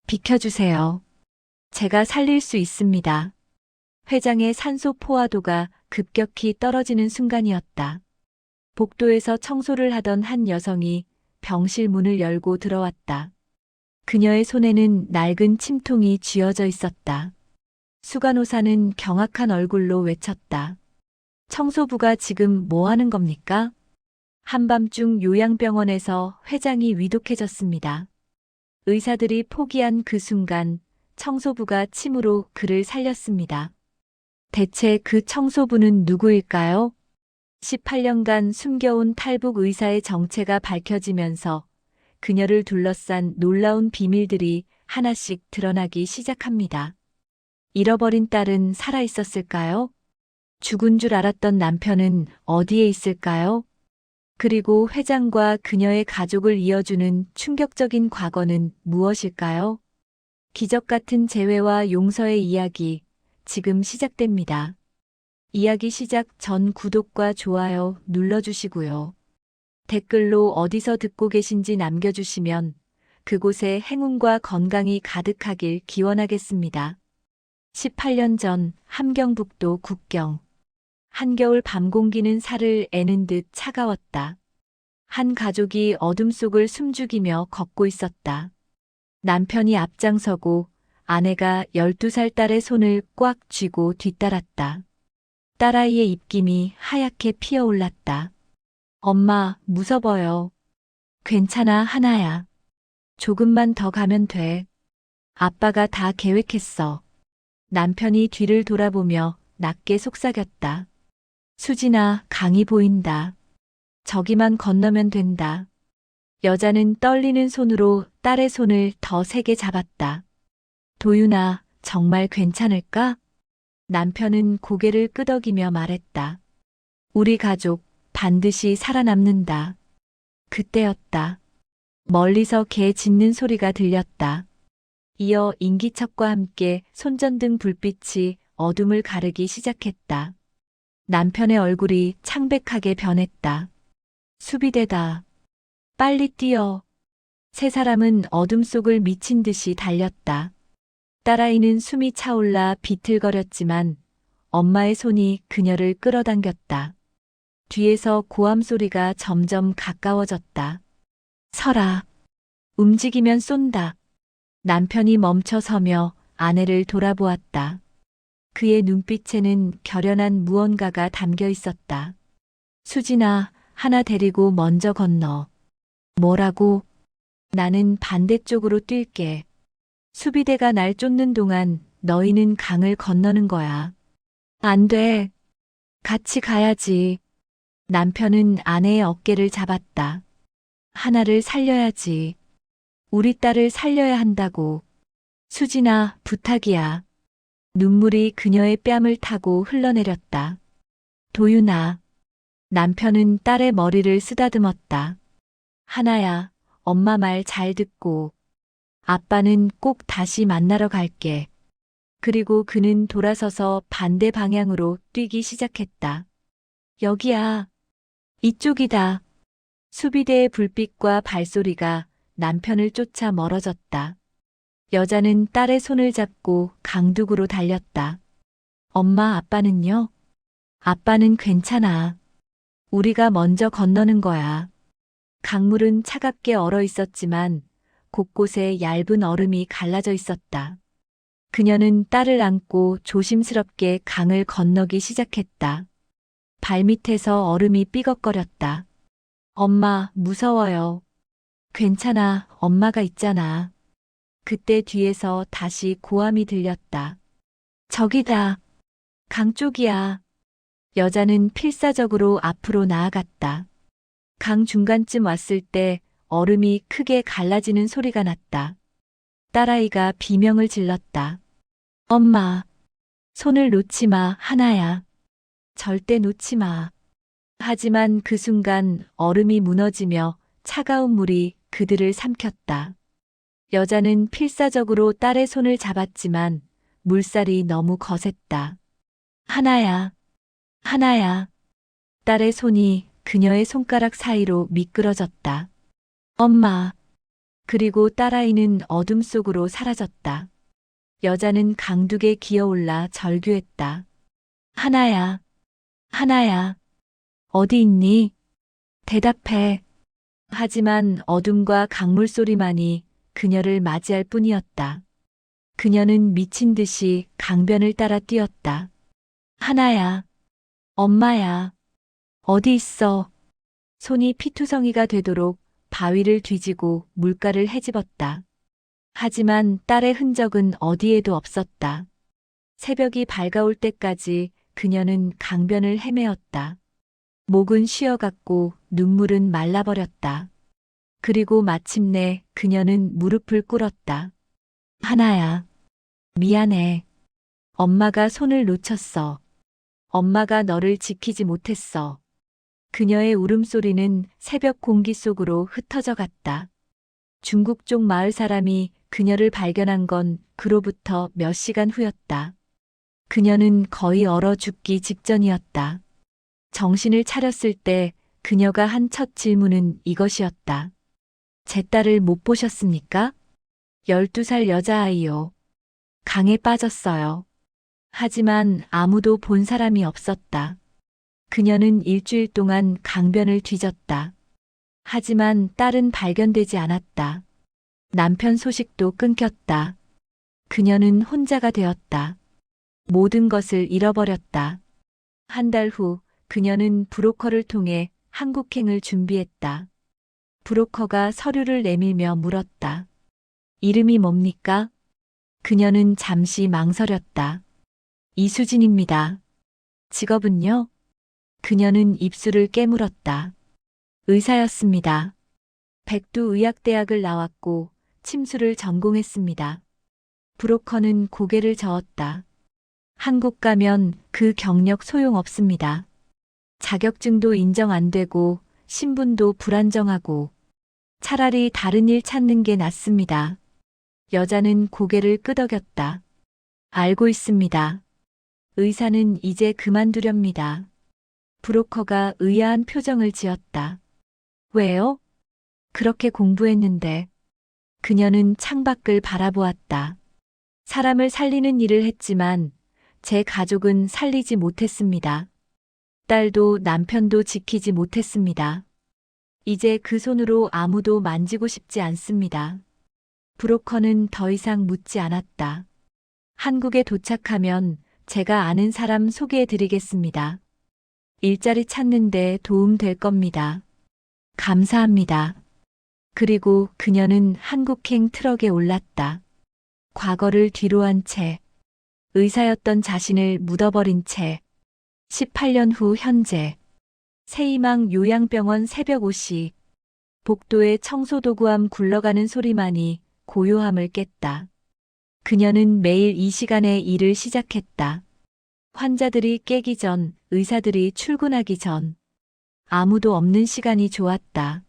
비켜주세요. 제가 살릴 수 있습니다. 회장의 산소 포화도가 급격히 떨어지는 순간이었다. 복도에서 청소를 하던 한 여성이 병실 문을 열고 들어왔다. 그녀의 손에는 낡은 침통이 쥐어져 있었다. 수간호사는 경악한 얼굴로 외쳤다. 청소부가 지금 뭐 하는 겁니까? 한밤중 요양병원에서 회장이 위독해졌습니다. 의사들이 포기한 그 순간 청소부가 침으로 그를 살렸습니다. 대체 그 청소부는 누구일까요? 18년간 숨겨온 탈북 의사의 정체가 밝혀지면서 그녀를 둘러싼 놀라운 비밀들이 하나씩 드러나기 시작합니다. 잃어버린 딸은 살아 있었을까요? 죽은 줄 알았던 남편은 어디에 있을까요? 그리고 회장과 그녀의 가족을 이어주는 충격적인 과거는 무엇일까요? 기적 같은 재회와 용서의 이야기, 지금 시작됩니다. 이야기 시작 전 구독과 좋아요 눌러주시고요. 댓글로 어디서 듣고 계신지 남겨주시면 그곳에 행운과 건강이 가득하길 기원하겠습니다. 18년 전 함경북도 국경. 한겨울 밤 공기는 살을 애는 듯 차가웠다. 한 가족이 어둠 속을 숨죽이며 걷고 있었다. 남편이 앞장서고 아내가 12살 딸의 손을 꽉 쥐고 뒤따랐다. 딸아이의 입김이 하얗게 피어올랐다. 엄마, 무서워요. 괜찮아, 하나야. 조금만 더 가면 돼. 아빠가 다 계획했어. 남편이 뒤를 돌아보며 낮게 속삭였다. 수진아, 강이 보인다. 저기만 건너면 된다. 여자는 떨리는 손으로 딸의 손을 더 세게 잡았다. 도윤아, 정말 괜찮을까? 남편은 고개를 끄덕이며 말했다. 우리 가족 반드시 살아남는다. 그때였다. 멀리서 개 짖는 소리가 들렸다. 이어 인기척과 함께 손전등 불빛이 어둠을 가르기 시작했다. 남편의 얼굴이 창백하게 변했다. 수비대다. 빨리 뛰어. 세 사람은 어둠 속을 미친 듯이 달렸다. 딸아이는 숨이 차올라 비틀거렸지만 엄마의 손이 그녀를 끌어당겼다. 뒤에서 고함 소리가 점점 가까워졌다. 서라. 움직이면 쏜다. 남편이 멈춰서며 아내를 돌아보았다. 그의 눈빛에는 결연한 무언가가 담겨 있었다. 수진아, 하나 데리고 먼저 건너. 뭐라고? 나는 반대쪽으로 뛸게. 수비대가 날 쫓는 동안 너희는 강을 건너는 거야. 안 돼. 같이 가야지. 남편은 아내의 어깨를 잡았다. 하나를 살려야지. 우리 딸을 살려야 한다고. 수진아, 부탁이야. 눈물이 그녀의 뺨을 타고 흘러내렸다. 도윤아. 남편은 딸의 머리를 쓰다듬었다. 하나야, 엄마 말 잘 듣고. 아빠는 꼭 다시 만나러 갈게. 그리고 그는 돌아서서 반대 방향으로 뛰기 시작했다. 여기야. 이쪽이다. 수비대의 불빛과 발소리가 남편을 쫓아 멀어졌다. 여자는 딸의 손을 잡고 강둑으로 달렸다. 엄마, 아빠는요? 아빠는 괜찮아. 우리가 먼저 건너는 거야. 강물은 차갑게 얼어 있었지만 곳곳에 얇은 얼음이 갈라져 있었다. 그녀는 딸을 안고 조심스럽게 강을 건너기 시작했다. 발밑에서 얼음이 삐걱거렸다. 엄마, 무서워요. 괜찮아, 엄마가 있잖아. 그때 뒤에서 다시 고함이 들렸다. 저기다. 강 쪽이야. 여자는 필사적으로 앞으로 나아갔다. 강 중간쯤 왔을 때 얼음이 크게 갈라지는 소리가 났다. 딸아이가 비명을 질렀다. 엄마, 손을 놓지 마, 하나야. 절대 놓지 마. 하지만 그 순간 얼음이 무너지며 차가운 물이 그들을 삼켰다. 여자는 필사적으로 딸의 손을 잡았지만 물살이 너무 거셌다. 하나야, 하나야. 딸의 손이 그녀의 손가락 사이로 미끄러졌다. 엄마. 그리고 딸아이는 어둠 속으로 사라졌다. 여자는 강둑에 기어올라 절규했다. 하나야, 하나야, 어디 있니? 대답해. 하지만 어둠과 강물 소리만이 그녀를 맞이할 뿐이었다. 그녀는 미친 듯이 강변을 따라 뛰었다. 하나야, 엄마야, 어디 있어? 손이 피투성이가 되도록 바위를 뒤지고 물가를 헤집었다. 하지만 딸의 흔적은 어디에도 없었다. 새벽이 밝아올 때까지 그녀는 강변을 헤매었다. 목은 쉬어갔고 눈물은 말라버렸다. 그리고 마침내 그녀는 무릎을 꿇었다. 하나야, 미안해. 엄마가 손을 놓쳤어. 엄마가 너를 지키지 못했어. 그녀의 울음소리는 새벽 공기 속으로 흩어져 갔다. 중국 쪽 마을 사람이 그녀를 발견한 건 그로부터 몇 시간 후였다. 그녀는 거의 얼어 죽기 직전이었다. 정신을 차렸을 때 그녀가 한 첫 질문은 이것이었다. 제 딸을 못 보셨습니까? 12살 여자아이요. 강에 빠졌어요. 하지만 아무도 본 사람이 없었다. 그녀는 일주일 동안 강변을 뒤졌다. 하지만 딸은 발견되지 않았다. 남편 소식도 끊겼다. 그녀는 혼자가 되었다. 모든 것을 잃어버렸다. 한 달 후 그녀는 브로커를 통해 한국행을 준비했다. 브로커가 서류를 내밀며 물었다. 이름이 뭡니까? 그녀는 잠시 망설였다. 이수진입니다. 직업은요? 그녀는 입술을 깨물었다. 의사였습니다. 백두의학대학을 나왔고 침수를 전공했습니다. 브로커는 고개를 저었다. 한국 가면 그 경력 소용없습니다. 자격증도 인정 안 되고 신분도 불안정하고 차라리 다른 일 찾는 게 낫습니다. 여자는 고개를 끄덕였다. 알고 있습니다. 의사는 이제 그만두렵니다. 브로커가 의아한 표정을 지었다. 왜요? 그렇게 공부했는데. 그녀는 창밖을 바라보았다. 사람을 살리는 일을 했지만 제 가족은 살리지 못했습니다. 딸도 남편도 지키지 못했습니다. 이제 그 손으로 아무도 만지고 싶지 않습니다. 브로커는 더 이상 묻지 않았다. 한국에 도착하면 제가 아는 사람 소개해 드리겠습니다. 일자리 찾는데 도움 될 겁니다. 감사합니다. 그리고 그녀는 한국행 트럭에 올랐다. 과거를 뒤로한 채, 의사였던 자신을 묻어버린 채, 18년 후 현재, 새희망 요양병원 새벽 5시, 복도의 청소도구함 굴러가는 소리만이 고요함을 깼다. 그녀는 매일 이 시간에 일을 시작했다. 환자들이 깨기 전, 의사들이 출근하기 전. 아무도 없는 시간이 좋았다.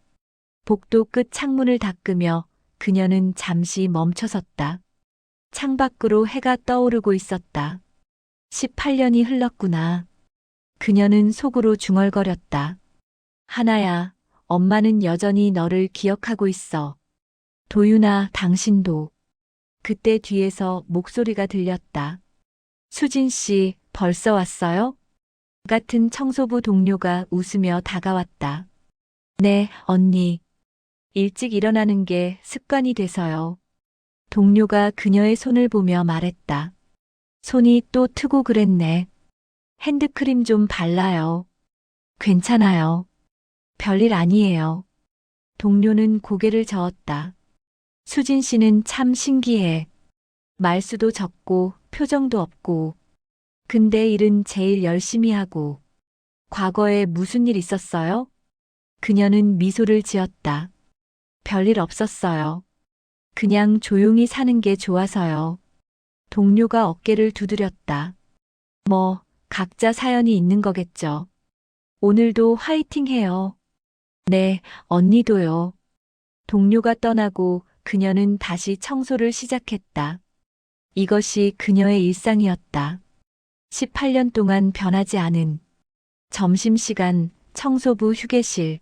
복도 끝 창문을 닦으며 그녀는 잠시 멈춰섰다. 창밖으로 해가 떠오르고 있었다. 18년이 흘렀구나. 그녀는 속으로 중얼거렸다. 하나야, 엄마는 여전히 너를 기억하고 있어. 도윤아, 당신도. 그때 뒤에서 목소리가 들렸다. 수진 씨, 벌써 왔어요? 같은 청소부 동료가 웃으며 다가왔다. 네, 언니. 일찍 일어나는 게 습관이 돼서요. 동료가 그녀의 손을 보며 말했다. 손이 또 트고 그랬네. 핸드크림 좀 발라요. 괜찮아요. 별일 아니에요. 동료는 고개를 저었다. 수진 씨는 참 신기해. 말수도 적고 표정도 없고. 근데 일은 제일 열심히 하고. 과거에 무슨 일 있었어요? 그녀는 미소를 지었다. 별일 없었어요. 그냥 조용히 사는 게 좋아서요. 동료가 어깨를 두드렸다. 뭐, 각자 사연이 있는 거겠죠. 오늘도 화이팅 해요. 네, 언니도요. 동료가 떠나고 그녀는 다시 청소를 시작했다. 이것이 그녀의 일상이었다. 18년 동안 변하지 않은 점심시간, 청소부 휴게실.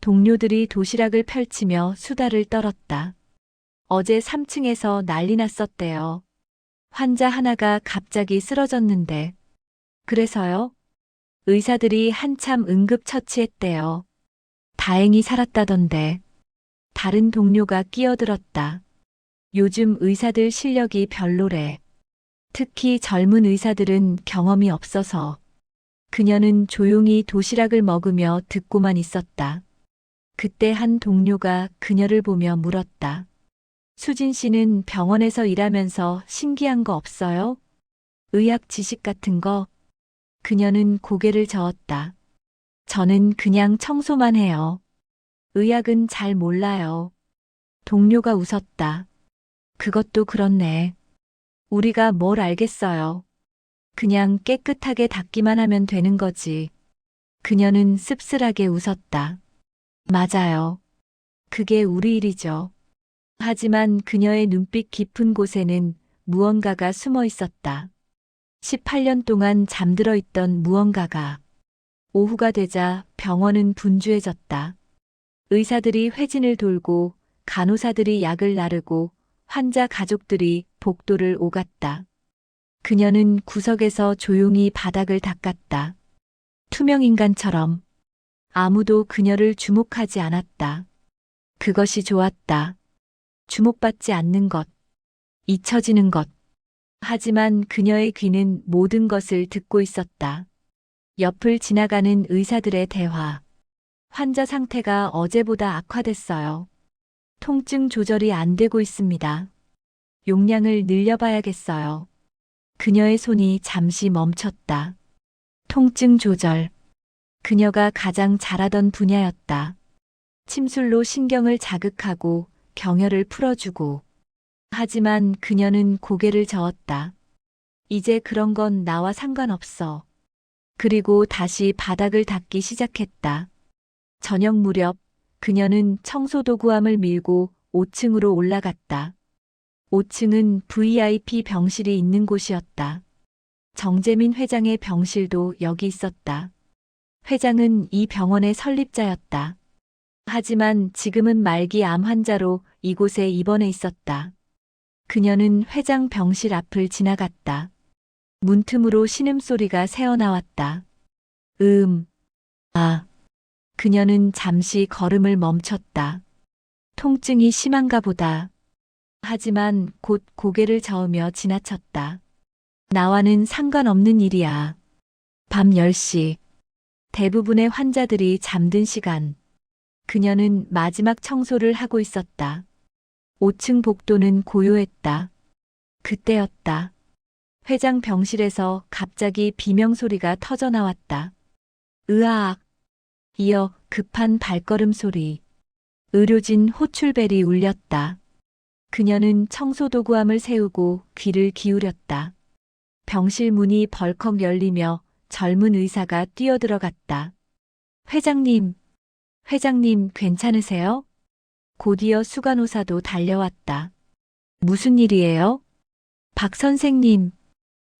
동료들이 도시락을 펼치며 수다를 떨었다. 어제 3층에서 난리 났었대요. 환자 하나가 갑자기 쓰러졌는데. 그래서요? 의사들이 한참 응급처치했대요. 다행히 살았다던데. 다른 동료가 끼어들었다. 요즘 의사들 실력이 별로래. 특히 젊은 의사들은 경험이 없어서. 그녀는 조용히 도시락을 먹으며 듣고만 있었다. 그때 한 동료가 그녀를 보며 물었다. 수진 씨는 병원에서 일하면서 신기한 거 없어요? 의학 지식 같은 거? 그녀는 고개를 저었다. 저는 그냥 청소만 해요. 의학은 잘 몰라요. 동료가 웃었다. 그것도 그렇네. 우리가 뭘 알겠어요. 그냥 깨끗하게 닦기만 하면 되는 거지. 그녀는 씁쓸하게 웃었다. 맞아요. 그게 우리 일이죠. 하지만 그녀의 눈빛 깊은 곳에는 무언가가 숨어 있었다. 18년 동안 잠들어 있던 무언가가. 오후가 되자 병원은 분주해졌다. 의사들이 회진을 돌고 간호사들이 약을 나르고 환자 가족들이 복도를 오갔다. 그녀는 구석에서 조용히 바닥을 닦았다. 투명인간처럼. 아무도 그녀를 주목하지 않았다. 그것이 좋았다. 주목받지 않는 것, 잊혀지는 것. 하지만 그녀의 귀는 모든 것을 듣고 있었다. 옆을 지나가는 의사들의 대화. 환자 상태가 어제보다 악화됐어요. 통증 조절이 안 되고 있습니다. 용량을 늘려봐야겠어요. 그녀의 손이 잠시 멈췄다. 통증 조절. 그녀가 가장 잘하던 분야였다. 침술로 신경을 자극하고 경혈을 풀어주고. 하지만 그녀는 고개를 저었다. 이제 그런 건 나와 상관없어. 그리고 다시 바닥을 닦기 시작했다. 저녁 무렵 그녀는 청소도구함을 밀고 5층으로 올라갔다. 5층은 VIP 병실이 있는 곳이었다. 정재민 회장의 병실도 여기 있었다. 회장은 이 병원의 설립자였다. 하지만 지금은 말기 암 환자로 이곳에 입원해 있었다. 그녀는 회장 병실 앞을 지나갔다. 문틈으로 신음소리가 새어나왔다. 아. 그녀는 잠시 걸음을 멈췄다. 통증이 심한가 보다. 하지만 곧 고개를 저으며 지나쳤다. 나와는 상관없는 일이야. 밤 10시. 대부분의 환자들이 잠든 시간. 그녀는 마지막 청소를 하고 있었다. 5층 복도는 고요했다. 그때였다. 회장 병실에서 갑자기 비명소리가 터져 나왔다. 으악! 이어 급한 발걸음 소리. 의료진 호출벨이 울렸다. 그녀는 청소도구함을 세우고 귀를 기울였다. 병실 문이 벌컥 열리며 젊은 의사가 뛰어들어갔다. 회장님, 회장님 괜찮으세요? 곧이어 수간호사도 달려왔다. 무슨 일이에요? 박 선생님.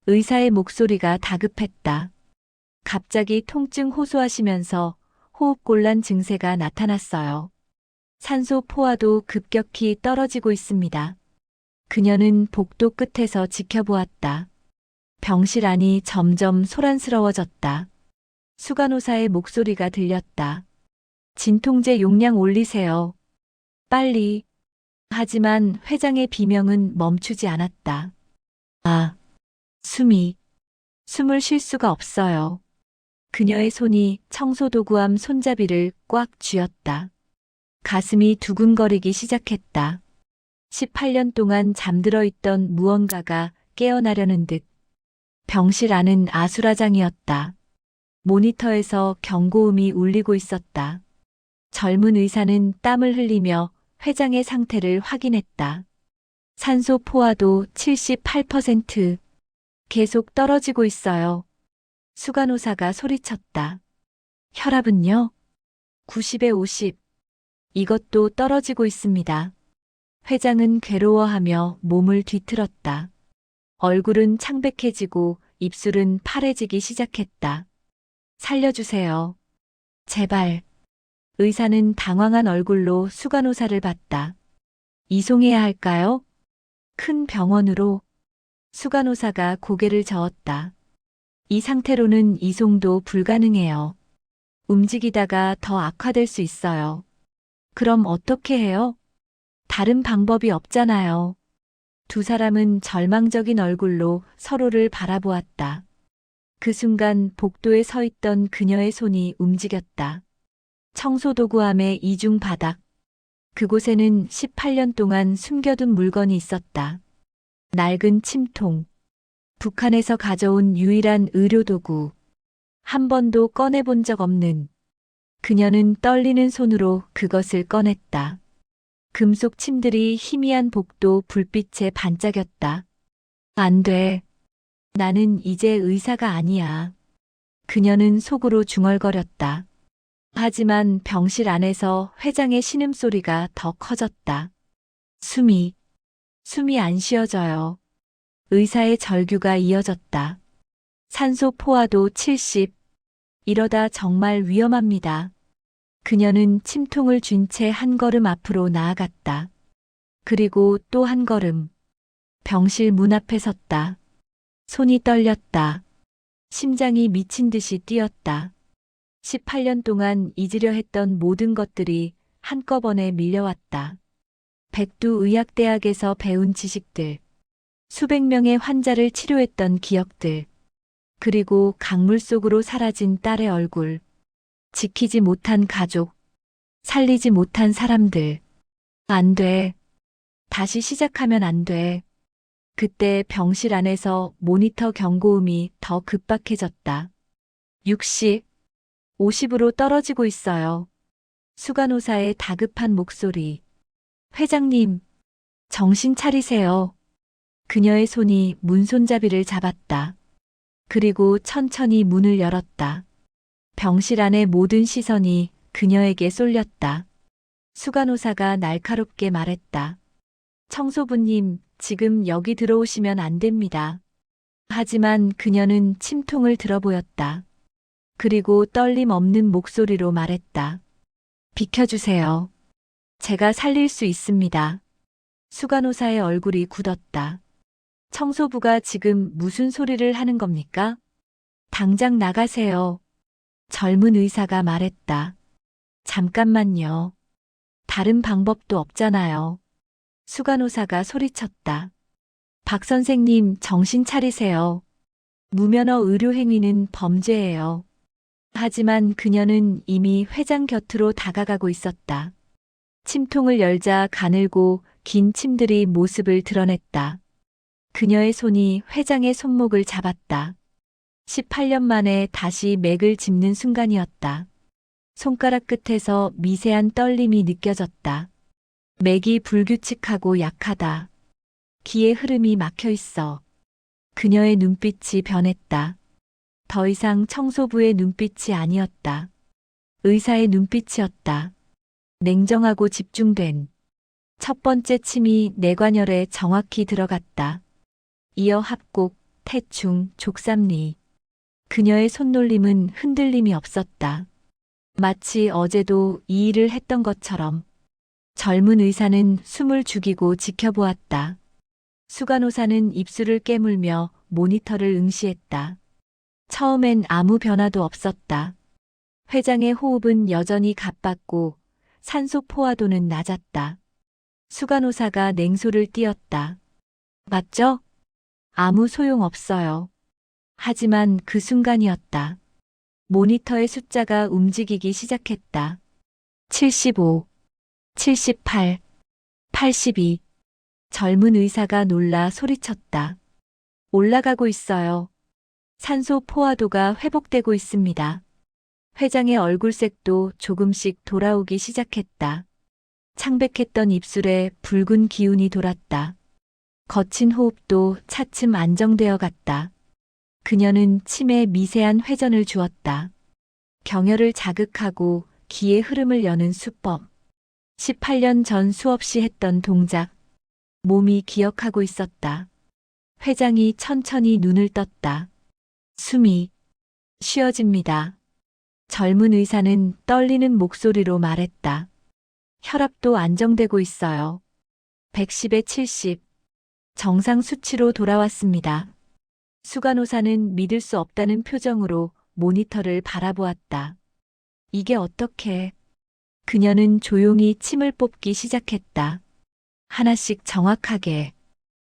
의사의 목소리가 다급했다. 갑자기 통증 호소하시면서 호흡곤란 증세가 나타났어요. 산소 포화도 급격히 떨어지고 있습니다. 그녀는 복도 끝에서 지켜보았다. 병실 안이 점점 소란스러워졌다. 수간호사의 목소리가 들렸다. 진통제 용량 올리세요. 빨리. 하지만 회장의 비명은 멈추지 않았다. 숨을 쉴 수가 없어요. 그녀의 손이 청소도구함 손잡이를 꽉 쥐었다. 가슴이 두근거리기 시작했다. 18년 동안 잠들어 있던 무언가가 깨어나려는 듯. 병실 안은 아수라장이었다. 모니터에서 경고음이 울리고 있었다. 젊은 의사는 땀을 흘리며 회장의 상태를 확인했다. 산소 포화도 78%. 계속 떨어지고 있어요. 수간호사가 소리쳤다. 혈압은요? 90에 50. 이것도 떨어지고 있습니다. 회장은 괴로워하며 몸을 뒤틀었다. 얼굴은 창백해지고 입술은 파래지기 시작했다. 살려주세요. 제발. 의사는 당황한 얼굴로 수간호사를 봤다. 이송해야 할까요? 큰 병원으로. 수간호사가 고개를 저었다. 이 상태로는 이송도 불가능해요. 움직이다가 더 악화될 수 있어요. 그럼 어떻게 해요? 다른 방법이 없잖아요. 두 사람은 절망적인 얼굴로 서로를 바라보았다. 그 순간 복도에 서 있던 그녀의 손이 움직였다. 청소도구함의 이중 바닥. 그곳에는 18년 동안 숨겨둔 물건이 있었다. 낡은 침통. 북한에서 가져온 유일한 의료도구. 한 번도 꺼내본 적 없는. 그녀는 떨리는 손으로 그것을 꺼냈다. 금속 침들이 희미한 복도 불빛에 반짝였다. 안 돼. 나는 이제 의사가 아니야. 그녀는 속으로 중얼거렸다. 하지만 병실 안에서 회장의 신음소리가 더 커졌다. 숨이 안 쉬어져요. 의사의 절규가 이어졌다. 산소 포화도 70. 이러다 정말 위험합니다. 그녀는 침통을 쥔 채 한 걸음 앞으로 나아갔다. 그리고 또 한 걸음. 병실 문 앞에 섰다. 손이 떨렸다. 심장이 미친 듯이 뛰었다. 18년 동안 잊으려 했던 모든 것들이 한꺼번에 밀려왔다. 백두의학대학에서 배운 지식들, 수백 명의 환자를 치료했던 기억들, 그리고 강물 속으로 사라진 딸의 얼굴, 지키지 못한 가족, 살리지 못한 사람들. 안 돼. 다시 시작하면 안 돼. 그때 병실 안에서 모니터 경고음이 더 급박해졌다. 60, 50으로 떨어지고 있어요. 수간호사의 다급한 목소리. 회장님, 정신 차리세요. 그녀의 손이 문손잡이를 잡았다. 그리고 천천히 문을 열었다. 병실 안의 모든 시선이 그녀에게 쏠렸다. 수간호사가 날카롭게 말했다. 청소부님, 지금 여기 들어오시면 안 됩니다. 하지만 그녀는 침통을 들어보였다. 그리고 떨림 없는 목소리로 말했다. 비켜주세요. 제가 살릴 수 있습니다. 수간호사의 얼굴이 굳었다. 청소부가 지금 무슨 소리를 하는 겁니까? 당장 나가세요. 젊은 의사가 말했다. 잠깐만요. 다른 방법도 없잖아요. 수간호사가 소리쳤다. 박 선생님, 정신 차리세요. 무면허 의료행위는 범죄예요. 하지만 그녀는 이미 회장 곁으로 다가가고 있었다. 침통을 열자 가늘고 긴 침들이 모습을 드러냈다. 그녀의 손이 회장의 손목을 잡았다. 18년 만에 다시 맥을 짚는 순간이었다. 손가락 끝에서 미세한 떨림이 느껴졌다. 맥이 불규칙하고 약하다. 기의 흐름이 막혀 있어. 그녀의 눈빛이 변했다. 더 이상 청소부의 눈빛이 아니었다. 의사의 눈빛이었다. 냉정하고 집중된. 첫 번째 침이 뇌관열에 정확히 들어갔다. 이어 합곡, 태충, 족삼리. 그녀의 손놀림은 흔들림이 없었다. 마치 어제도 이 일을 했던 것처럼. 젊은 의사는 숨을 죽이고 지켜보았다. 수간호사는 입술을 깨물며 모니터를 응시했다. 처음엔 아무 변화도 없었다. 회장의 호흡은 여전히 가빴고 산소 포화도는 낮았다. 수간호사가 냉소를 띄었다. 맞죠? 아무 소용 없어요. 하지만 그 순간이었다. 모니터의 숫자가 움직이기 시작했다. 75, 78, 82. 젊은 의사가 놀라 소리쳤다. 올라가고 있어요. 산소 포화도가 회복되고 있습니다. 회장의 얼굴색도 조금씩 돌아오기 시작했다. 창백했던 입술에 붉은 기운이 돌았다. 거친 호흡도 차츰 안정되어 갔다. 그녀는 침에 미세한 회전을 주었다. 경혈을 자극하고 기의 흐름을 여는 수법. 18년 전 수없이 했던 동작. 몸이 기억하고 있었다. 회장이 천천히 눈을 떴다. 숨이 쉬어집니다. 젊은 의사는 떨리는 목소리로 말했다. 혈압도 안정되고 있어요. 110에 70. 정상 수치로 돌아왔습니다. 수간호사는 믿을 수 없다는 표정으로 모니터를 바라보았다. 이게 어떻게? 그녀는 조용히 침을 뽑기 시작했다. 하나씩 정확하게.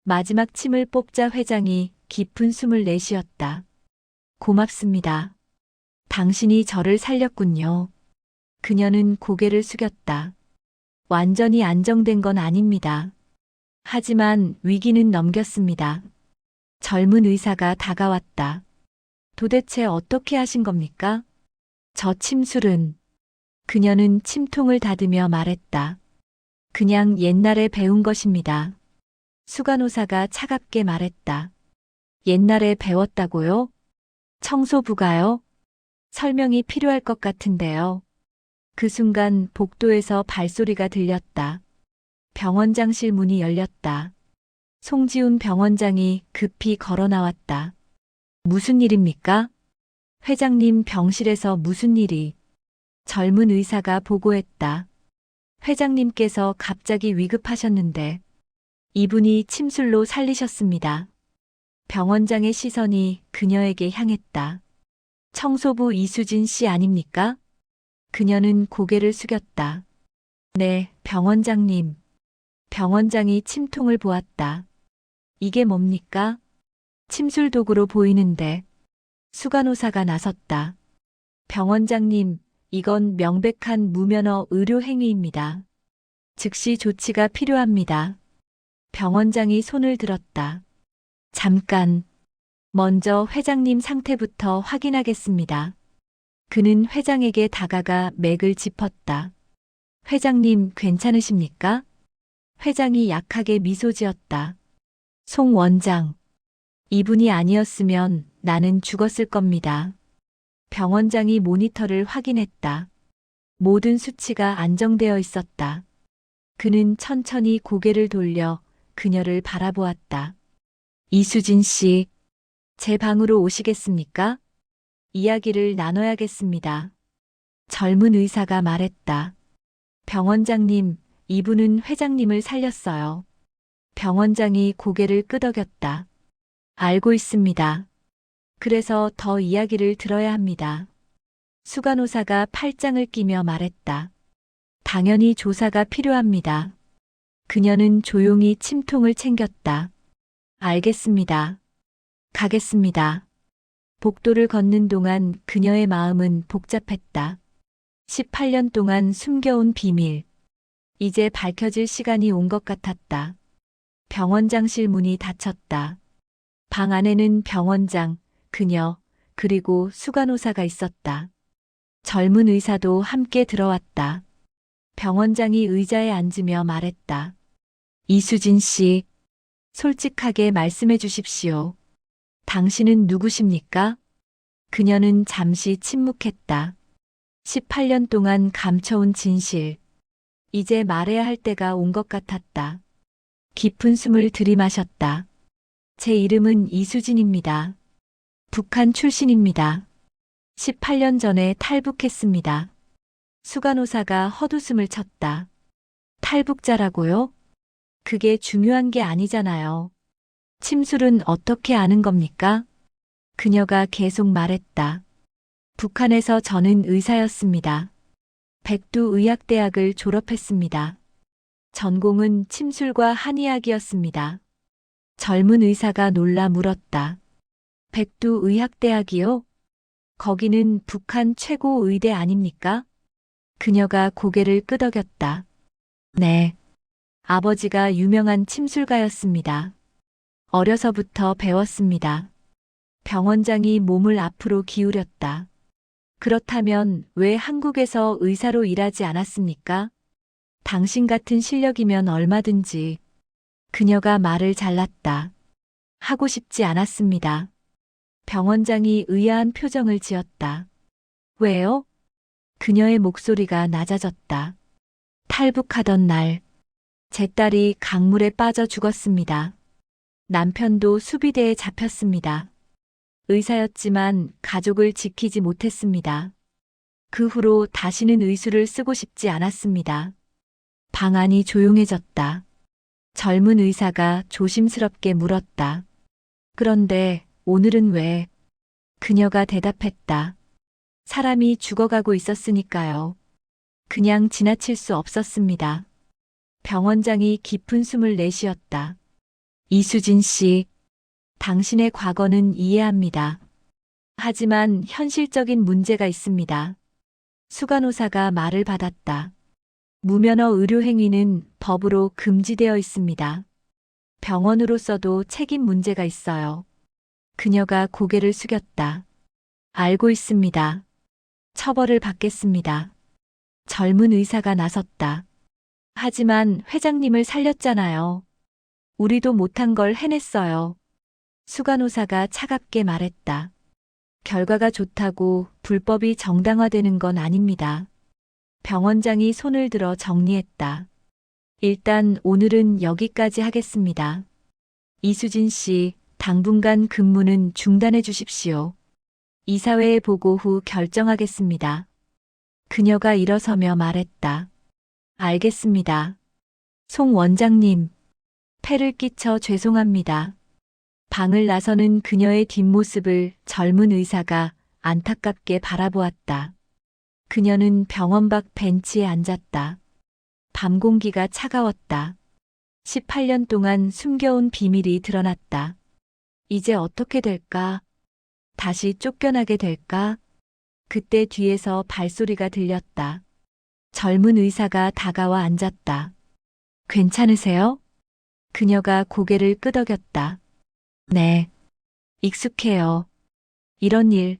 마지막 침을 뽑자 회장이 깊은 숨을 내쉬었다. 고맙습니다. 당신이 저를 살렸군요. 그녀는 고개를 숙였다. 완전히 안정된 건 아닙니다. 하지만 위기는 넘겼습니다. 젊은 의사가 다가왔다. 도대체 어떻게 하신 겁니까? 저 침술은. 그녀는 침통을 닫으며 말했다. 그냥 옛날에 배운 것입니다. 수간호사가 차갑게 말했다. 옛날에 배웠다고요? 청소부가요? 설명이 필요할 것 같은데요. 그 순간 복도에서 발소리가 들렸다. 병원장실 문이 열렸다. 송지훈 병원장이 급히 걸어 나왔다. 무슨 일입니까? 회장님 병실에서 무슨 일이? 젊은 의사가 보고했다. 회장님께서 갑자기 위급하셨는데 이분이 침술로 살리셨습니다. 병원장의 시선이 그녀에게 향했다. 청소부 이수진 씨 아닙니까? 그녀는 고개를 숙였다. 네, 병원장님. 병원장이 침통을 보았다. 이게 뭡니까? 침술 도구로 보이는데. 수간호사가 나섰다. 병원장님, 이건 명백한 무면허 의료 행위입니다. 즉시 조치가 필요합니다. 병원장이 손을 들었다. 잠깐. 먼저 회장님 상태부터 확인하겠습니다. 그는 회장에게 다가가 맥을 짚었다. 회장님 괜찮으십니까? 회장이 약하게 미소 지었다. 송 원장. 이분이 아니었으면 나는 죽었을 겁니다. 병원장이 모니터를 확인했다. 모든 수치가 안정되어 있었다. 그는 천천히 고개를 돌려 그녀를 바라보았다. 이수진 씨, 제 방으로 오시겠습니까? 이야기를 나눠야겠습니다. 젊은 의사가 말했다. 병원장님, 이분은 회장님을 살렸어요. 병원장이 고개를 끄덕였다. 알고 있습니다. 그래서 더 이야기를 들어야 합니다. 수간호사가 팔짱을 끼며 말했다. 당연히 조사가 필요합니다. 그녀는 조용히 침통을 챙겼다. 알겠습니다. 가겠습니다. 복도를 걷는 동안 그녀의 마음은 복잡했다. 18년 동안 숨겨온 비밀. 이제 밝혀질 시간이 온 것 같았다. 병원장실 문이 닫혔다. 방 안에는 병원장, 그녀, 그리고 수간호사가 있었다. 젊은 의사도 함께 들어왔다. 병원장이 의자에 앉으며 말했다. 이수진 씨, 솔직하게 말씀해 주십시오. 당신은 누구십니까? 그녀는 잠시 침묵했다. 18년 동안 감춰온 진실. 이제 말해야 할 때가 온 것 같았다. 깊은 숨을 들이마셨다. 제 이름은 이수진입니다. 북한 출신입니다. 18년 전에 탈북했습니다. 수간호사가 헛웃음을 쳤다. 탈북자라고요? 그게 중요한 게 아니잖아요. 침술은 어떻게 아는 겁니까? 그녀가 계속 말했다. 북한에서 저는 의사였습니다. 백두의학대학을 졸업했습니다. 전공은 침술과 한의학이었습니다. 젊은 의사가 놀라 물었다. 백두의학대학이요? 거기는 북한 최고 의대 아닙니까? 그녀가 고개를 끄덕였다. 네. 아버지가 유명한 침술가였습니다. 어려서부터 배웠습니다. 병원장이 몸을 앞으로 기울였다. 그렇다면 왜 한국에서 의사로 일하지 않았습니까? 당신 같은 실력이면 얼마든지. 그녀가 말을 잘랐다. 하고 싶지 않았습니다. 병원장이 의아한 표정을 지었다. 왜요? 그녀의 목소리가 낮아졌다. 탈북하던 날, 제 딸이 강물에 빠져 죽었습니다. 남편도 수비대에 잡혔습니다. 의사였지만 가족을 지키지 못했습니다. 그 후로 다시는 의술을 쓰고 싶지 않았습니다. 방 안이 조용해졌다. 젊은 의사가 조심스럽게 물었다. 그런데 오늘은 왜? 그녀가 대답했다. 사람이 죽어가고 있었으니까요. 그냥 지나칠 수 없었습니다. 병원장이 깊은 숨을 내쉬었다. 이수진 씨, 당신의 과거는 이해합니다. 하지만 현실적인 문제가 있습니다. 수간호사가 말을 받았다. 무면허 의료행위는 법으로 금지되어 있습니다. 병원으로서도 책임 문제가 있어요. 그녀가 고개를 숙였다. 알고 있습니다. 처벌을 받겠습니다. 젊은 의사가 나섰다. 하지만 회장님을 살렸잖아요. 우리도 못한 걸 해냈어요. 수간호사가 차갑게 말했다. 결과가 좋다고 불법이 정당화되는 건 아닙니다. 병원장이 손을 들어 정리했다. 일단 오늘은 여기까지 하겠습니다. 이수진 씨, 당분간 근무는 중단해 주십시오. 이사회에 보고 후 결정하겠습니다. 그녀가 일어서며 말했다. 알겠습니다. 송 원장님, 폐를 끼쳐 죄송합니다. 방을 나서는 그녀의 뒷모습을 젊은 의사가 안타깝게 바라보았다. 그녀는 병원 밖 벤치에 앉았다. 밤 공기가 차가웠다. 18년 동안 숨겨온 비밀이 드러났다. 이제 어떻게 될까? 다시 쫓겨나게 될까? 그때 뒤에서 발소리가 들렸다. 젊은 의사가 다가와 앉았다. 괜찮으세요? 그녀가 고개를 끄덕였다. 네. 익숙해요. 이런 일.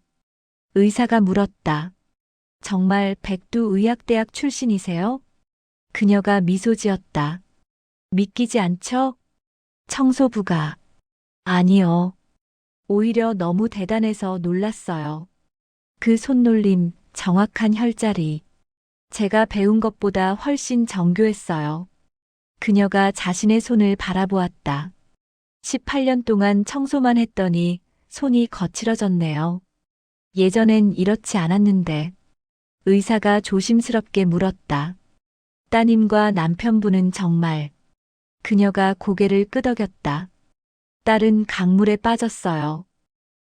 의사가 물었다. 정말 백두의학대학 출신이세요? 그녀가 미소 지었다. 믿기지 않죠? 청소부가. 아니요. 오히려 너무 대단해서 놀랐어요. 그 손놀림, 정확한 혈자리. 제가 배운 것보다 훨씬 정교했어요. 그녀가 자신의 손을 바라보았다. 18년 동안 청소만 했더니 손이 거칠어졌네요. 예전엔 이렇지 않았는데. 의사가 조심스럽게 물었다. 따님과 남편분은 정말. 그녀가 고개를 끄덕였다. 딸은 강물에 빠졌어요.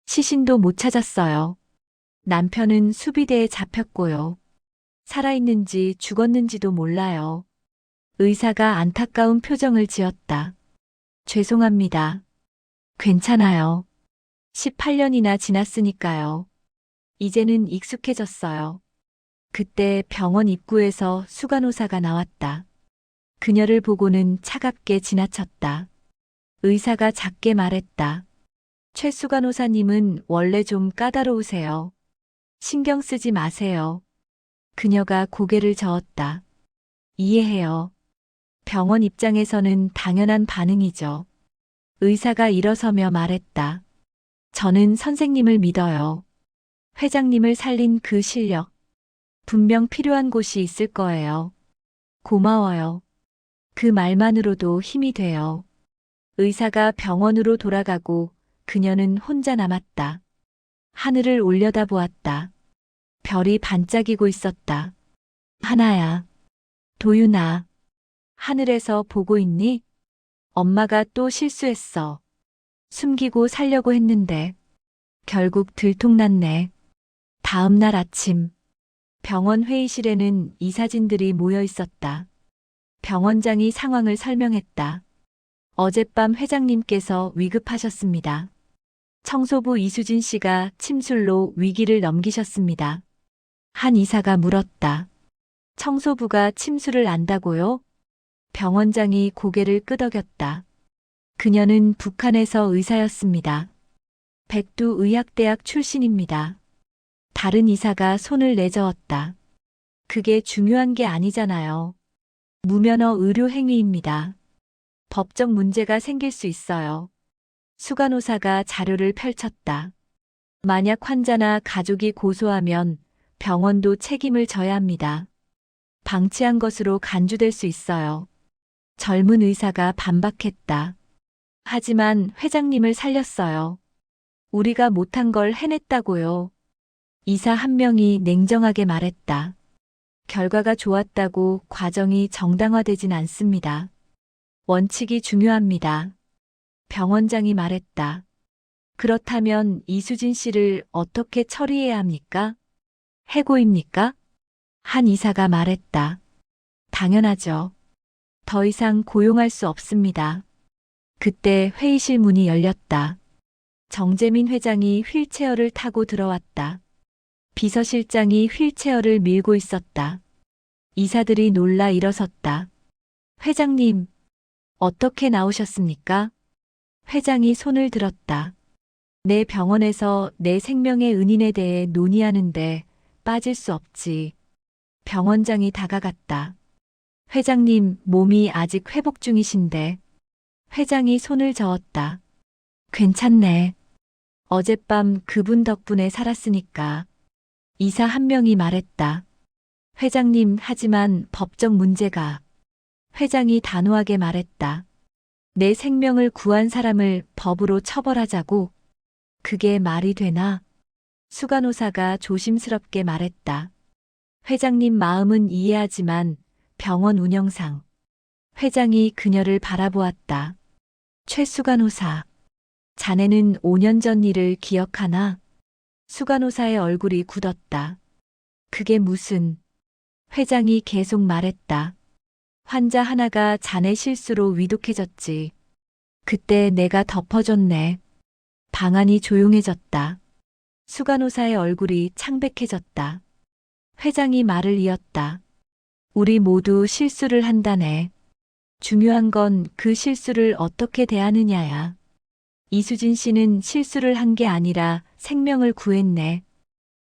시신도 못 찾았어요. 남편은 수비대에 잡혔고요. 살아있는지 죽었는지도 몰라요. 의사가 안타까운 표정을 지었다. 죄송합니다. 괜찮아요. 18년이나 지났으니까요. 이제는 익숙해졌어요. 그때 병원 입구에서 수간호사가 나왔다. 그녀를 보고는 차갑게 지나쳤다. 의사가 작게 말했다. 최 수간호사님은 원래 좀 까다로우세요. 신경 쓰지 마세요. 그녀가 고개를 저었다. 이해해요. 병원 입장에서는 당연한 반응이죠. 의사가 일어서며 말했다. 저는 선생님을 믿어요. 회장님을 살린 그 실력. 분명 필요한 곳이 있을 거예요. 고마워요. 그 말만으로도 힘이 돼요. 의사가 병원으로 돌아가고 그녀는 혼자 남았다. 하늘을 올려다보았다. 별이 반짝이고 있었다. 하나야. 도윤아. 하늘에서 보고 있니? 엄마가 또 실수했어. 숨기고 살려고 했는데 결국 들통났네. 다음 날 아침 병원 회의실에는 이사진들이 모여 있었다. 병원장이 상황을 설명했다. 어젯밤 회장님께서 위급하셨습니다. 청소부 이수진 씨가 침술로 위기를 넘기셨습니다. 한 이사가 물었다. 청소부가 침술을 안다고요? 병원장이 고개를 끄덕였다. 그녀는 북한에서 의사였습니다. 백두의학대학 출신입니다. 다른 이사가 손을 내저었다. 그게 중요한 게 아니잖아요. 무면허 의료 행위입니다. 법적 문제가 생길 수 있어요. 수간호사가 자료를 펼쳤다. 만약 환자나 가족이 고소하면 병원도 책임을 져야 합니다. 방치한 것으로 간주될 수 있어요. 젊은 의사가 반박했다. 하지만 회장님을 살렸어요. 우리가 못한 걸 해냈다고요. 이사 한 명이 냉정하게 말했다. 결과가 좋았다고 과정이 정당화되진 않습니다. 원칙이 중요합니다. 병원장이 말했다. 그렇다면 이수진 씨를 어떻게 처리해야 합니까? 해고입니까? 한 의사가 말했다. 당연하죠. 더 이상 고용할 수 없습니다. 그때 회의실 문이 열렸다. 정재민 회장이 휠체어를 타고 들어왔다. 비서실장이 휠체어를 밀고 있었다. 이사들이 놀라 일어섰다. 회장님, 어떻게 나오셨습니까? 회장이 손을 들었다. 내 병원에서 내 생명의 은인에 대해 논의하는데 빠질 수 없지. 병원장이 다가갔다. 회장님, 몸이 아직 회복 중이신데. 회장이 손을 저었다. 괜찮네. 어젯밤 그분 덕분에 살았으니까. 이사 한 명이 말했다. 회장님, 하지만 법적 문제가. 회장이 단호하게 말했다. 내 생명을 구한 사람을 법으로 처벌하자고. 그게 말이 되나? 수간호사가 조심스럽게 말했다. 회장님 마음은 이해하지만 병원 운영상. 회장이 그녀를 바라보았다. 최수간호사. 자네는 5년 전 일을 기억하나? 수간호사의 얼굴이 굳었다. 그게 무슨? 회장이 계속 말했다. 환자 하나가 자네 실수로 위독해졌지. 그때 내가 덮어줬네. 방안이 조용해졌다. 수간호사의 얼굴이 창백해졌다. 회장이 말을 이었다. 우리 모두 실수를 한다네. 중요한 건 그 실수를 어떻게 대하느냐야. 이수진 씨는 실수를 한 게 아니라 생명을 구했네.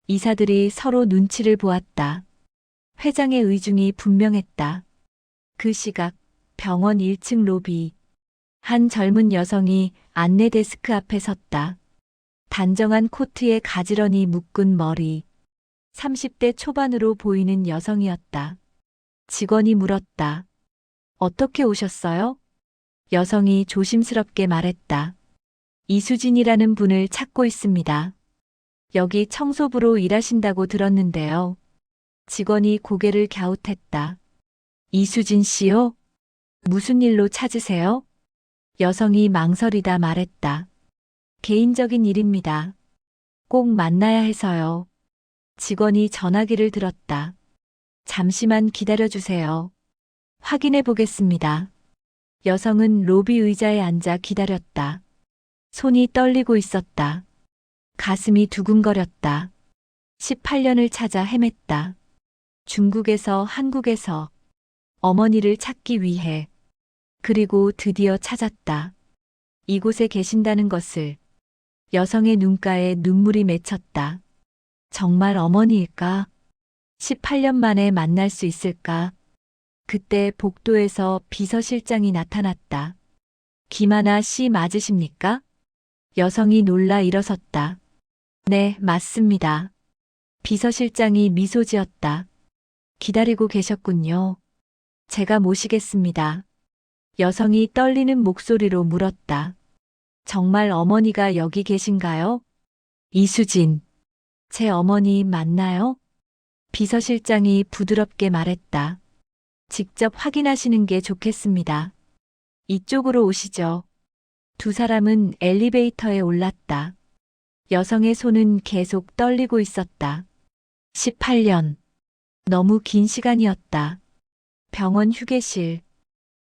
이사들이 서로 눈치를 보았다. 회장의 의중이 분명했다. 그 시각 병원 1층 로비. 한 젊은 여성이 안내 데스크 앞에 섰다. 단정한 코트에 가지런히 묶은 머리. 30대 초반으로 보이는 여성이었다. 직원이 물었다. 어떻게 오셨어요? 여성이 조심스럽게 말했다. 이수진이라는 분을 찾고 있습니다. 여기 청소부로 일하신다고 들었는데요. 직원이 고개를 갸웃했다. 이수진 씨요? 무슨 일로 찾으세요? 여성이 망설이다 말했다. 개인적인 일입니다. 꼭 만나야 해서요. 직원이 전화기를 들었다. 잠시만 기다려주세요. 확인해 보겠습니다. 여성은 로비 의자에 앉아 기다렸다. 손이 떨리고 있었다. 가슴이 두근거렸다. 18년을 찾아 헤맸다. 중국에서 한국에서 어머니를 찾기 위해. 그리고 드디어 찾았다. 이곳에 계신다는 것을. 여성의 눈가에 눈물이 맺혔다. 정말 어머니일까? 18년 만에 만날 수 있을까? 그때 복도에서 비서실장이 나타났다. 김하나 씨 맞으십니까? 여성이 놀라 일어섰다. 네, 맞습니다. 비서실장이 미소 지었다. 기다리고 계셨군요. 제가 모시겠습니다. 여성이 떨리는 목소리로 물었다. 정말 어머니가 여기 계신가요? 이수진. 제 어머니 맞나요? 비서실장이 부드럽게 말했다. 직접 확인하시는 게 좋겠습니다. 이쪽으로 오시죠. 두 사람은 엘리베이터에 올랐다. 여성의 손은 계속 떨리고 있었다. 18년. 너무 긴 시간이었다. 병원 휴게실.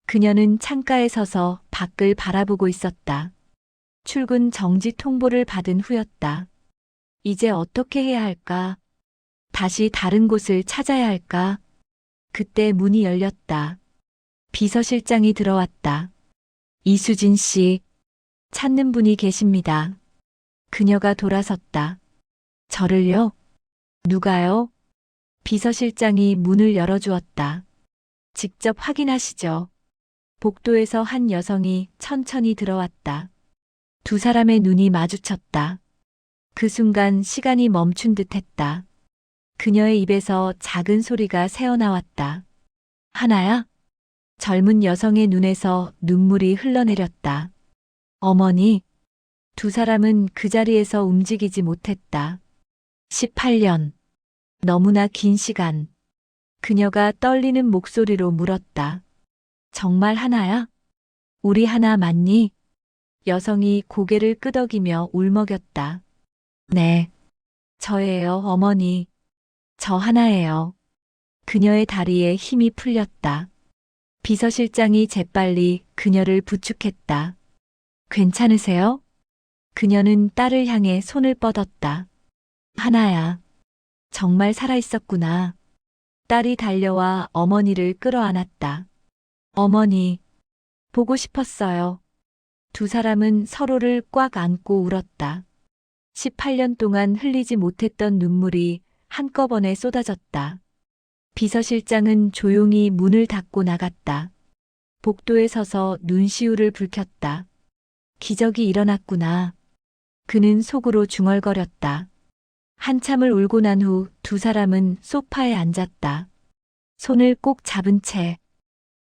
그녀는 창가에 서서 밖을 바라보고 있었다. 출근 정지 통보를 받은 후였다. 이제 어떻게 해야 할까? 다시 다른 곳을 찾아야 할까? 그때 문이 열렸다. 비서실장이 들어왔다. 이수진 씨, 찾는 분이 계십니다. 그녀가 돌아섰다. 저를요? 누가요? 비서실장이 문을 열어주었다. 직접 확인하시죠. 복도에서 한 여성이 천천히 들어왔다. 두 사람의 눈이 마주쳤다. 그 순간 시간이 멈춘 듯 했다. 그녀의 입에서 작은 소리가 새어나왔다. 하나야? 젊은 여성의 눈에서 눈물이 흘러내렸다. 어머니. 두 사람은 그 자리에서 움직이지 못했다. 18년. 너무나 긴 시간. 그녀가 떨리는 목소리로 물었다. 정말 하나야? 우리 하나 맞니? 여성이 고개를 끄덕이며 울먹였다. 네, 저예요, 어머니. 저 하나예요. 그녀의 다리에 힘이 풀렸다. 비서실장이 재빨리 그녀를 부축했다. 괜찮으세요? 그녀는 딸을 향해 손을 뻗었다. 하나야, 정말 살아있었구나. 딸이 달려와 어머니를 끌어안았다. 어머니, 보고 싶었어요. 두 사람은 서로를 꽉 안고 울었다. 18년 동안 흘리지 못했던 눈물이 한꺼번에 쏟아졌다. 비서실장은 조용히 문을 닫고 나갔다. 복도에 서서 눈시울을 붉혔다. 기적이 일어났구나. 그는 속으로 중얼거렸다. 한참을 울고 난 후 두 사람은 소파에 앉았다. 손을 꼭 잡은 채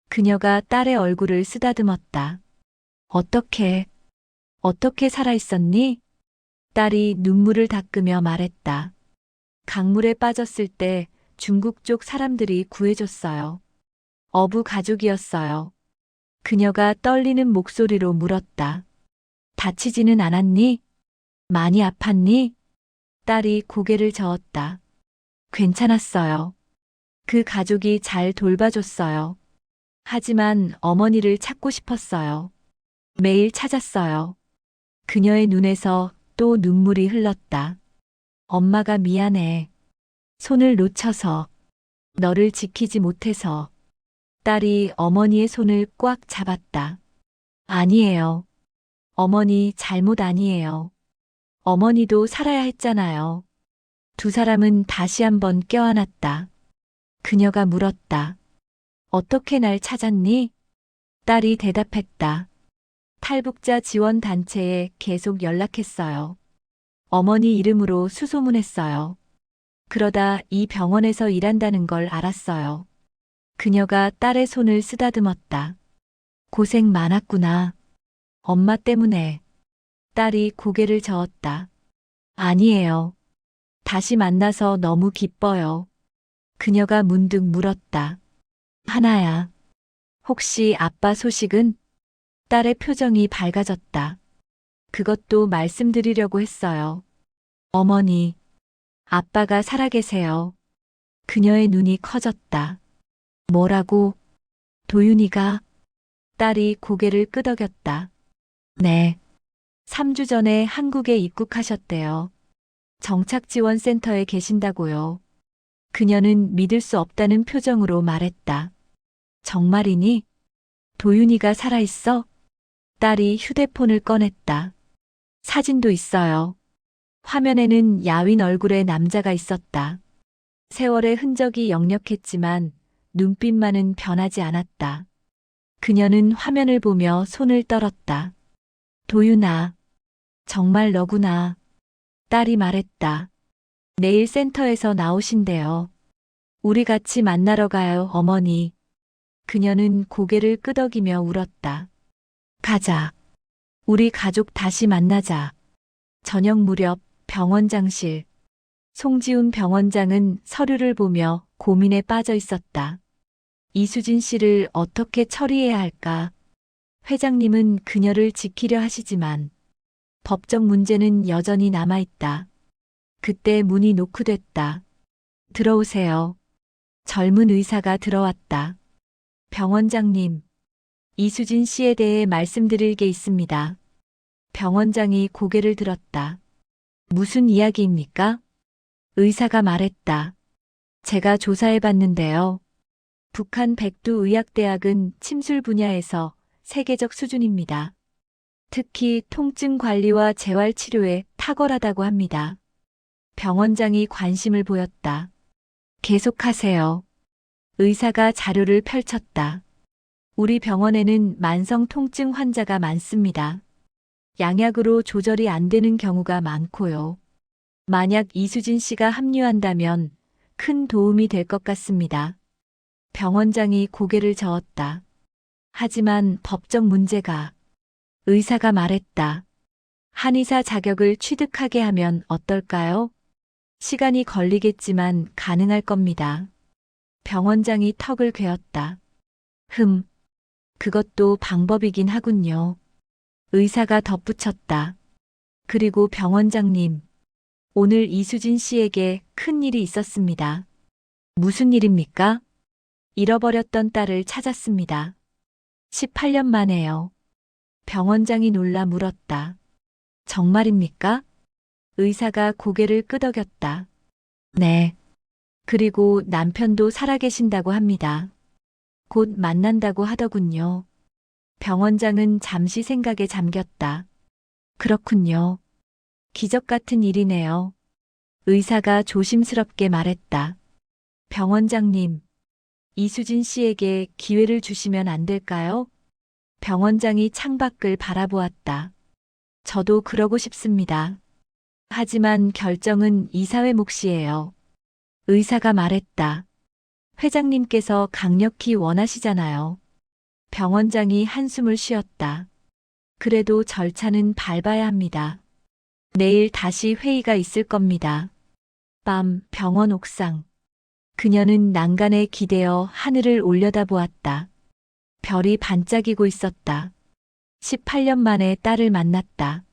그녀가 딸의 얼굴을 쓰다듬었다. 어떻게 살아있었니? 딸이 눈물을 닦으며 말했다. 강물에 빠졌을 때 중국 쪽 사람들이 구해줬어요. 어부 가족이었어요. 그녀가 떨리는 목소리로 물었다. 다치지는 않았니? 많이 아팠니? 딸이 고개를 저었다. 괜찮았어요. 그 가족이 잘 돌봐줬어요. 하지만 어머니를 찾고 싶었어요. 매일 찾았어요. 그녀의 눈에서 또 눈물이 흘렀다. 엄마가 미안해. 손을 놓쳐서, 너를 지키지 못해서. 딸이 어머니의 손을 꽉 잡았다. 아니에요. 어머니 잘못 아니에요. 어머니도 살아야 했잖아요. 두 사람은 다시 한번 껴안았다. 그녀가 물었다. 어떻게 날 찾았니? 딸이 대답했다. 탈북자 지원 단체에 계속 연락했어요. 어머니 이름으로 수소문했어요. 그러다 이 병원에서 일한다는 걸 알았어요. 그녀가 딸의 손을 쓰다듬었다. 고생 많았구나. 엄마 때문에. 딸이 고개를 저었다. 아니에요. 다시 만나서 너무 기뻐요. 그녀가 문득 물었다. 하나야. 혹시 아빠 소식은? 딸의 표정이 밝아졌다. 그것도 말씀드리려고 했어요. 어머니, 아빠가 살아계세요. 그녀의 눈이 커졌다. 뭐라고? 도윤이가? 딸이 고개를 끄덕였다. 네. 3주 전에 한국에 입국하셨대요. 정착지원센터에 계신다고요. 그녀는 믿을 수 없다는 표정으로 말했다. 정말이니? 도윤이가 살아있어? 딸이 휴대폰을 꺼냈다. 사진도 있어요. 화면에는 야윈 얼굴의 남자가 있었다. 세월의 흔적이 역력했지만 눈빛만은 변하지 않았다. 그녀는 화면을 보며 손을 떨었다. 도윤아, 정말 너구나. 딸이 말했다. 내일 센터에서 나오신대요. 우리 같이 만나러 가요, 어머니. 그녀는 고개를 끄덕이며 울었다. 가자. 우리 가족 다시 만나자. 저녁 무렵 병원장실. 송지훈 병원장은 서류를 보며 고민에 빠져 있었다. 이수진 씨를 어떻게 처리해야 할까? 회장님은 그녀를 지키려 하시지만 법적 문제는 여전히 남아있다. 그때 문이 노크됐다. 들어오세요. 젊은 의사가 들어왔다. 병원장님, 이수진 씨에 대해 말씀드릴 게 있습니다. 병원장이 고개를 들었다. 무슨 이야기입니까? 의사가 말했다. 제가 조사해 봤는데요. 북한 백두의학대학은 침술 분야에서 세계적 수준입니다. 특히 통증 관리와 재활 치료에 탁월하다고 합니다. 병원장이 관심을 보였다. 계속하세요. 의사가 자료를 펼쳤다. 우리 병원에는 만성 통증 환자가 많습니다. 양약으로 조절이 안 되는 경우가 많고요. 만약 이수진 씨가 합류한다면 큰 도움이 될 것 같습니다. 병원장이 고개를 저었다. 하지만 법적 문제가. 의사가 말했다. 한의사 자격을 취득하게 하면 어떨까요? 시간이 걸리겠지만 가능할 겁니다. 병원장이 턱을 괴었다. 그것도 방법이긴 하군요. 의사가 덧붙였다. 그리고 병원장님, 오늘 이수진 씨에게 큰 일이 있었습니다. 무슨 일입니까? 잃어버렸던 딸을 찾았습니다. 18년 만에요. 병원장이 놀라 물었다. 정말입니까? 의사가 고개를 끄덕였다. 네. 그리고 남편도 살아계신다고 합니다. 곧 만난다고 하더군요. 병원장은 잠시 생각에 잠겼다. 그렇군요. 기적 같은 일이네요. 의사가 조심스럽게 말했다. 병원장님, 이수진 씨에게 기회를 주시면 안 될까요? 병원장이 창밖을 바라보았다. 저도 그러고 싶습니다. 하지만 결정은 이사회 몫이에요. 의사가 말했다. 회장님께서 강력히 원하시잖아요. 병원장이 한숨을 쉬었다. 그래도 절차는 밟아야 합니다. 내일 다시 회의가 있을 겁니다. 밤 병원 옥상. 그녀는 난간에 기대어 하늘을 올려다보았다. 별이 반짝이고 있었다. 18년 만에 딸을 만났다.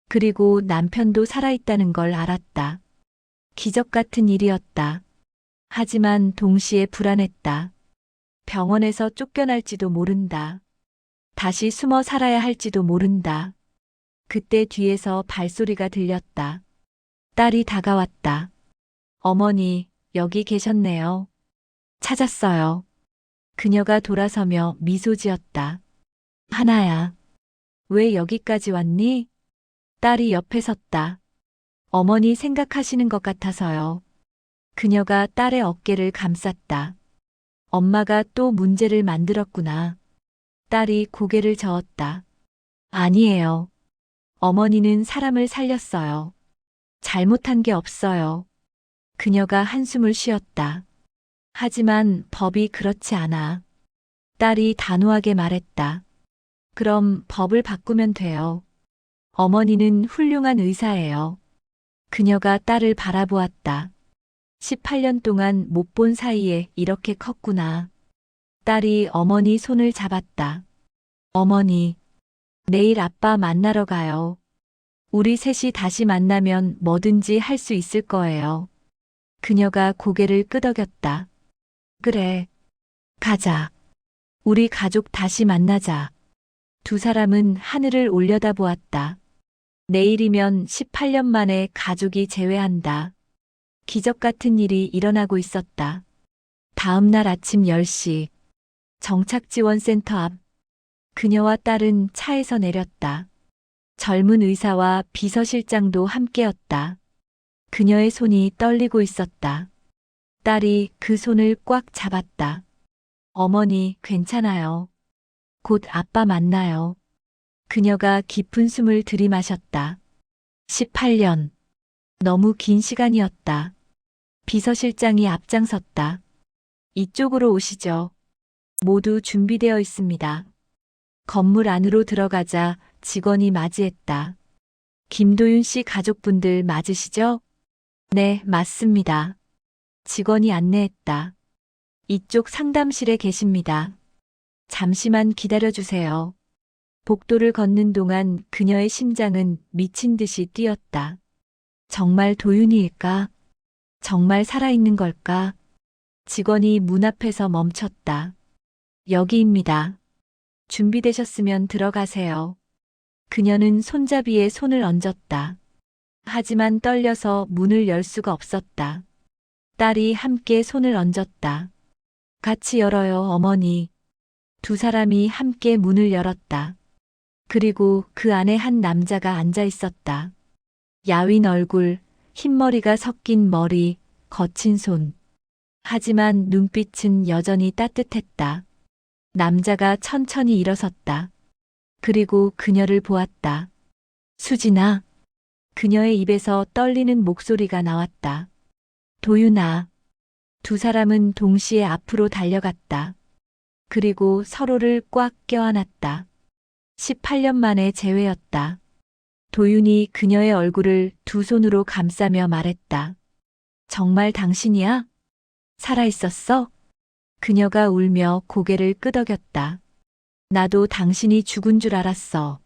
그리고 남편도 살아있다는 걸 알았다. 기적 같은 일이었다. 하지만 동시에 불안했다. 병원에서 쫓겨날지도 모른다. 다시 숨어 살아야 할지도 모른다. 그때 뒤에서 발소리가 들렸다. 딸이 다가왔다. 어머니, 여기 계셨네요. 찾았어요. 그녀가 돌아서며 미소 지었다. 하나야, 왜 여기까지 왔니? 딸이 옆에 섰다. 어머니 생각하시는 것 같아서요. 그녀가 딸의 어깨를 감쌌다. 엄마가 또 문제를 만들었구나. 딸이 고개를 저었다. 아니에요. 어머니는 사람을 살렸어요. 잘못한 게 없어요. 그녀가 한숨을 쉬었다. 하지만 법이 그렇지 않아. 딸이 단호하게 말했다. 그럼 법을 바꾸면 돼요. 어머니는 훌륭한 의사예요. 그녀가 딸을 바라보았다. 18년 동안 못 본 사이에 이렇게 컸구나. 딸이 어머니 손을 잡았다. 어머니, 내일 아빠 만나러 가요. 우리 셋이 다시 만나면 뭐든지 할 수 있을 거예요. 그녀가 고개를 끄덕였다. 그래. 가자. 우리 가족 다시 만나자. 두 사람은 하늘을 올려다보았다. 내일이면 18년 만에 가족이 재회한다. 기적 같은 일이 일어나고 있었다. 다음 날 아침 10시, 정착지원센터 앞. 그녀와 딸은 차에서 내렸다. 젊은 의사와 비서실장도 함께였다. 그녀의 손이 떨리고 있었다. 딸이 그 손을 꽉 잡았다. 어머니, 괜찮아요. 곧 아빠 만나요. 그녀가 깊은 숨을 들이마셨다. 18년. 너무 긴 시간이었다. 비서실장이 앞장섰다. 이쪽으로 오시죠. 모두 준비되어 있습니다. 건물 안으로 들어가자 직원이 맞이했다. 김도윤 씨 가족분들 맞으시죠? 네, 맞습니다. 직원이 안내했다. 이쪽 상담실에 계십니다. 잠시만 기다려주세요. 복도를 걷는 동안 그녀의 심장은 미친 듯이 뛰었다. 정말 도윤이일까? 정말 살아있는 걸까? 직원이 문 앞에서 멈췄다. 여기입니다. 준비되셨으면 들어가세요. 그녀는 손잡이에 손을 얹었다. 하지만 떨려서 문을 열 수가 없었다. 딸이 함께 손을 얹었다. 같이 열어요, 어머니. 두 사람이 함께 문을 열었다. 그리고 그 안에 한 남자가 앉아 있었다. 야윈 얼굴, 흰머리가 섞인 머리, 거친 손. 하지만 눈빛은 여전히 따뜻했다. 남자가 천천히 일어섰다. 그리고 그녀를 보았다. 수진아. 그녀의 입에서 떨리는 목소리가 나왔다. 도윤아. 두 사람은 동시에 앞으로 달려갔다. 그리고 서로를 꽉 껴안았다. 18년 만의 재회였다. 도윤이 그녀의 얼굴을 두 손으로 감싸며 말했다. 정말 당신이야? 살아있었어? 그녀가 울며 고개를 끄덕였다. 나도 당신이 죽은 줄 알았어.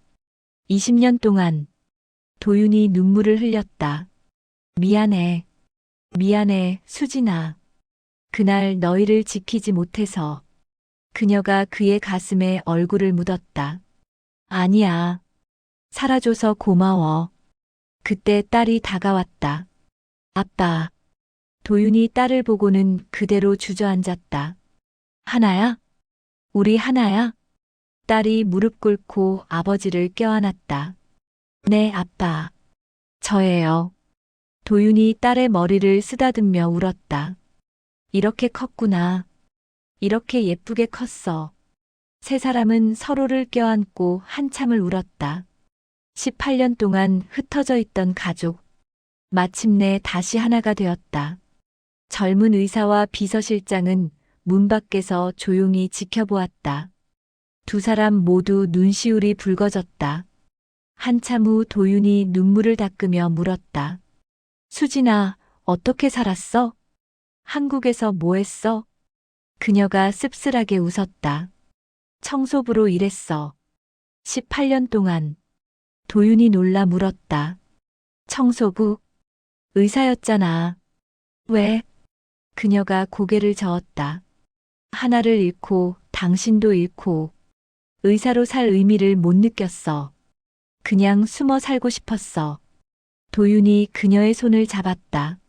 20년 동안. 도윤이 눈물을 흘렸다. 미안해. 미안해, 수진아. 그날 너희를 지키지 못해서. 그녀가 그의 가슴에 얼굴을 묻었다. 아니야. 살아줘서 고마워. 그때 딸이 다가왔다. 아빠. 도윤이 딸을 보고는 그대로 주저앉았다. 하나야? 우리 하나야? 딸이 무릎 꿇고 아버지를 껴안았다. 네, 아빠. 저예요. 도윤이 딸의 머리를 쓰다듬며 울었다. 이렇게 컸구나. 이렇게 예쁘게 컸어. 세 사람은 서로를 껴안고 한참을 울었다. 18년 동안 흩어져 있던 가족. 마침내 다시 하나가 되었다. 젊은 의사와 비서실장은 문 밖에서 조용히 지켜보았다. 두 사람 모두 눈시울이 붉어졌다. 한참 후 도윤이 눈물을 닦으며 물었다. 수진아, 어떻게 살았어? 한국에서 뭐 했어? 그녀가 씁쓸하게 웃었다. 청소부로 일했어. 18년 동안. 도윤이 놀라 물었다. 청소부? 의사였잖아. 왜? 그녀가 고개를 저었다. 하나를 잃고 당신도 잃고 의사로 살 의미를 못 느꼈어. 그냥 숨어 살고 싶었어. 도윤이 그녀의 손을 잡았다.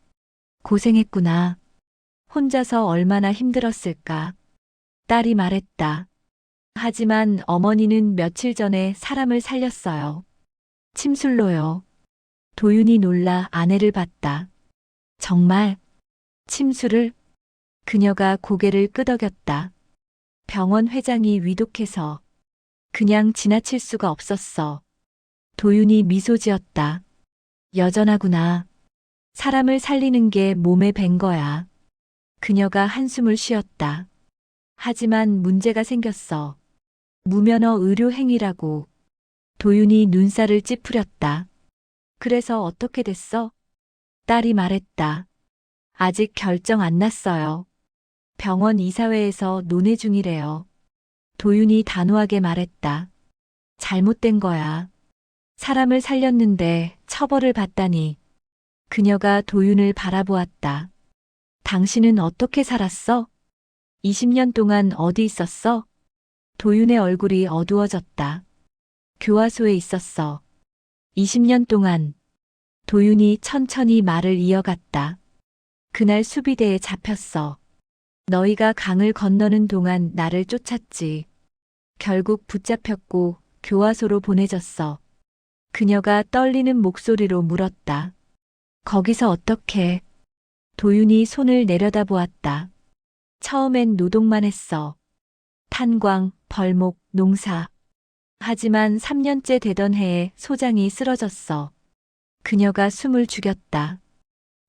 고생했구나. 혼자서 얼마나 힘들었을까. 딸이 말했다. 하지만 어머니는 며칠 전에 사람을 살렸어요. 침술로요. 도윤이 놀라 아내를 봤다. 정말? 침술을? 그녀가 고개를 끄덕였다. 병원 회장이 위독해서 그냥 지나칠 수가 없었어. 도윤이 미소 지었다. 여전하구나. 사람을 살리는 게 몸에 밴 거야. 그녀가 한숨을 쉬었다. 하지만 문제가 생겼어. 무면허 의료 행위라고. 도윤이 눈살을 찌푸렸다. 그래서 어떻게 됐어? 딸이 말했다. 아직 결정 안 났어요. 병원 이사회에서 논의 중이래요. 도윤이 단호하게 말했다. 잘못된 거야. 사람을 살렸는데 처벌을 받다니. 그녀가 도윤을 바라보았다. 당신은 어떻게 살았어? 20년 동안 어디 있었어? 도윤의 얼굴이 어두워졌다. 교화소에 있었어. 20년 동안. 도윤이 천천히 말을 이어갔다. 그날 수비대에 잡혔어. 너희가 강을 건너는 동안 나를 쫓았지. 결국 붙잡혔고 교화소로 보내졌어. 그녀가 떨리는 목소리로 물었다. 거기서 어떻게? 도윤이 손을 내려다보았다. 처음엔 노동만 했어. 탄광, 벌목, 농사. 하지만 3년째 되던 해에 소장이 쓰러졌어. 그녀가 숨을 죽였다.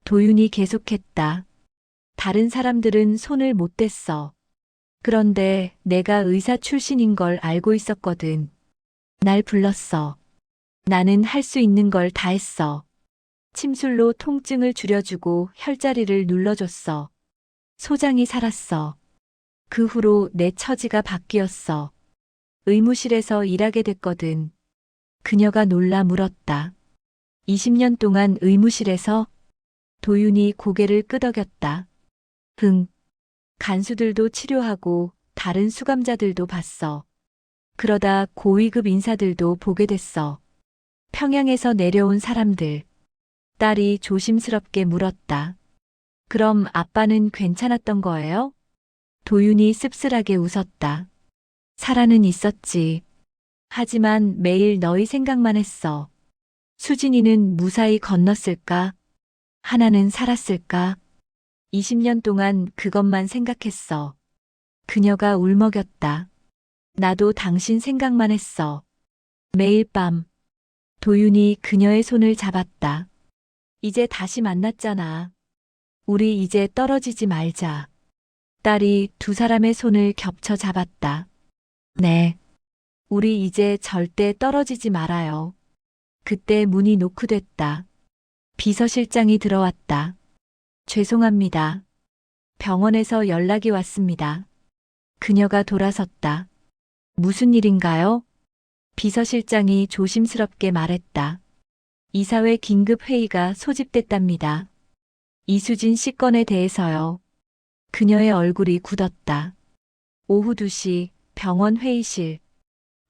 도윤이 계속했다. 다른 사람들은 손을 못 댔어. 그런데 내가 의사 출신인 걸 알고 있었거든. 날 불렀어. 나는 할 수 있는 걸 다 했어. 침술로 통증을 줄여주고 혈자리를 눌러줬어. 소장이 살았어. 그 후로 내 처지가 바뀌었어. 의무실에서 일하게 됐거든. 그녀가 놀라 물었다. 20년 동안 의무실에서? 도윤이 고개를 끄덕였다. 간수들도 치료하고 다른 수감자들도 봤어. 그러다 고위급 인사들도 보게 됐어. 평양에서 내려온 사람들. 딸이 조심스럽게 물었다. 그럼 아빠는 괜찮았던 거예요? 도윤이 씁쓸하게 웃었다. 살아는 있었지. 하지만 매일 너희 생각만 했어. 수진이는 무사히 건넜을까? 하나는 살았을까? 20년 동안 그것만 생각했어. 그녀가 울먹였다. 나도 당신 생각만 했어. 매일 밤. 도윤이 그녀의 손을 잡았다. 이제 다시 만났잖아. 우리 이제 떨어지지 말자. 딸이 두 사람의 손을 겹쳐 잡았다. 네. 우리 이제 절대 떨어지지 말아요. 그때 문이 노크됐다. 비서실장이 들어왔다. 죄송합니다. 병원에서 연락이 왔습니다. 그녀가 돌아섰다. 무슨 일인가요? 비서실장이 조심스럽게 말했다. 이사회 긴급 회의가 소집됐답니다. 이수진 씨 건에 대해서요. 그녀의 얼굴이 굳었다. 오후 2시 병원 회의실.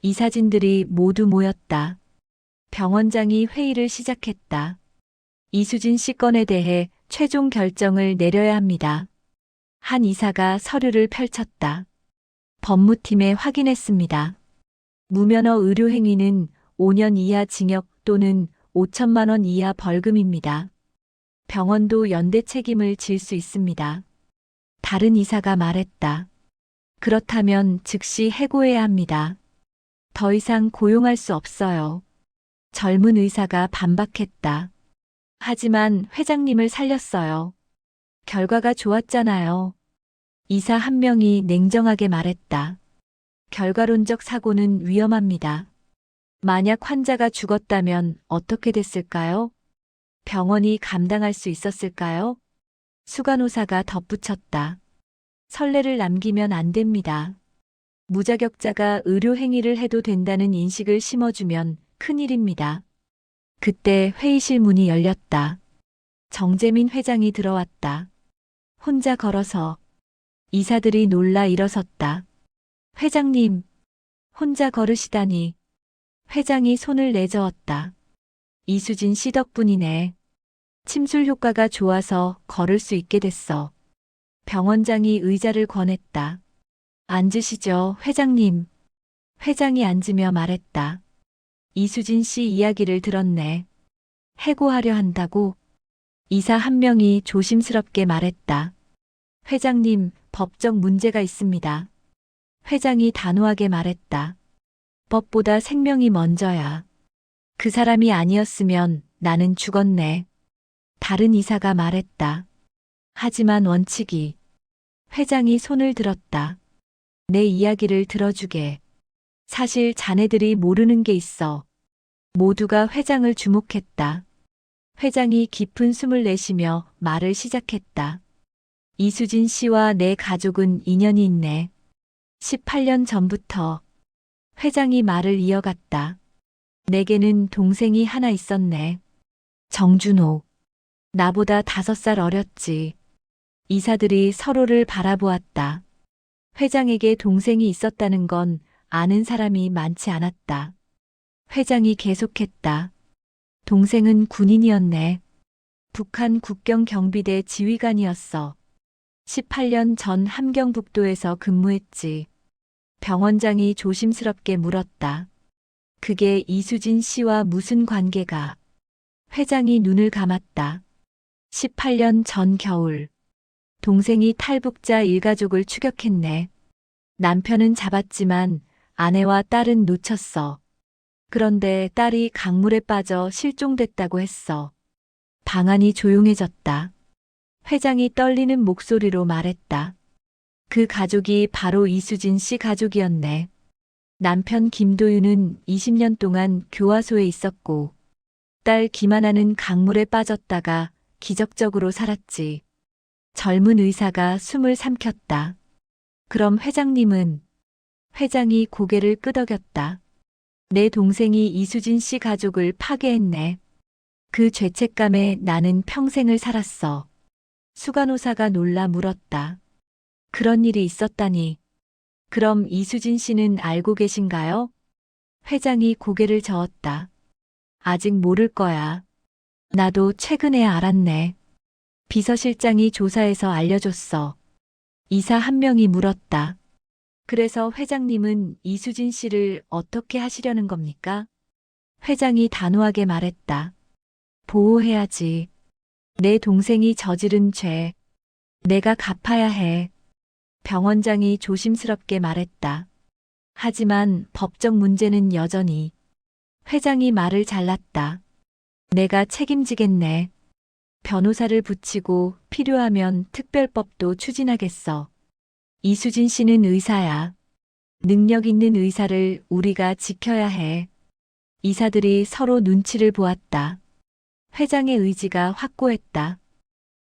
이사진들이 모두 모였다. 병원장이 회의를 시작했다. 이수진 씨 건에 대해 최종 결정을 내려야 합니다. 한 이사가 서류를 펼쳤다. 법무팀에 확인했습니다. 무면허 의료행위는 5년 이하 징역 또는 5천만 원 이하 벌금입니다. 병원도 연대 책임을 질 수 있습니다. 다른 이사가 말했다. 그렇다면 즉시 해고해야 합니다. 더 이상 고용할 수 없어요. 젊은 의사가 반박했다. 하지만 회장님을 살렸어요. 결과가 좋았잖아요. 이사 한 명이 냉정하게 말했다. 결과론적 사고는 위험합니다. 만약 환자가 죽었다면 어떻게 됐을까요? 병원이 감당할 수 있었을까요? 수간호사가 덧붙였다. 선례를 남기면 안 됩니다. 무자격자가 의료행위를 해도 된다는 인식을 심어주면 큰일입니다. 그때 회의실 문이 열렸다. 정재민 회장이 들어왔다. 혼자 걸어서. 이사들이 놀라 일어섰다. 회장님, 혼자 걸으시다니. 회장이 손을 내저었다. 이수진 씨 덕분이네. 침술 효과가 좋아서 걸을 수 있게 됐어. 병원장이 의자를 권했다. 앉으시죠, 회장님. 회장이 앉으며 말했다. 이수진 씨 이야기를 들었네. 해고하려 한다고? 이사 한 명이 조심스럽게 말했다. 회장님, 법적 문제가 있습니다. 회장이 단호하게 말했다. 법보다 생명이 먼저야. 그 사람이 아니었으면 나는 죽었네. 다른 이사가 말했다. 하지만 원칙이. 회장이 손을 들었다. 내 이야기를 들어주게. 사실 자네들이 모르는 게 있어. 모두가 회장을 주목했다. 회장이 깊은 숨을 내쉬며 말을 시작했다. 이수진 씨와 내 가족은 인연이 있네. 18년 전부터. 회장이 말을 이어갔다. 내게는 동생이 하나 있었네. 정준호. 나보다 5살 어렸지. 이사들이 서로를 바라보았다. 회장에게 동생이 있었다는 건 아는 사람이 많지 않았다. 회장이 계속했다. 동생은 군인이었네. 북한 국경 경비대 지휘관이었어. 18년 전 함경북도에서 근무했지. 병원장이 조심스럽게 물었다. 그게 이수진 씨와 무슨 관계가? 회장이 눈을 감았다. 18년 전 겨울. 동생이 탈북자 일가족을 추격했네. 남편은 잡았지만 아내와 딸은 놓쳤어. 그런데 딸이 강물에 빠져 실종됐다고 했어. 방안이 조용해졌다. 회장이 떨리는 목소리로 말했다. 그 가족이 바로 이수진 씨 가족이었네. 남편 김도윤은 20년 동안 교화소에 있었고, 딸 김하나는 강물에 빠졌다가 기적적으로 살았지. 젊은 의사가 숨을 삼켰다. 그럼 회장님은? 회장이 고개를 끄덕였다. 내 동생이 이수진 씨 가족을 파괴했네. 그 죄책감에 나는 평생을 살았어. 수간호사가 놀라 물었다. 그런 일이 있었다니. 그럼 이수진 씨는 알고 계신가요? 회장이 고개를 저었다. 아직 모를 거야. 나도 최근에 알았네. 비서실장이 조사해서 알려줬어. 이사 한 명이 물었다. 그래서 회장님은 이수진 씨를 어떻게 하시려는 겁니까? 회장이 단호하게 말했다. 보호해야지. 내 동생이 저지른 죄. 내가 갚아야 해. 병원장이 조심스럽게 말했다. 하지만 법적 문제는 여전히. 회장이 말을 잘랐다. 내가 책임지겠네. 변호사를 붙이고 필요하면 특별법도 추진하겠어. 이수진 씨는 의사야. 능력 있는 의사를 우리가 지켜야 해. 이사들이 서로 눈치를 보았다. 회장의 의지가 확고했다.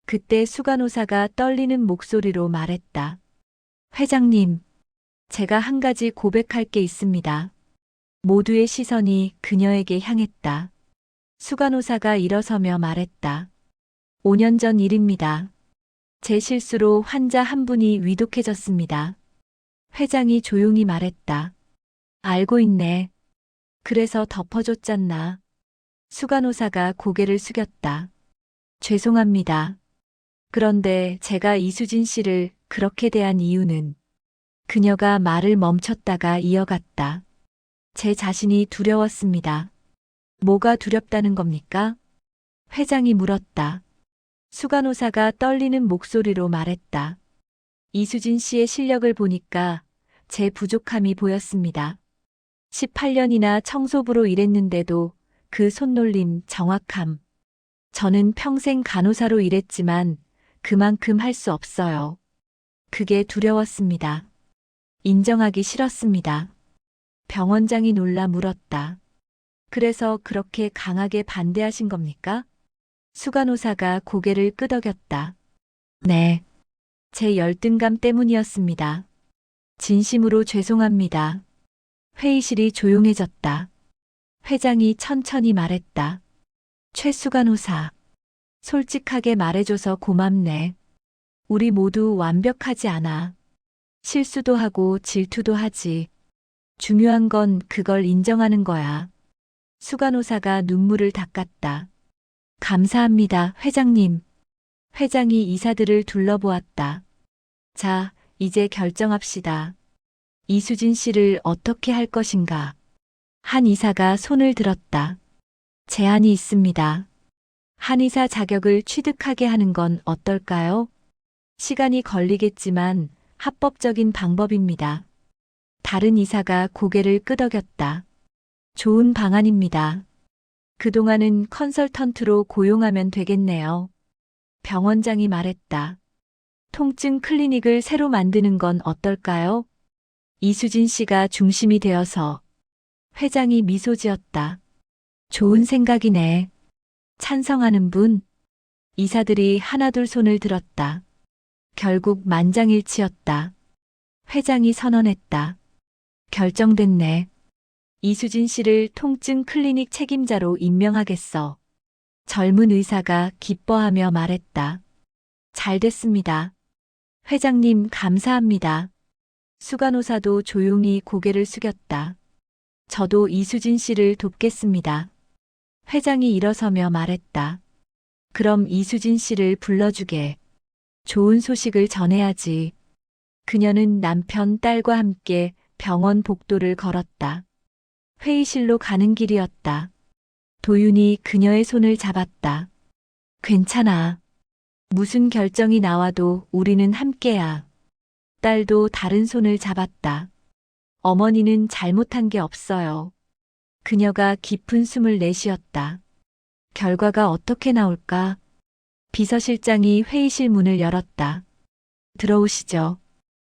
그때 수간호사가 떨리는 목소리로 말했다. 회장님, 제가 한 가지 고백할 게 있습니다. 모두의 시선이 그녀에게 향했다. 수간호사가 일어서며 말했다. 5년 전 일입니다. 제 실수로 환자 한 분이 위독해졌습니다. 회장이 조용히 말했다. 알고 있네. 그래서 덮어줬잖나. 수간호사가 고개를 숙였다. 죄송합니다. 그런데 제가 이수진 씨를 그렇게 대한 이유는 그녀가 말을 멈췄다가 이어갔다. 제 자신이 두려웠습니다. 뭐가 두렵다는 겁니까? 회장이 물었다. 수간호사가 떨리는 목소리로 말했다. 이수진 씨의 실력을 보니까 제 부족함이 보였습니다. 18년이나 청소부로 일했는데도 그 손놀림, 정확함. 저는 평생 간호사로 일했지만 그만큼 할 수 없어요. 그게 두려웠습니다. 인정하기 싫었습니다. 병원장이 놀라 물었다. 그래서 그렇게 강하게 반대하신 겁니까? 수간호사가 고개를 끄덕였다. 네. 제 열등감 때문이었습니다. 진심으로 죄송합니다. 회의실이 조용해졌다. 회장이 천천히 말했다. 최수간호사. 솔직하게 말해줘서 고맙네. 우리 모두 완벽하지 않아. 실수도 하고 질투도 하지. 중요한 건 그걸 인정하는 거야. 수간호사가 눈물을 닦았다. 감사합니다, 회장님. 회장이 이사들을 둘러보았다. 자, 이제 결정합시다. 이수진 씨를 어떻게 할 것인가? 한 이사가 손을 들었다. 제안이 있습니다. 한의사 자격을 취득하게 하는 건 어떨까요? 시간이 걸리겠지만 합법적인 방법입니다. 다른 이사가 고개를 끄덕였다. 좋은 방안입니다. 그동안은 컨설턴트로 고용하면 되겠네요. 병원장이 말했다. 통증 클리닉을 새로 만드는 건 어떨까요? 이수진 씨가 중심이 되어서. 회장이 미소 지었다. 좋은 생각이네. 찬성하는 분? 이사들이 하나둘 손을 들었다. 결국 만장일치였다. 회장이 선언했다. 결정됐네. 이수진 씨를 통증 클리닉 책임자로 임명하겠어. 젊은 의사가 기뻐하며 말했다. 잘 됐습니다. 회장님 감사합니다. 수간호사도 조용히 고개를 숙였다. 저도 이수진 씨를 돕겠습니다. 회장이 일어서며 말했다. 그럼 이수진 씨를 불러주게. 좋은 소식을 전해야지. 그녀는 남편, 딸과 함께 병원 복도를 걸었다. 회의실로 가는 길이었다. 도윤이 그녀의 손을 잡았다. 괜찮아. 무슨 결정이 나와도 우리는 함께야. 딸도 다른 손을 잡았다. 어머니는 잘못한 게 없어요. 그녀가 깊은 숨을 내쉬었다. 결과가 어떻게 나올까? 비서실장이 회의실 문을 열었다. 들어오시죠.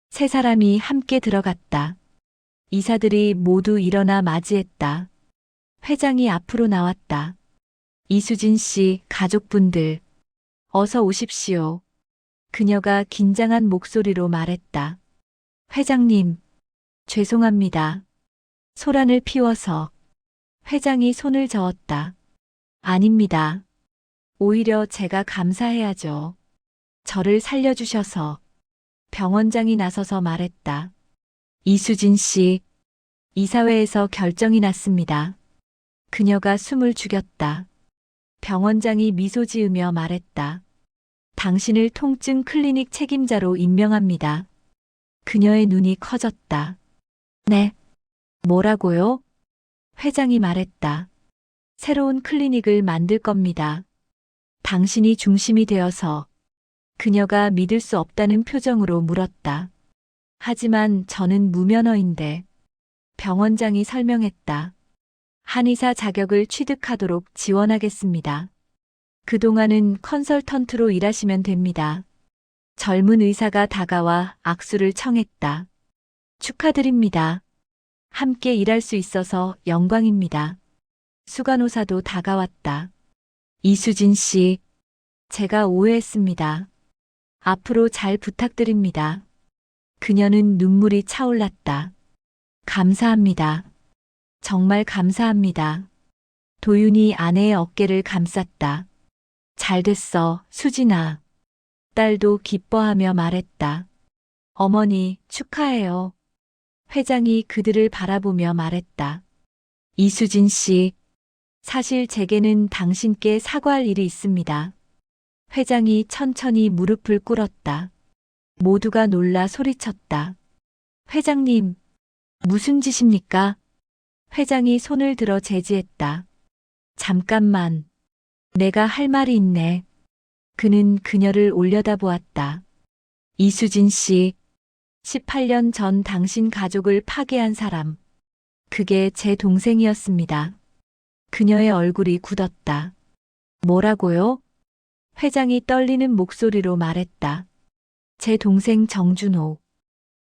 세 사람이 함께 들어갔다. 이사들이 모두 일어나 맞이했다. 회장이 앞으로 나왔다. 이수진 씨, 가족분들, 어서 오십시오. 그녀가 긴장한 목소리로 말했다. 회장님, 죄송합니다. 소란을 피워서. 회장이 손을 저었다. 아닙니다. 오히려 제가 감사해야죠. 저를 살려주셔서. 병원장이 나서서 말했다. 이수진 씨, 이사회에서 결정이 났습니다. 그녀가 숨을 죽였다. 병원장이 미소 지으며 말했다. 당신을 통증 클리닉 책임자로 임명합니다. 그녀의 눈이 커졌다. 네. 뭐라고요? 회장이 말했다. 새로운 클리닉을 만들 겁니다. 당신이 중심이 되어서. 그녀가 믿을 수 없다는 표정으로 물었다. 하지만 저는 무면허인데. 병원장이 설명했다. 한의사 자격을 취득하도록 지원하겠습니다. 그동안은 컨설턴트로 일하시면 됩니다. 젊은 의사가 다가와 악수를 청했다. 축하드립니다. 함께 일할 수 있어서 영광입니다. 수간호사도 다가왔다. 이수진 씨, 제가 오해했습니다. 앞으로 잘 부탁드립니다. 그녀는 눈물이 차올랐다. 감사합니다. 정말 감사합니다. 도윤이 아내의 어깨를 감쌌다. 잘됐어, 수진아. 딸도 기뻐하며 말했다. 어머니, 축하해요. 회장이 그들을 바라보며 말했다. 이수진 씨, 사실 제게는 당신께 사과할 일이 있습니다. 회장이 천천히 무릎을 꿇었다. 모두가 놀라 소리쳤다. 회장님, 무슨 짓입니까? 회장이 손을 들어 제지했다. 잠깐만. 내가 할 말이 있네. 그는 그녀를 올려다보았다. 이수진 씨, 18년 전 당신 가족을 파괴한 사람. 그게 제 동생이었습니다. 그녀의 얼굴이 굳었다. 뭐라고요? 회장이 떨리는 목소리로 말했다. 제 동생 정준호.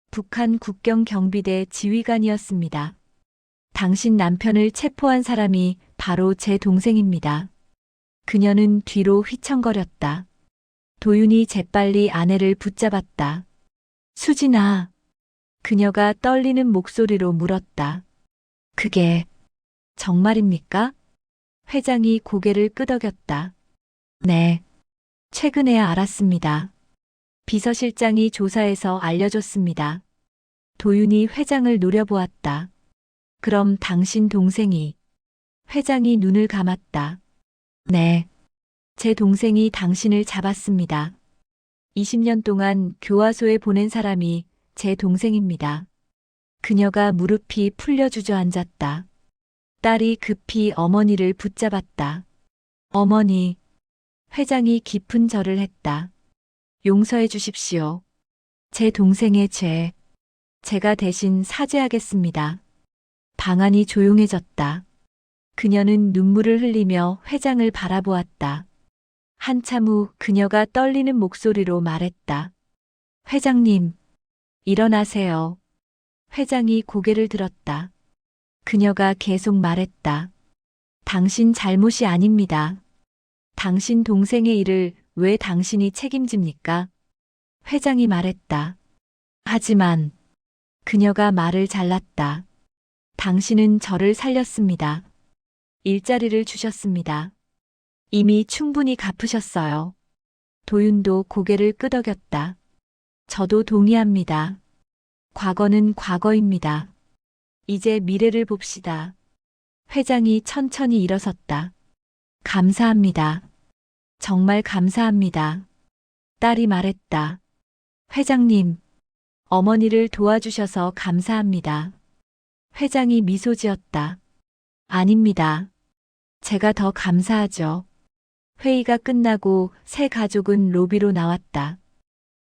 북한 국경 경비대 지휘관이었습니다. 당신 남편을 체포한 사람이 바로 제 동생입니다. 그녀는 뒤로 휘청거렸다. 도윤이 재빨리 아내를 붙잡았다. 수진아. 그녀가 떨리는 목소리로 물었다. 그게 정말입니까? 회장이 고개를 끄덕였다. 네. 최근에야 알았습니다. 비서실장이 조사해서 알려줬습니다. 도윤이 회장을 노려보았다. 그럼 당신 동생이. 회장이 눈을 감았다. 네. 제 동생이 당신을 잡았습니다. 20년 동안 교화소에 보낸 사람이 제 동생입니다. 그녀가 무릎이 풀려 주저앉았다. 딸이 급히 어머니를 붙잡았다. 어머니. 회장이 깊은 절을 했다. 용서해 주십시오. 제 동생의 죄. 제가 대신 사죄하겠습니다. 방안이 조용해졌다. 그녀는 눈물을 흘리며 회장을 바라보았다. 한참 후 그녀가 떨리는 목소리로 말했다. 회장님, 일어나세요. 회장이 고개를 들었다. 그녀가 계속 말했다. 당신 잘못이 아닙니다. 당신 동생의 일을 왜 당신이 책임집니까? 회장이 말했다. 하지만 그녀가 말을 잘랐다. 당신은 저를 살렸습니다. 일자리를 주셨습니다. 이미 충분히 갚으셨어요. 도윤도 고개를 끄덕였다. 저도 동의합니다. 과거는 과거입니다. 이제 미래를 봅시다. 회장이 천천히 일어섰다. 감사합니다. 정말 감사합니다. 딸이 말했다. 회장님, 어머니를 도와주셔서 감사합니다. 회장이 미소 지었다. 아닙니다. 제가 더 감사하죠. 회의가 끝나고 새 가족은 로비로 나왔다.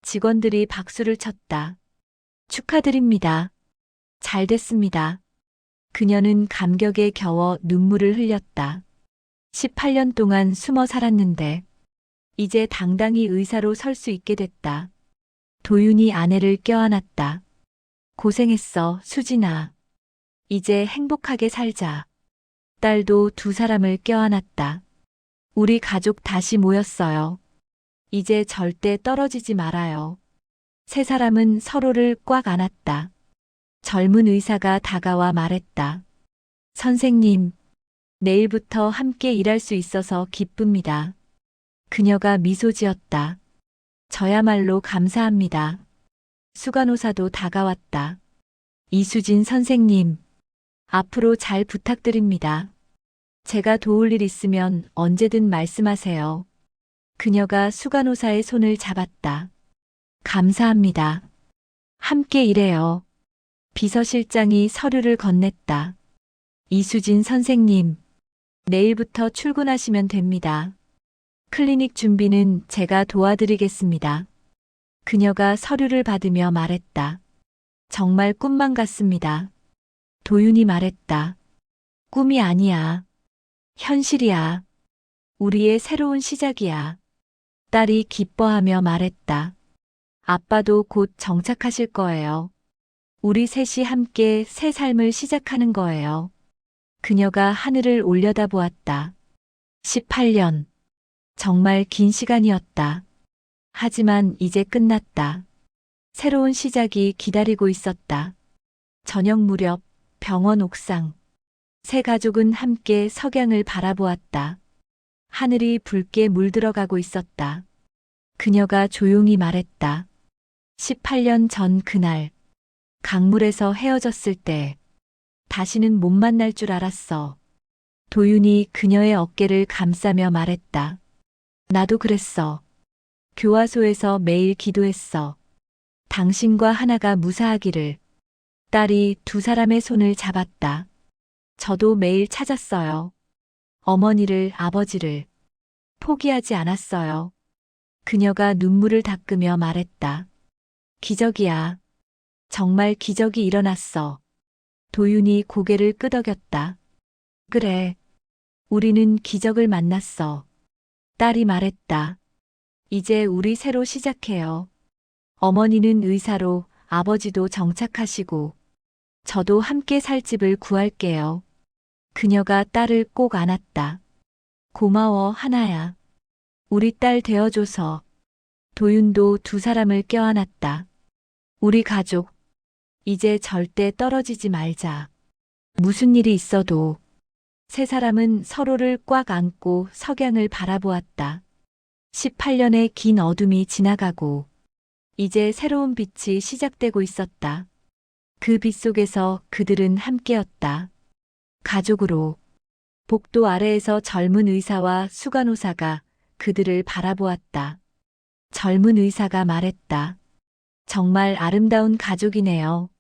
직원들이 박수를 쳤다. 축하드립니다. 잘 됐습니다. 그녀는 감격에 겨워 눈물을 흘렸다. 18년 동안 숨어 살았는데 이제 당당히 의사로 설 수 있게 됐다. 도윤이 아내를 껴안았다. 고생했어, 수진아. 이제 행복하게 살자. 딸도 두 사람을 껴안았다. 우리 가족 다시 모였어요. 이제 절대 떨어지지 말아요. 세 사람은 서로를 꽉 안았다. 젊은 의사가 다가와 말했다. 선생님, 내일부터 함께 일할 수 있어서 기쁩니다. 그녀가 미소 지었다. 저야말로 감사합니다. 수간호사도 다가왔다. 이수진 선생님, 앞으로 잘 부탁드립니다. 제가 도울 일 있으면 언제든 말씀하세요. 그녀가 수간호사의 손을 잡았다. 감사합니다. 함께 일해요. 비서실장이 서류를 건넸다. 이수진 선생님, 내일부터 출근하시면 됩니다. 클리닉 준비는 제가 도와드리겠습니다. 그녀가 서류를 받으며 말했다. 정말 꿈만 같습니다. 도윤이 말했다. 꿈이 아니야. 현실이야. 우리의 새로운 시작이야. 딸이 기뻐하며 말했다. 아빠도 곧 정착하실 거예요. 우리 셋이 함께 새 삶을 시작하는 거예요. 그녀가 하늘을 올려다보았다. 18년. 정말 긴 시간이었다. 하지만 이제 끝났다. 새로운 시작이 기다리고 있었다. 저녁 무렵 병원 옥상. 세 가족은 함께 석양을 바라보았다. 하늘이 붉게 물들어가고 있었다. 그녀가 조용히 말했다. 18년 전 그날, 강물에서 헤어졌을 때, 다시는 못 만날 줄 알았어. 도윤이 그녀의 어깨를 감싸며 말했다. 나도 그랬어. 교화소에서 매일 기도했어. 당신과 하나가 무사하기를. 딸이 두 사람의 손을 잡았다. 저도 매일 찾았어요. 어머니를, 아버지를. 포기하지 않았어요. 그녀가 눈물을 닦으며 말했다. 기적이야. 정말 기적이 일어났어. 도윤이 고개를 끄덕였다. 그래. 우리는 기적을 만났어. 딸이 말했다. 이제 우리 새로 시작해요. 어머니는 의사로, 아버지도 정착하시고, 저도 함께 살 집을 구할게요. 그녀가 딸을 꼭 안았다. 고마워, 하나야. 우리 딸 되어줘서. 도윤도 두 사람을 껴안았다. 우리 가족, 이제 절대 떨어지지 말자. 무슨 일이 있어도. 세 사람은 서로를 꽉 안고 석양을 바라보았다. 18년의 긴 어둠이 지나가고, 이제 새로운 빛이 시작되고 있었다. 그 빛 속에서 그들은 함께였다. 가족으로. 복도 아래에서 젊은 의사와 수간호사가 그들을 바라보았다. 젊은 의사가 말했다. 정말 아름다운 가족이네요.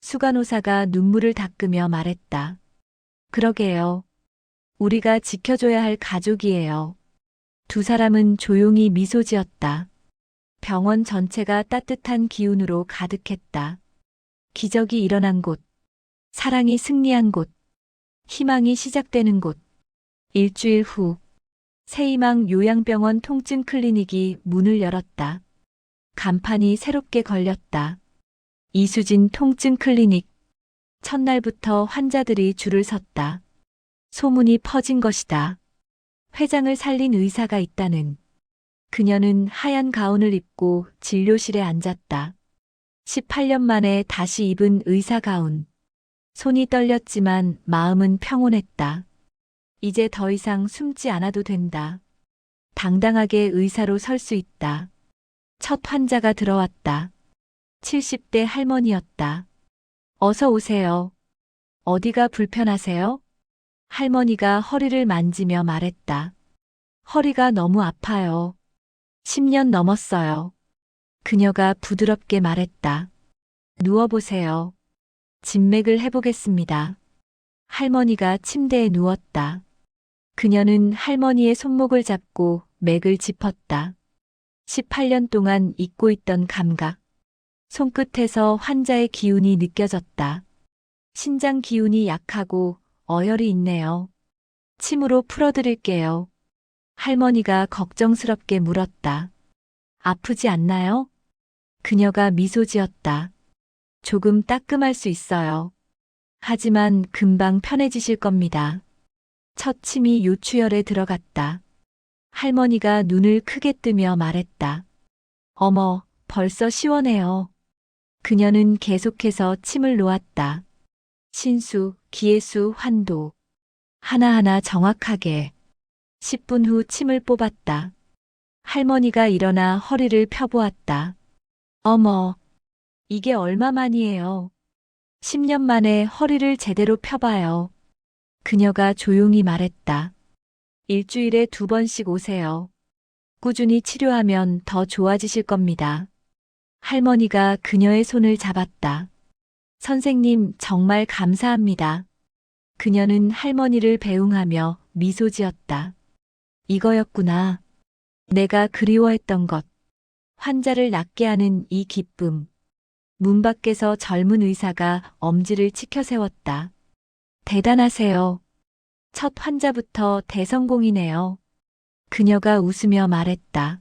수간호사가 눈물을 닦으며 말했다. 그러게요. 우리가 지켜줘야 할 가족이에요. 두 사람은 조용히 미소 지었다. 병원 전체가 따뜻한 기운으로 가득했다. 기적이 일어난 곳, 사랑이 승리한 곳, 희망이 시작되는 곳. 일주일 후, 새희망 요양병원 통증 클리닉이 문을 열었다. 간판이 새롭게 걸렸다. 이수진 통증 클리닉. 첫날부터 환자들이 줄을 섰다. 소문이 퍼진 것이다. 회장을 살린 의사가 있다는. 그녀는 하얀 가운을 입고 진료실에 앉았다. 18년 만에 다시 입은 의사 가운. 손이 떨렸지만 마음은 평온했다. 이제 더 이상 숨지 않아도 된다. 당당하게 의사로 설 수 있다. 첫 환자가 들어왔다. 70대 할머니였다. 어서 오세요. 어디가 불편하세요? 할머니가 허리를 만지며 말했다. 허리가 너무 아파요. 10년 넘었어요. 그녀가 부드럽게 말했다. 누워보세요. 진맥을 해보겠습니다. 할머니가 침대에 누웠다. 그녀는 할머니의 손목을 잡고 맥을 짚었다. 18년 동안 잊고 있던 감각. 손끝에서 환자의 기운이 느껴졌다. 신장 기운이 약하고 어혈이 있네요. 침으로 풀어드릴게요. 할머니가 걱정스럽게 물었다. 아프지 않나요? 그녀가 미소 지었다. 조금 따끔할 수 있어요. 하지만 금방 편해지실 겁니다. 첫 침이 요추혈에 들어갔다. 할머니가 눈을 크게 뜨며 말했다. 어머, 벌써 시원해요. 그녀는 계속해서 침을 놓았다. 신수, 기예수, 환도. 하나하나 정확하게. 10분 후 침을 뽑았다. 할머니가 일어나 허리를 펴보았다. 어머, 이게 얼마만이에요? 10년 만에 허리를 제대로 펴봐요. 그녀가 조용히 말했다. 일주일에 2번씩 오세요. 꾸준히 치료하면 더 좋아지실 겁니다. 할머니가 그녀의 손을 잡았다. 선생님, 정말 감사합니다. 그녀는 할머니를 배웅하며 미소 지었다. 이거였구나. 내가 그리워했던 것. 환자를 낫게 하는 이 기쁨. 문 밖에서 젊은 의사가 엄지를 치켜 세웠다. 대단하세요. 첫 환자부터 대성공이네요. 그녀가 웃으며 말했다.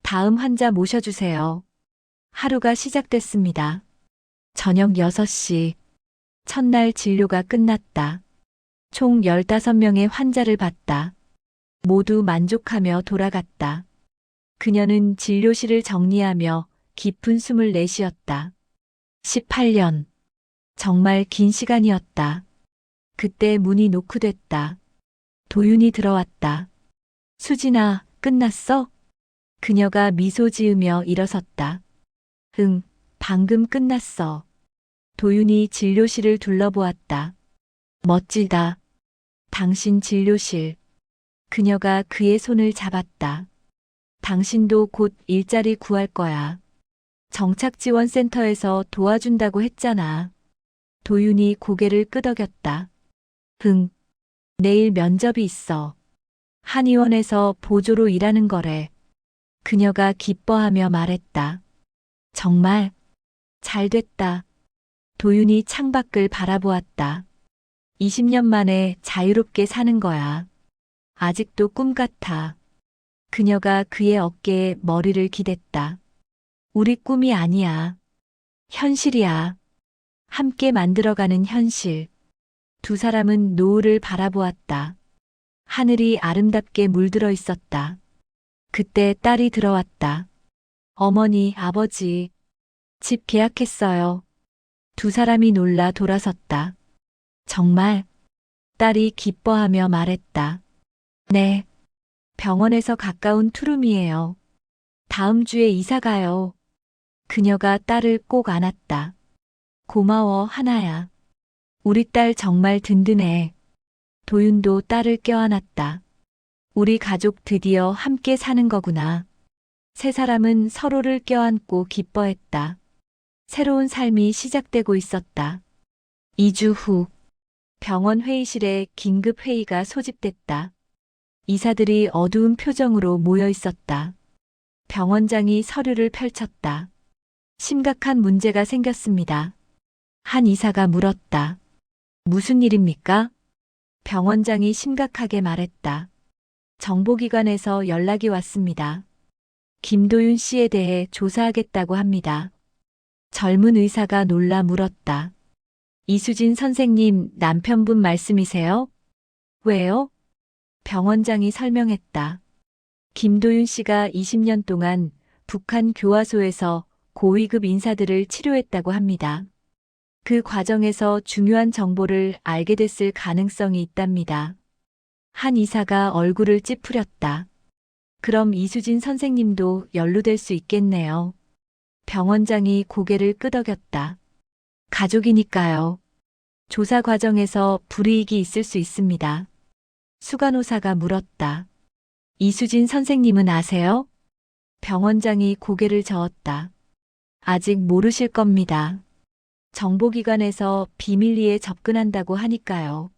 다음 환자 모셔주세요. 하루가 시작됐습니다. 저녁 6시. 첫날 진료가 끝났다. 총 15명의 환자를 봤다. 모두 만족하며 돌아갔다. 그녀는 진료실을 정리하며 깊은 숨을 내쉬었다. 18년. 정말 긴 시간이었다. 그때 문이 노크됐다. 도윤이 들어왔다. 수진아, 끝났어? 그녀가 미소 지으며 일어섰다. 응, 방금 끝났어. 도윤이 진료실을 둘러보았다. 멋지다. 당신 진료실. 그녀가 그의 손을 잡았다. 당신도 곧 일자리 구할 거야. 정착지원센터에서 도와준다고 했잖아. 도윤이 고개를 끄덕였다. 응, 내일 면접이 있어. 한의원에서 보조로 일하는 거래. 그녀가 기뻐하며 말했다. 정말 잘 됐다. 도윤이 창밖을 바라보았다. 20년 만에 자유롭게 사는 거야. 아직도 꿈 같아. 그녀가 그의 어깨에 머리를 기댔다. 우리 꿈이 아니야. 현실이야. 함께 만들어가는 현실. 두 사람은 노을을 바라보았다. 하늘이 아름답게 물들어 있었다. 그때 딸이 들어왔다. 어머니, 아버지, 집 계약했어요. 두 사람이 놀라 돌아섰다. 정말? 딸이 기뻐하며 말했다. 네. 병원에서 가까운 투룸이에요. 다음 주에 이사 가요. 그녀가 딸을 꼭 안았다. 고마워, 하나야. 우리 딸 정말 든든해. 도윤도 딸을 껴안았다. 우리 가족 드디어 함께 사는 거구나. 세 사람은 서로를 껴안고 기뻐했다. 새로운 삶이 시작되고 있었다. 2주 후, 병원 회의실에 긴급 회의가 소집됐다. 이사들이 어두운 표정으로 모여 있었다. 병원장이 서류를 펼쳤다. 심각한 문제가 생겼습니다. 한 이사가 물었다. 무슨 일입니까? 병원장이 심각하게 말했다. 정보기관에서 연락이 왔습니다. 김도윤 씨에 대해 조사하겠다고 합니다. 젊은 의사가 놀라 물었다. 이수진 선생님, 남편분 말씀이세요? 왜요? 병원장이 설명했다. 김도윤 씨가 20년 동안 북한 교화소에서 고위급 인사들을 치료했다고 합니다. 그 과정에서 중요한 정보를 알게 됐을 가능성이 있답니다. 한 이사가 얼굴을 찌푸렸다. 그럼 이수진 선생님도 연루될 수 있겠네요. 병원장이 고개를 끄덕였다. 가족이니까요. 조사 과정에서 불이익이 있을 수 있습니다. 수간호사가 물었다. 이수진 선생님은 아세요? 병원장이 고개를 저었다. 아직 모르실 겁니다. 정보기관에서 비밀리에 접근한다고 하니까요.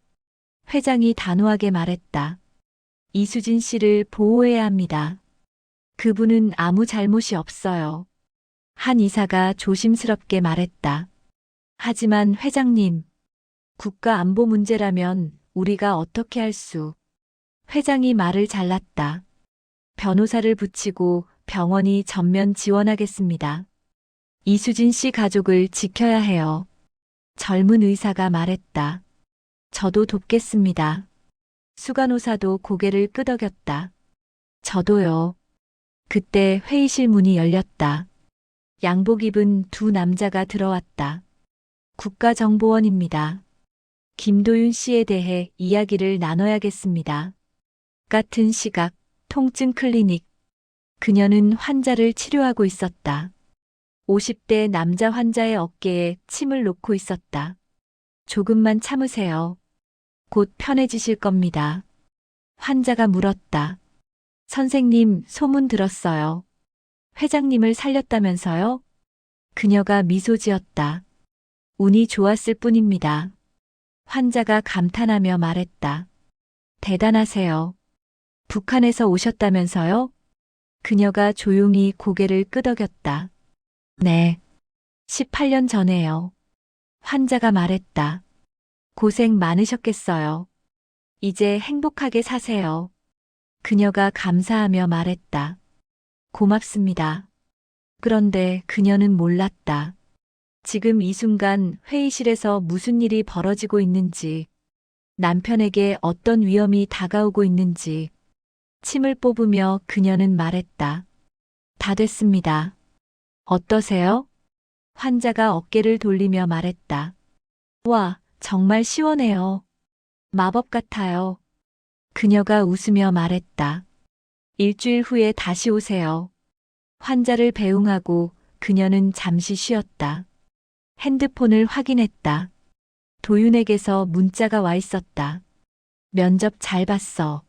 회장이 단호하게 말했다. 이수진 씨를 보호해야 합니다. 그분은 아무 잘못이 없어요. 한 이사가 조심스럽게 말했다. 하지만 회장님, 국가 안보 문제라면 우리가 어떻게 할 수? 회장이 말을 잘랐다. 변호사를 붙이고 병원이 전면 지원하겠습니다. 이수진 씨 가족을 지켜야 해요. 젊은 의사가 말했다. 저도 돕겠습니다. 수간호사도 고개를 끄덕였다. 저도요. 그때 회의실 문이 열렸다. 양복 입은 두 남자가 들어왔다. 국가정보원입니다. 김도윤 씨에 대해 이야기를 나눠야겠습니다. 같은 시각, 통증 클리닉. 그녀는 환자를 치료하고 있었다. 50대 남자 환자의 어깨에 침을 놓고 있었다. 조금만 참으세요. 곧 편해지실 겁니다. 환자가 물었다. 선생님, 소문 들었어요. 회장님을 살렸다면서요? 그녀가 미소 지었다. 운이 좋았을 뿐입니다. 환자가 감탄하며 말했다. 대단하세요. 북한에서 오셨다면서요? 그녀가 조용히 고개를 끄덕였다. 네. 18년 전에요. 환자가 말했다. 고생 많으셨겠어요. 이제 행복하게 사세요. 그녀가 감사하며 말했다. 고맙습니다. 그런데 그녀는 몰랐다. 지금 이 순간 회의실에서 무슨 일이 벌어지고 있는지, 남편에게 어떤 위험이 다가오고 있는지, 침을 뽑으며 그녀는 말했다. 다 됐습니다. 어떠세요? 환자가 어깨를 돌리며 말했다. 와, 정말 시원해요. 마법 같아요. 그녀가 웃으며 말했다. 일주일 후에 다시 오세요. 환자를 배웅하고 그녀는 잠시 쉬었다. 핸드폰을 확인했다. 도윤에게서 문자가 와 있었다. 면접 잘 봤어.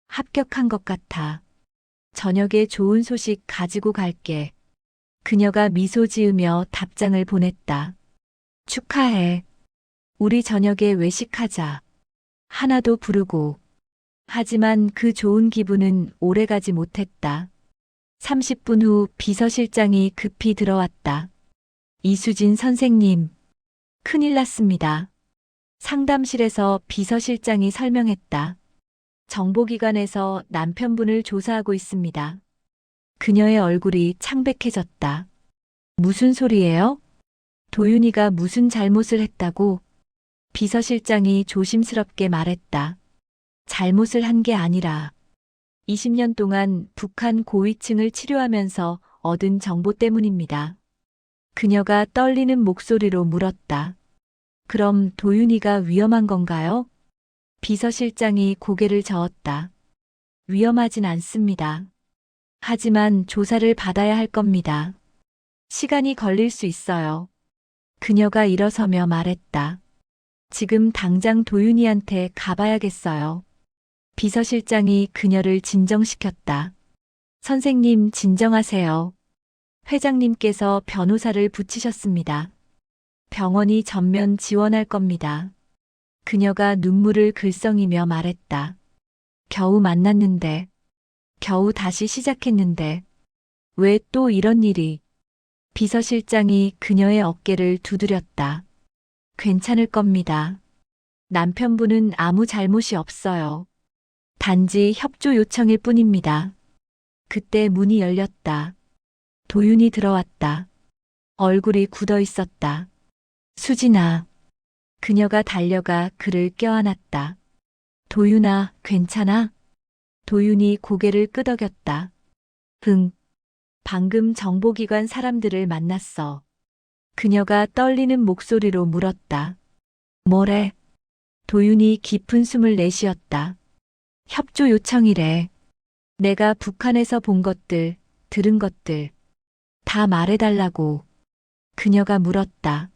합격한 것 같아. 저녁에 좋은 소식 가지고 갈게. 그녀가 미소 지으며 답장을 보냈다. 축하해. 우리 저녁에 외식하자. 하나도 부르고. 하지만 그 좋은 기분은 오래가지 못했다. 30분 후 비서실장이 급히 들어왔다. 이수진 선생님, 큰일 났습니다. 상담실에서 비서실장이 설명했다. 정보기관에서 남편분을 조사하고 있습니다. 그녀의 얼굴이 창백해졌다. 무슨 소리예요? 도윤이가 무슨 잘못을 했다고? 비서실장이 조심스럽게 말했다. 잘못을 한 게 아니라 20년 동안 북한 고위층을 치료하면서 얻은 정보 때문입니다. 그녀가 떨리는 목소리로 물었다. 그럼 도윤이가 위험한 건가요? 비서실장이 고개를 저었다. 위험하진 않습니다. 하지만 조사를 받아야 할 겁니다. 시간이 걸릴 수 있어요. 그녀가 일어서며 말했다. 지금 당장 도윤이한테 가봐야겠어요. 비서실장이 그녀를 진정시켰다. 선생님 진정하세요. 회장님께서 변호사를 붙이셨습니다. 병원이 전면 지원할 겁니다. 그녀가 눈물을 글썽이며 말했다. 겨우 만났는데, 겨우 다시 시작했는데, 왜 또 이런 일이? 비서실장이 그녀의 어깨를 두드렸다. 괜찮을 겁니다. 남편분은 아무 잘못이 없어요. 단지 협조 요청일 뿐입니다. 그때 문이 열렸다. 도윤이 들어왔다. 얼굴이 굳어 있었다. 수진아. 그녀가 달려가 그를 껴안았다. 도윤아, 괜찮아? 도윤이 고개를 끄덕였다. 응. 방금 정보기관 사람들을 만났어. 그녀가 떨리는 목소리로 물었다. 뭐래? 도윤이 깊은 숨을 내쉬었다. 협조 요청이래. 내가 북한에서 본 것들, 들은 것들, 다 말해달라고. 그녀가 물었다.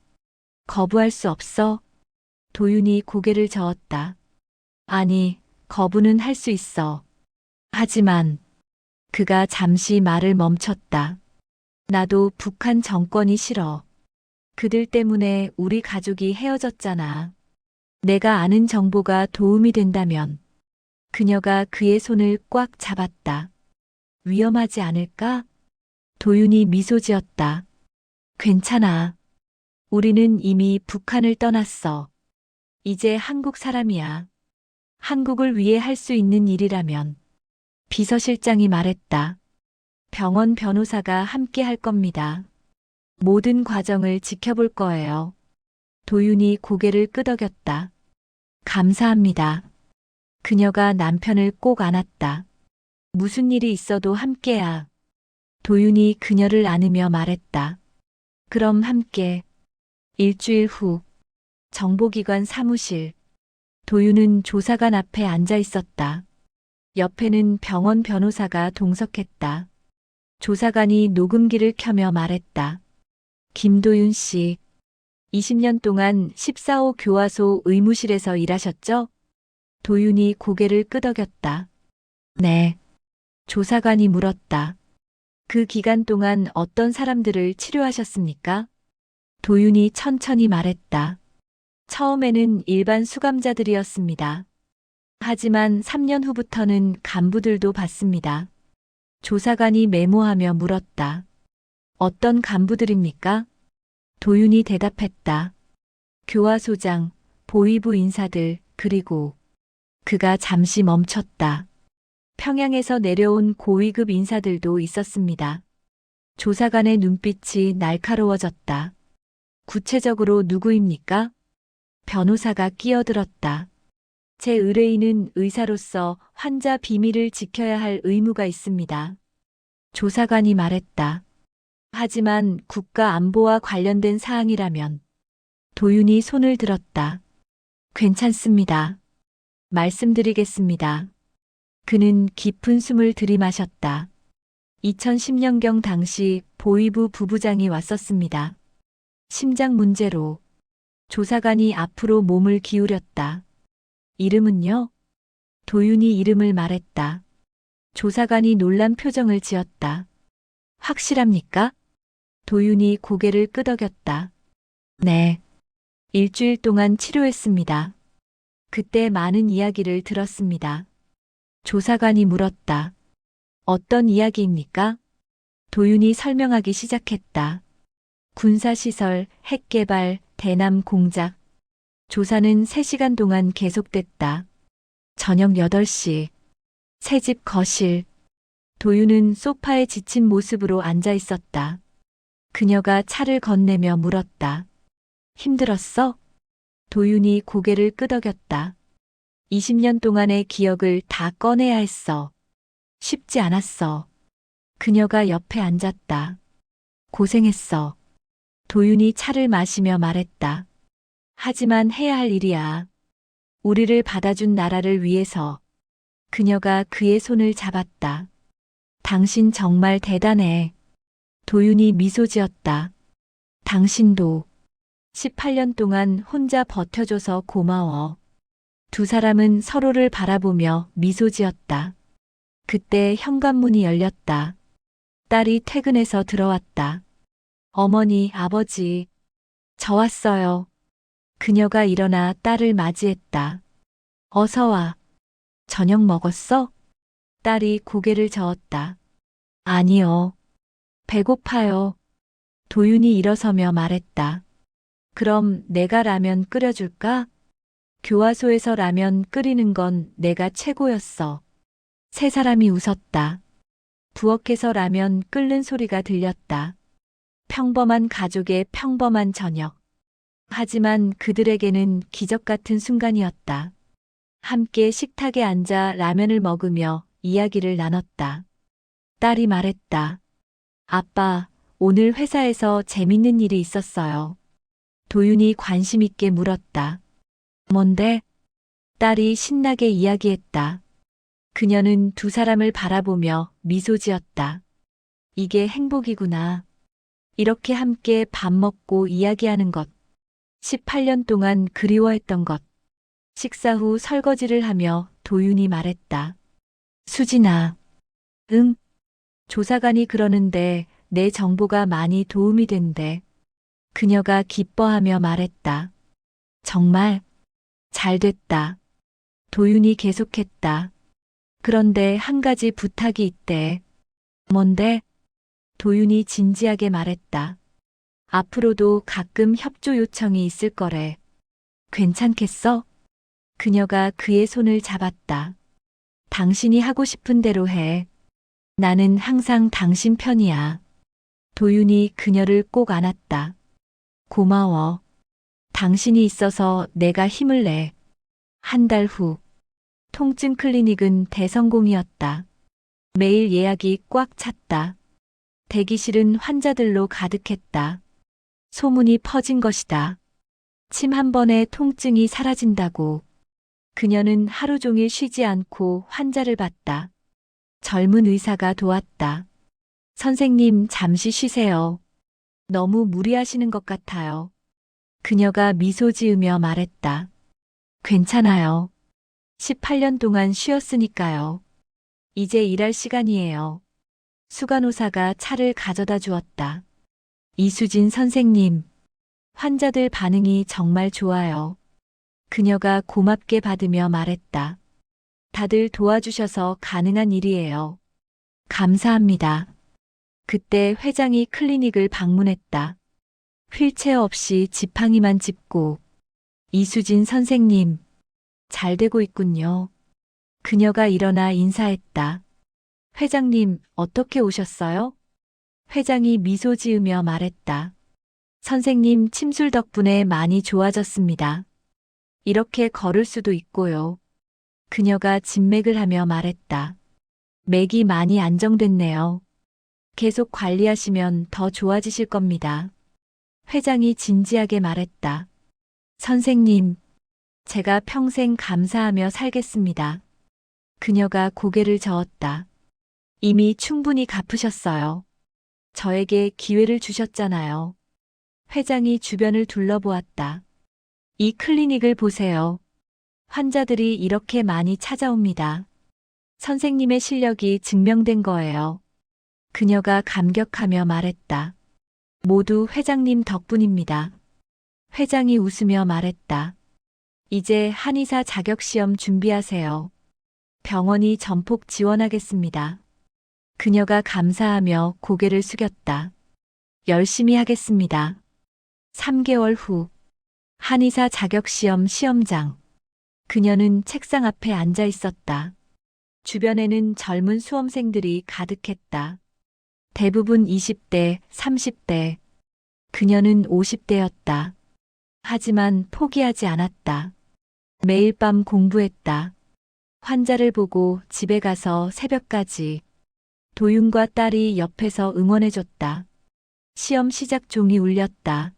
거부할 수 없어? 도윤이 고개를 저었다. 아니, 거부는 할 수 있어. 하지만, 그가 잠시 말을 멈췄다. 나도 북한 정권이 싫어. 그들 때문에 우리 가족이 헤어졌잖아. 내가 아는 정보가 도움이 된다면. 그녀가 그의 손을 꽉 잡았다. 위험하지 않을까? 도윤이 미소 지었다. 괜찮아. 우리는 이미 북한을 떠났어. 이제 한국 사람이야. 한국을 위해 할 수 있는 일이라면. 비서실장이 말했다. 병원 변호사가 함께 할 겁니다. 모든 과정을 지켜볼 거예요. 도윤이 고개를 끄덕였다. 감사합니다. 그녀가 남편을 꼭 안았다. 무슨 일이 있어도 함께야. 도윤이 그녀를 안으며 말했다. 그럼 함께. 일주일 후 정보기관 사무실. 도윤은 조사관 앞에 앉아 있었다. 옆에는 병원 변호사가 동석했다. 조사관이 녹음기를 켜며 말했다. 김도윤 씨, 20년 동안 14호 교화소 의무실에서 일하셨죠? 도윤이 고개를 끄덕였다. 네. 조사관이 물었다. 그 기간 동안 어떤 사람들을 치료하셨습니까? 도윤이 천천히 말했다. 처음에는 일반 수감자들이었습니다. 하지만 3년 후부터는 간부들도 봤습니다. 조사관이 메모하며 물었다. 어떤 간부들입니까? 도윤이 대답했다. 교화소장, 보위부 인사들, 그리고 그가 잠시 멈췄다. 평양에서 내려온 고위급 인사들도 있었습니다. 조사관의 눈빛이 날카로워졌다. 구체적으로 누구입니까? 변호사가 끼어들었다. 제 의뢰인은 의사로서 환자 비밀을 지켜야 할 의무가 있습니다. 조사관이 말했다. 하지만 국가 안보와 관련된 사항이라면 도윤이 손을 들었다. 괜찮습니다. 말씀드리겠습니다. 그는 깊은 숨을 들이마셨다. 2010년경 당시 보위부 부부장이 왔었습니다. 심장 문제로 조사관이 앞으로 몸을 기울였다. 이름은요? 도윤이 이름을 말했다. 조사관이 놀란 표정을 지었다. 확실합니까? 도윤이 고개를 끄덕였다. 네. 일주일 동안 치료했습니다. 그때 많은 이야기를 들었습니다. 조사관이 물었다. 어떤 이야기입니까? 도윤이 설명하기 시작했다. 군사시설, 핵개발, 대남 공작. 조사는 3시간 동안 계속됐다. 저녁 8시. 새집 거실. 도윤은 소파에 지친 모습으로 앉아 있었다. 그녀가 차를 건네며 물었다. 힘들었어? 도윤이 고개를 끄덕였다. 20년 동안의 기억을 다 꺼내야 했어. 쉽지 않았어. 그녀가 옆에 앉았다. 고생했어. 도윤이 차를 마시며 말했다. 하지만 해야 할 일이야. 우리를 받아준 나라를 위해서. 그녀가 그의 손을 잡았다. 당신 정말 대단해. 도윤이 미소 지었다. 당신도 18년 동안 혼자 버텨줘서 고마워. 두 사람은 서로를 바라보며 미소 지었다. 그때 현관문이 열렸다. 딸이 퇴근해서 들어왔다. 어머니, 아버지, 저 왔어요. 그녀가 일어나 딸을 맞이했다. 어서 와. 저녁 먹었어? 딸이 고개를 저었다. 아니요. 배고파요. 도윤이 일어서며 말했다. 그럼 내가 라면 끓여줄까? 교화소에서 라면 끓이는 건 내가 최고였어. 세 사람이 웃었다. 부엌에서 라면 끓는 소리가 들렸다. 평범한 가족의 평범한 저녁. 하지만 그들에게는 기적 같은 순간이었다. 함께 식탁에 앉아 라면을 먹으며 이야기를 나눴다. 딸이 말했다. 아빠, 오늘 회사에서 재밌는 일이 있었어요. 도윤이 관심 있게 물었다. 뭔데? 딸이 신나게 이야기했다. 그녀는 두 사람을 바라보며 미소 지었다. 이게 행복이구나. 이렇게 함께 밥 먹고 이야기하는 것. 18년 동안 그리워했던 것. 식사 후 설거지를 하며 도윤이 말했다. 수진아. 응. 조사관이 그러는데 내 정보가 많이 도움이 된대. 그녀가 기뻐하며 말했다. 정말 잘 됐다. 도윤이 계속했다. 그런데 한 가지 부탁이 있대. 뭔데? 도윤이 진지하게 말했다. 앞으로도 가끔 협조 요청이 있을 거래. 괜찮겠어? 그녀가 그의 손을 잡았다. 당신이 하고 싶은 대로 해. 나는 항상 당신 편이야. 도윤이 그녀를 꼭 안았다. 고마워. 당신이 있어서 내가 힘을 내. 한 달 후. 통증 클리닉은 대성공이었다. 매일 예약이 꽉 찼다. 대기실은 환자들로 가득했다. 소문이 퍼진 것이다. 침 한 번에 통증이 사라진다고. 그녀는 하루 종일 쉬지 않고 환자를 봤다. 젊은 의사가 도왔다. 선생님, 잠시 쉬세요. 너무 무리하시는 것 같아요. 그녀가 미소 지으며 말했다. 괜찮아요. 18년 동안 쉬었으니까요. 이제 일할 시간이에요. 수간호사가 차를 가져다 주었다. 이수진 선생님. 환자들 반응이 정말 좋아요. 그녀가 고맙게 받으며 말했다. 다들 도와주셔서 가능한 일이에요. 감사합니다. 그때 회장이 클리닉을 방문했다. 휠체어 없이 지팡이만 짚고. 이수진 선생님. 잘 되고 있군요. 그녀가 일어나 인사했다. 회장님, 어떻게 오셨어요? 회장이 미소 지으며 말했다. 선생님 침술 덕분에 많이 좋아졌습니다. 이렇게 걸을 수도 있고요. 그녀가 진맥을 하며 말했다. 맥이 많이 안정됐네요. 계속 관리하시면 더 좋아지실 겁니다. 회장이 진지하게 말했다. 선생님, 제가 평생 감사하며 살겠습니다. 그녀가 고개를 저었다. 이미 충분히 갚으셨어요. 저에게 기회를 주셨잖아요. 회장이 주변을 둘러보았다. 이 클리닉을 보세요. 환자들이 이렇게 많이 찾아옵니다. 선생님의 실력이 증명된 거예요. 그녀가 감격하며 말했다. 모두 회장님 덕분입니다. 회장이 웃으며 말했다. 이제 한의사 자격시험 준비하세요. 병원이 전폭 지원하겠습니다. 그녀가 감사하며 고개를 숙였다. 열심히 하겠습니다. 3개월 후, 한의사 자격시험 시험장. 그녀는 책상 앞에 앉아 있었다. 주변에는 젊은 수험생들이 가득했다. 대부분 20대, 30대. 그녀는 50대였다. 하지만 포기하지 않았다. 매일 밤 공부했다. 환자를 보고 집에 가서 새벽까지. 도윤과 딸이 옆에서 응원해줬다. 시험 시작 종이 울렸다.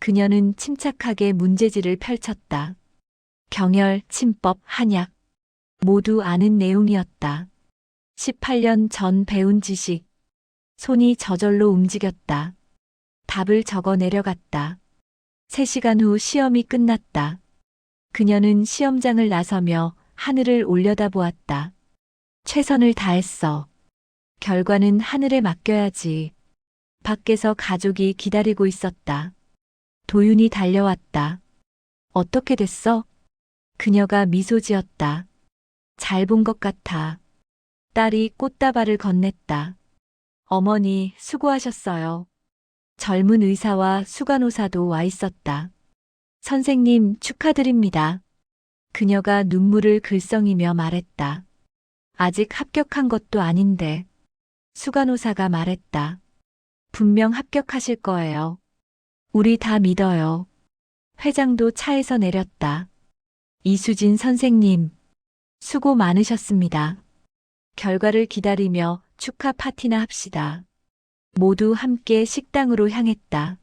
그녀는 침착하게 문제지를 펼쳤다. 경혈, 침법, 한약. 모두 아는 내용이었다. 18년 전 배운 지식. 손이 저절로 움직였다. 답을 적어 내려갔다. 3시간 후 시험이 끝났다. 그녀는 시험장을 나서며 하늘을 올려다보았다. 최선을 다했어. 결과는 하늘에 맡겨야지. 밖에서 가족이 기다리고 있었다. 도윤이 달려왔다. 어떻게 됐어? 그녀가 미소 지었다. 잘 본 것 같아. 딸이 꽃다발을 건넸다. 어머니, 수고하셨어요. 젊은 의사와 수간호사도 와 있었다. 선생님, 축하드립니다. 그녀가 눈물을 글썽이며 말했다. 아직 합격한 것도 아닌데. 수간호사가 말했다. 분명 합격하실 거예요. 우리 다 믿어요. 회장도 차에서 내렸다. 이수진 선생님, 수고 많으셨습니다. 결과를 기다리며 축하 파티나 합시다. 모두 함께 식당으로 향했다.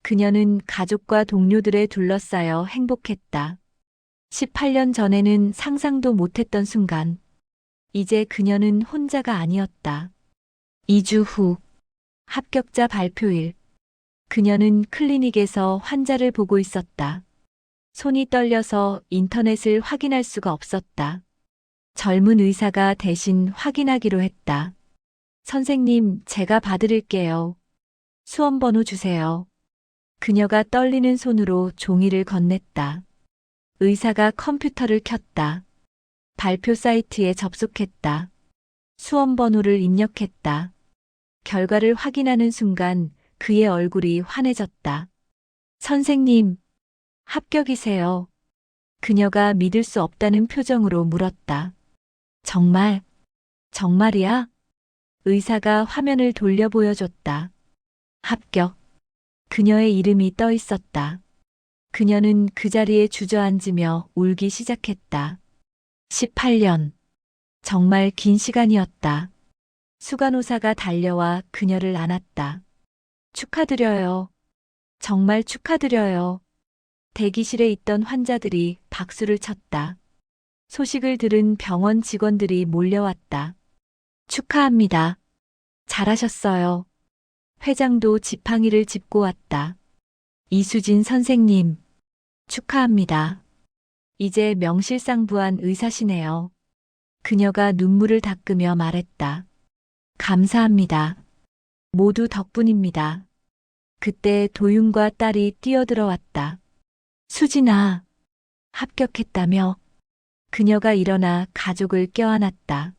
그녀는 가족과 동료들에 둘러싸여 행복했다. 18년 전에는 상상도 못했던 순간, 이제 그녀는 혼자가 아니었다. 2주 후, 합격자 발표일. 그녀는 클리닉에서 환자를 보고 있었다. 손이 떨려서 인터넷을 확인할 수가 없었다. 젊은 의사가 대신 확인하기로 했다. 선생님, 제가 봐드릴게요. 수험번호 주세요. 그녀가 떨리는 손으로 종이를 건넸다. 의사가 컴퓨터를 켰다. 발표 사이트에 접속했다. 수험번호를 입력했다. 결과를 확인하는 순간 그의 얼굴이 환해졌다. 선생님, 합격이세요. 그녀가 믿을 수 없다는 표정으로 물었다. 정말, 정말이야? 의사가 화면을 돌려 보여줬다. 합격. 그녀의 이름이 떠 있었다. 그녀는 그 자리에 주저앉으며 울기 시작했다. 18년. 정말 긴 시간이었다. 수간호사가 달려와 그녀를 안았다. 축하드려요. 정말 축하드려요. 대기실에 있던 환자들이 박수를 쳤다. 소식을 들은 병원 직원들이 몰려왔다. 축하합니다. 잘하셨어요. 회장도 지팡이를 짚고 왔다. 이수진 선생님, 축하합니다. 이제 명실상부한 의사시네요. 그녀가 눈물을 닦으며 말했다. 감사합니다. 모두 덕분입니다. 그때 도윤과 딸이 뛰어들어왔다. 수진아, 합격했다며? 그녀가 일어나 가족을 껴안았다.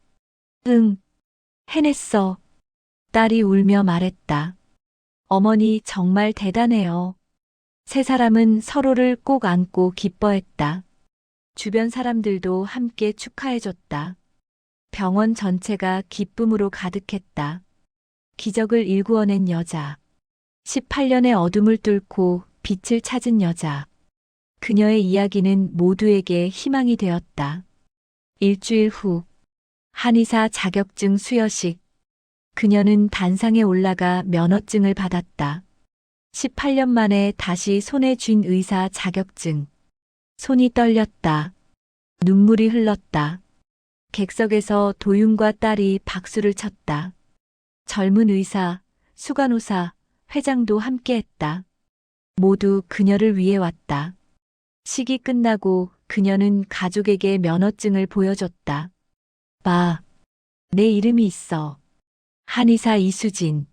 응, 해냈어. 딸이 울며 말했다. 어머니 정말 대단해요. 세 사람은 서로를 꼭 안고 기뻐했다. 주변 사람들도 함께 축하해줬다. 병원 전체가 기쁨으로 가득했다. 기적을 일구어낸 여자. 18년의 어둠을 뚫고 빛을 찾은 여자. 그녀의 이야기는 모두에게 희망이 되었다. 일주일 후, 한의사 자격증 수여식. 그녀는 단상에 올라가 면허증을 받았다. 18년 만에 다시 손에 쥔 의사 자격증. 손이 떨렸다. 눈물이 흘렀다. 객석에서 도윤과 딸이 박수를 쳤다. 젊은 의사, 수간호사, 회장도 함께했다. 모두 그녀를 위해 왔다. 식이 끝나고 그녀는 가족에게 면허증을 보여줬다. 봐, 내 이름이 있어. 한의사 이수진.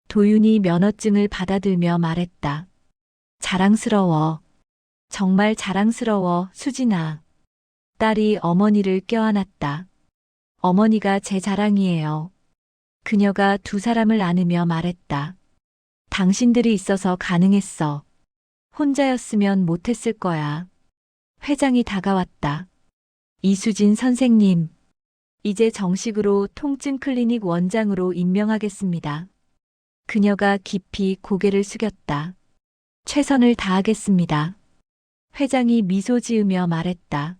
도윤이 면허증을 받아들며 말했다. 자랑스러워. 정말 자랑스러워, 수진아. 딸이 어머니를 껴안았다. 어머니가 제 자랑이에요. 그녀가 두 사람을 안으며 말했다. 당신들이 있어서 가능했어. 혼자였으면 못했을 거야. 회장이 다가왔다. 이수진 선생님, 이제 정식으로 통증 클리닉 원장으로 임명하겠습니다. 그녀가 깊이 고개를 숙였다. 최선을 다하겠습니다. 회장이 미소 지으며 말했다.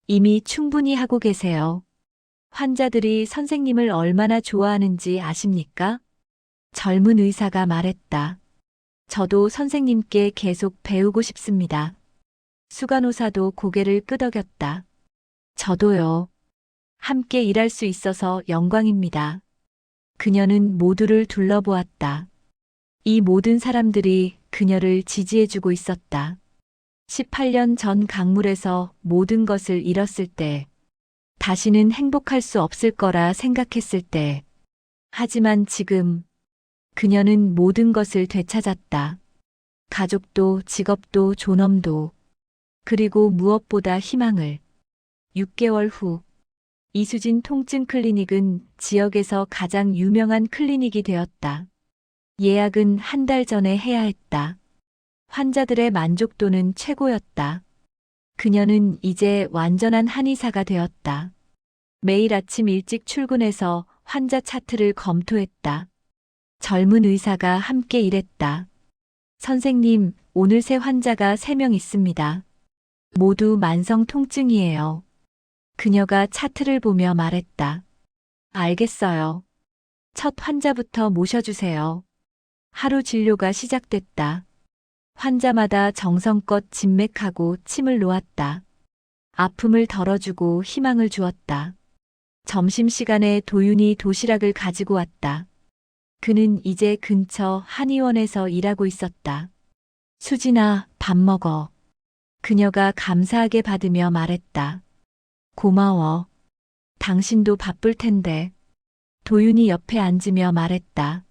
이미 충분히 하고 계세요. 환자들이 선생님을 얼마나 좋아하는지 아십니까? 젊은 의사가 말했다. 저도 선생님께 계속 배우고 싶습니다. 수간호사도 고개를 끄덕였다. 저도요. 함께 일할 수 있어서 영광입니다. 그녀는 모두를 둘러보았다. 이 모든 사람들이 그녀를 지지해주고 있었다. 18년 전 강물에서 모든 것을 잃었을 때, 다시는 행복할 수 없을 거라 생각했을 때, 하지만 지금 그녀는 모든 것을 되찾았다. 가족도 직업도 존엄도, 그리고 무엇보다 희망을. 6개월 후, 이수진 통증 클리닉은 지역에서 가장 유명한 클리닉이 되었다. 예약은 한 달 전에 해야 했다. 환자들의 만족도는 최고였다. 그녀는 이제 완전한 한의사가 되었다. 매일 아침 일찍 출근해서 환자 차트를 검토했다. 젊은 의사가 함께 일했다. 선생님, 오늘 새 환자가 3명 있습니다. 모두 만성 통증이에요. 그녀가 차트를 보며 말했다. 알겠어요. 첫 환자부터 모셔주세요. 하루 진료가 시작됐다. 환자마다 정성껏 진맥하고 침을 놓았다. 아픔을 덜어주고 희망을 주었다. 점심시간에 도윤이 도시락을 가지고 왔다. 그는 이제 근처 한의원에서 일하고 있었다. 수진아, 밥 먹어. 그녀가 감사하게 받으며 말했다. 고마워. 당신도 바쁠 텐데. 도윤이 옆에 앉으며 말했다.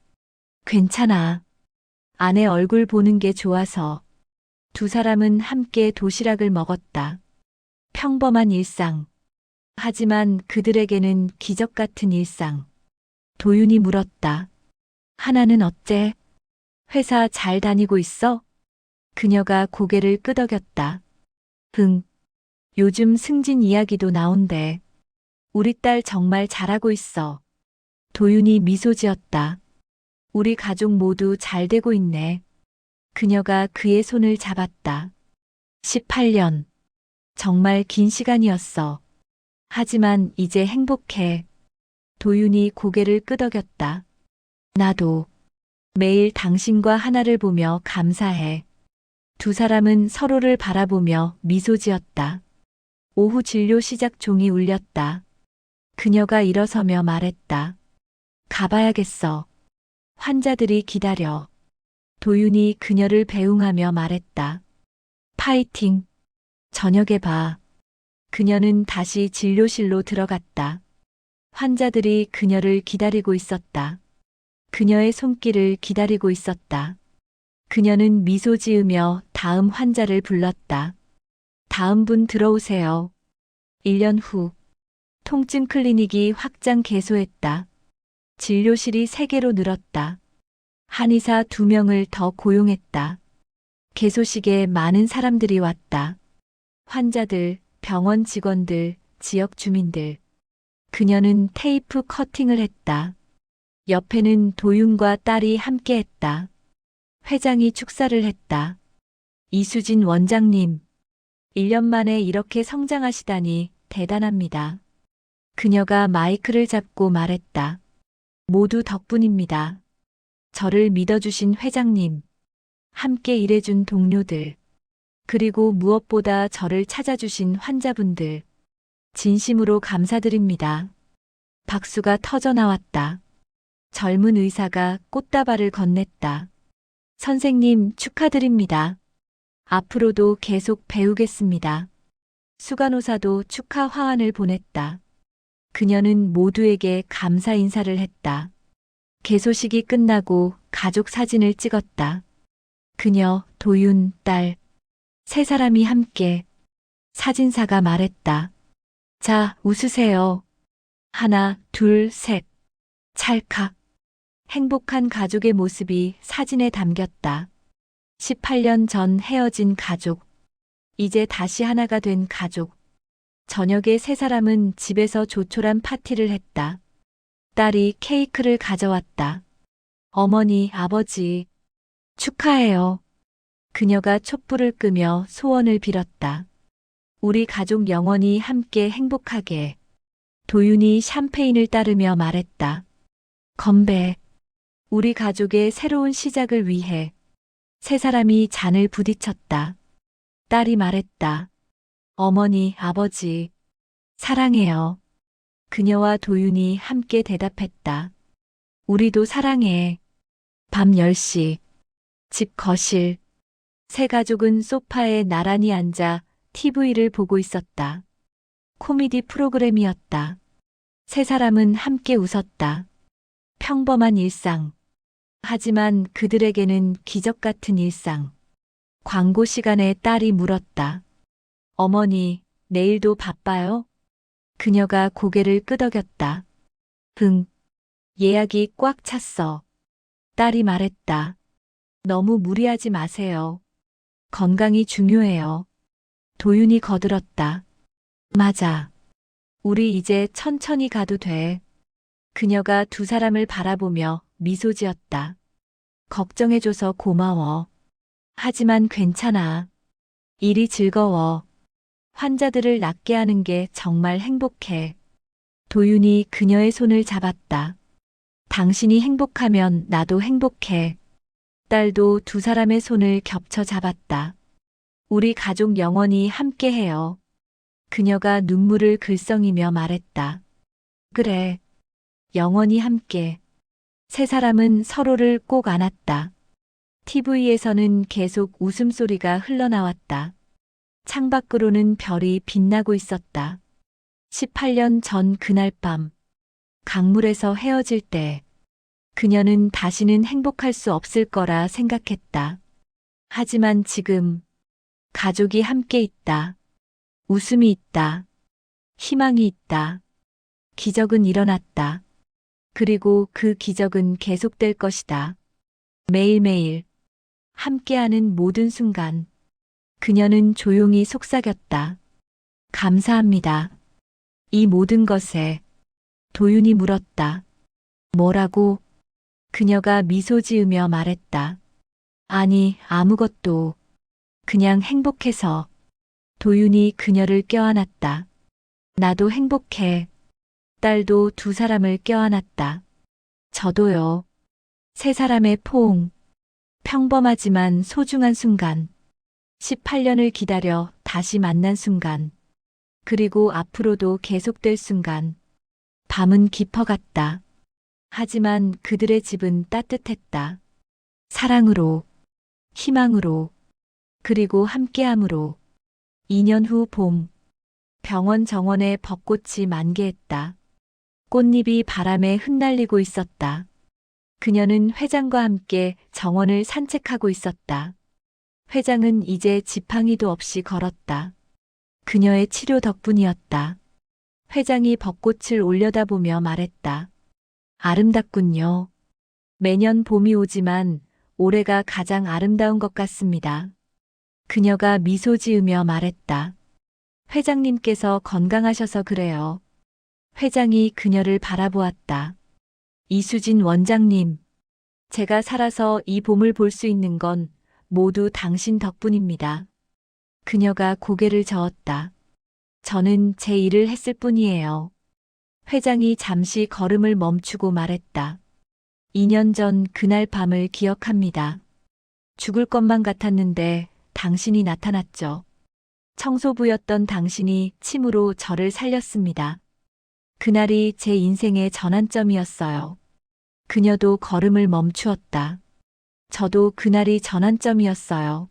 괜찮아. 아내 얼굴 보는 게 좋아서. 두 사람은 함께 도시락을 먹었다. 평범한 일상. 하지만 그들에게는 기적 같은 일상. 도윤이 물었다. 하나는 어째? 회사 잘 다니고 있어? 그녀가 고개를 끄덕였다. 응. 요즘 승진 이야기도 나온대. 우리 딸 정말 잘하고 있어. 도윤이 미소 지었다. 우리 가족 모두 잘 되고 있네. 그녀가 그의 손을 잡았다. 18년. 정말 긴 시간이었어. 하지만 이제 행복해. 도윤이 고개를 끄덕였다. 나도. 매일 당신과 하나를 보며 감사해. 두 사람은 서로를 바라보며 미소 지었다. 오후 진료 시작 종이 울렸다. 그녀가 일어서며 말했다. 가봐야겠어. 환자들이 기다려. 도윤이 그녀를 배웅하며 말했다. 파이팅. 저녁에 봐. 그녀는 다시 진료실로 들어갔다. 환자들이 그녀를 기다리고 있었다. 그녀의 손길을 기다리고 있었다. 그녀는 미소 지으며 다음 환자를 불렀다. 다음 분 들어오세요. 1년 후, 통증 클리닉이 확장 개소했다. 진료실이 3개로 늘었다. 한의사 2명을 더 고용했다. 개소식에 많은 사람들이 왔다. 환자들, 병원 직원들, 지역 주민들. 그녀는 테이프 커팅을 했다. 옆에는 도윤과 딸이 함께 했다. 회장이 축사를 했다. 이수진 원장님, 1년 만에 이렇게 성장하시다니 대단합니다. 그녀가 마이크를 잡고 말했다. 모두 덕분입니다. 저를 믿어주신 회장님, 함께 일해준 동료들, 그리고 무엇보다 저를 찾아주신 환자분들, 진심으로 감사드립니다. 박수가 터져 나왔다. 젊은 의사가 꽃다발을 건넸다. 선생님 축하드립니다. 앞으로도 계속 배우겠습니다. 수간호사도 축하 화환을 보냈다. 그녀는 모두에게 감사 인사를 했다. 개소식이 끝나고 가족 사진을 찍었다. 그녀, 도윤, 딸, 세 사람이 함께. 사진사가 말했다. 자, 웃으세요. 하나, 둘, 셋. 찰칵. 행복한 가족의 모습이 사진에 담겼다. 18년 전 헤어진 가족. 이제 다시 하나가 된 가족. 저녁에 세 사람은 집에서 조촐한 파티를 했다. 딸이 케이크를 가져왔다. 어머니, 아버지, 축하해요. 그녀가 촛불을 끄며 소원을 빌었다. 우리 가족 영원히 함께 행복하게. 도윤이 샴페인을 따르며 말했다. 건배. 우리 가족의 새로운 시작을 위해. 세 사람이 잔을 부딪혔다. 딸이 말했다. 어머니, 아버지, 사랑해요. 그녀와 도윤이 함께 대답했다. 우리도 사랑해. 밤 10시. 집 거실. 세 가족은 소파에 나란히 앉아 TV를 보고 있었다. 코미디 프로그램이었다. 세 사람은 함께 웃었다. 평범한 일상. 하지만 그들에게는 기적 같은 일상. 광고 시간에 딸이 물었다. 어머니, 내일도 바빠요? 그녀가 고개를 끄덕였다. 응. 예약이 꽉 찼어. 딸이 말했다. 너무 무리하지 마세요. 건강이 중요해요. 도윤이 거들었다. 맞아. 우리 이제 천천히 가도 돼. 그녀가 두 사람을 바라보며 미소 지었다. 걱정해줘서 고마워. 하지만 괜찮아. 일이 즐거워. 환자들을 낫게 하는 게 정말 행복해. 도윤이 그녀의 손을 잡았다. 당신이 행복하면 나도 행복해. 딸도 두 사람의 손을 겹쳐 잡았다. 우리 가족 영원히 함께해요. 그녀가 눈물을 글썽이며 말했다. 그래. 영원히 함께. 세 사람은 서로를 꼭 안았다. TV에서는 계속 웃음소리가 흘러나왔다. 창밖으로는 별이 빛나고 있었다. 18년 전 그날 밤, 강물에서 헤어질 때, 그녀는 다시는 행복할 수 없을 거라 생각했다. 하지만 지금, 가족이 함께 있다. 웃음이 있다. 희망이 있다. 기적은 일어났다. 그리고 그 기적은 계속될 것이다. 매일매일, 함께하는 모든 순간, 그녀는 조용히 속삭였다. 감사합니다. 이 모든 것에. 도윤이 물었다. 뭐라고? 그녀가 미소 지으며 말했다. 아니, 아무것도. 그냥 행복해서. 도윤이 그녀를 껴안았다. 나도 행복해. 딸도 두 사람을 껴안았다. 저도요. 세 사람의 포옹. 평범하지만 소중한 순간. 18년을 기다려 다시 만난 순간. 그리고 앞으로도 계속될 순간. 밤은 깊어갔다. 하지만 그들의 집은 따뜻했다. 사랑으로, 희망으로, 그리고 함께함으로. 2년 후 봄, 병원 정원에 벚꽃이 만개했다. 꽃잎이 바람에 흩날리고 있었다. 그녀는 회장과 함께 정원을 산책하고 있었다. 회장은 이제 지팡이도 없이 걸었다. 그녀의 치료 덕분이었다. 회장이 벚꽃을 올려다보며 말했다. 아름답군요. 매년 봄이 오지만 올해가 가장 아름다운 것 같습니다. 그녀가 미소 지으며 말했다. 회장님께서 건강하셔서 그래요. 회장이 그녀를 바라보았다. 이수진 원장님, 제가 살아서 이 봄을 볼 수 있는 건 모두 당신 덕분입니다. 그녀가 고개를 저었다. 저는 제 일을 했을 뿐이에요. 회장이 잠시 걸음을 멈추고 말했다. 2년 전 그날 밤을 기억합니다. 죽을 것만 같았는데 당신이 나타났죠. 청소부였던 당신이 침으로 저를 살렸습니다. 그날이 제 인생의 전환점이었어요. 그녀도 걸음을 멈추었다. 저도 그날이 전환점이었어요.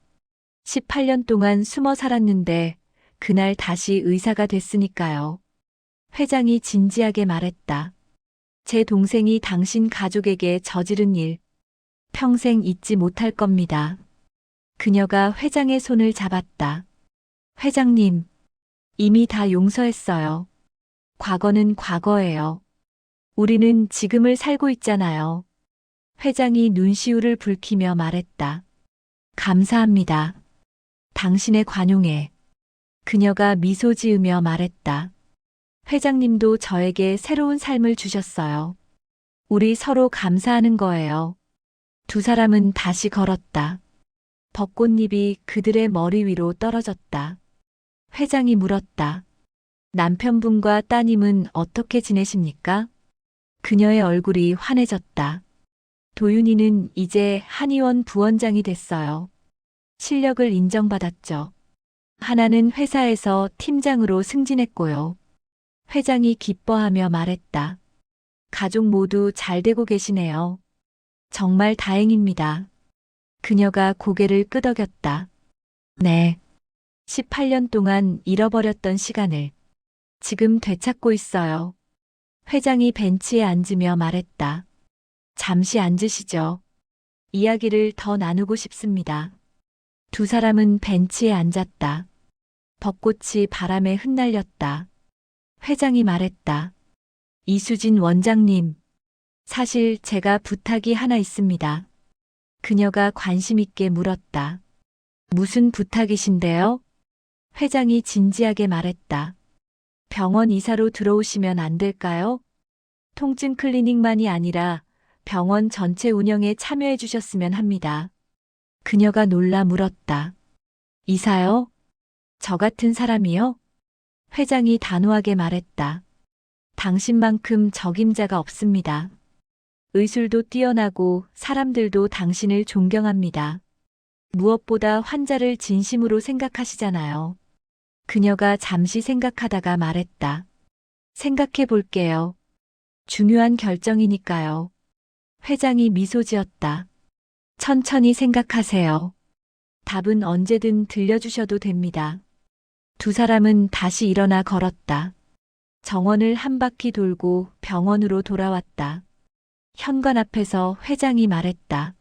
18년 동안 숨어 살았는데 그날 다시 의사가 됐으니까요. 회장이 진지하게 말했다. 제 동생이 당신 가족에게 저지른 일, 평생 잊지 못할 겁니다. 그녀가 회장의 손을 잡았다. 회장님, 이미 다 용서했어요. 과거는 과거예요. 우리는 지금을 살고 있잖아요. 회장이 눈시울을 붉히며 말했다. 감사합니다. 당신의 관용에. 그녀가 미소 지으며 말했다. 회장님도 저에게 새로운 삶을 주셨어요. 우리 서로 감사하는 거예요. 두 사람은 다시 걸었다. 벚꽃잎이 그들의 머리 위로 떨어졌다. 회장이 물었다. 남편분과 따님은 어떻게 지내십니까? 그녀의 얼굴이 환해졌다. 도윤이는 이제 한의원 부원장이 됐어요. 실력을 인정받았죠. 하나는 회사에서 팀장으로 승진했고요. 회장이 기뻐하며 말했다. 가족 모두 잘 되고 계시네요. 정말 다행입니다. 그녀가 고개를 끄덕였다. 네. 18년 동안 잃어버렸던 시간을 지금 되찾고 있어요. 회장이 벤치에 앉으며 말했다. 잠시 앉으시죠. 이야기를 더 나누고 싶습니다. 두 사람은 벤치에 앉았다. 벚꽃이 바람에 흩날렸다. 회장이 말했다. 이수진 원장님, 사실 제가 부탁이 하나 있습니다. 그녀가 관심 있게 물었다. 무슨 부탁이신데요? 회장이 진지하게 말했다. 병원 이사로 들어오시면 안 될까요? 통증 클리닉만이 아니라 병원 전체 운영에 참여해 주셨으면 합니다. 그녀가 놀라 물었다. 이사요? 저 같은 사람이요? 회장이 단호하게 말했다. 당신만큼 적임자가 없습니다. 의술도 뛰어나고 사람들도 당신을 존경합니다. 무엇보다 환자를 진심으로 생각하시잖아요. 그녀가 잠시 생각하다가 말했다. 생각해 볼게요. 중요한 결정이니까요. 회장이 미소 지었다. 천천히 생각하세요. 답은 언제든 들려주셔도 됩니다. 두 사람은 다시 일어나 걸었다. 정원을 한 바퀴 돌고 병원으로 돌아왔다. 현관 앞에서 회장이 말했다.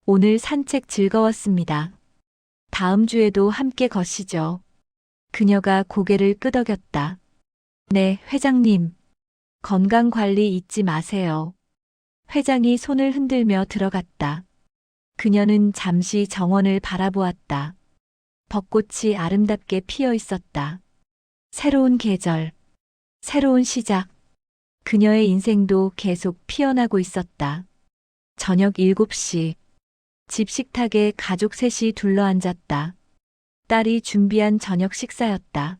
오늘 산책 즐거웠습니다. 다음 주에도 함께 걷시죠. 그녀가 고개를 끄덕였다. 네, 회장님. 건강 관리 잊지 마세요. 회장이 손을 흔들며 들어갔다. 그녀는 잠시 정원을 바라보았다. 벚꽃이 아름답게 피어 있었다. 새로운 계절, 새로운 시작. 그녀의 인생도 계속 피어나고 있었다. 저녁 7시. 집 식탁에 가족 셋이 둘러앉았다. 딸이 준비한 저녁 식사였다.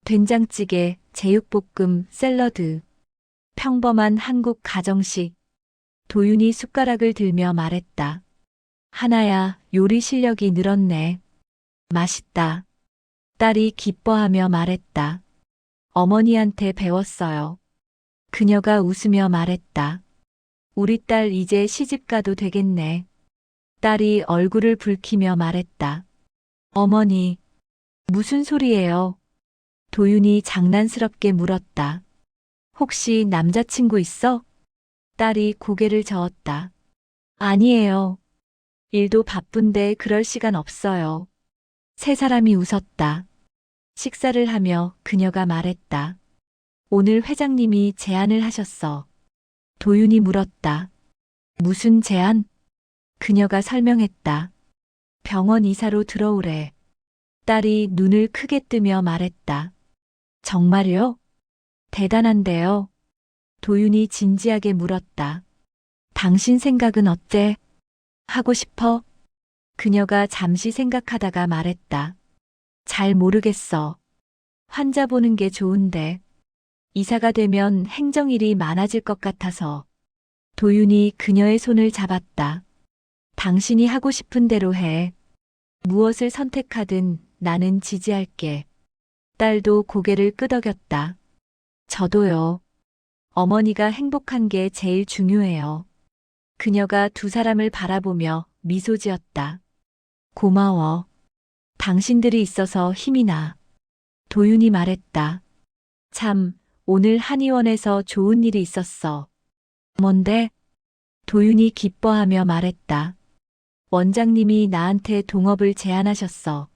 된장찌개, 제육볶음, 샐러드. 평범한 한국 가정식. 도윤이 숟가락을 들며 말했다. 하나야, 요리 실력이 늘었네. 맛있다. 딸이 기뻐하며 말했다. 어머니한테 배웠어요. 그녀가 웃으며 말했다. 우리 딸 이제 시집가도 되겠네. 딸이 얼굴을 붉히며 말했다. 어머니, 무슨 소리예요? 도윤이 장난스럽게 물었다. 혹시 남자친구 있어? 딸이 고개를 저었다. 아니에요. 일도 바쁜데 그럴 시간 없어요. 세 사람이 웃었다. 식사를 하며 그녀가 말했다. 오늘 회장님이 제안을 하셨어. 도윤이 물었다. 무슨 제안? 그녀가 설명했다. 병원 이사로 들어오래. 딸이 눈을 크게 뜨며 말했다. 정말요? 대단한데요. 도윤이 진지하게 물었다. 당신 생각은 어때? 하고 싶어? 그녀가 잠시 생각하다가 말했다. 잘 모르겠어. 환자 보는 게 좋은데. 이사가 되면 행정일이 많아질 것 같아서. 도윤이 그녀의 손을 잡았다. 당신이 하고 싶은 대로 해. 무엇을 선택하든 나는 지지할게. 딸도 고개를 끄덕였다. 저도요. 어머니가 행복한 게 제일 중요해요. 그녀가 두 사람을 바라보며 미소 지었다. 고마워. 당신들이 있어서 힘이 나. 도윤이 말했다. 참, 오늘 한의원에서 좋은 일이 있었어. 뭔데? 도윤이 기뻐하며 말했다. 원장님이 나한테 동업을 제안하셨어.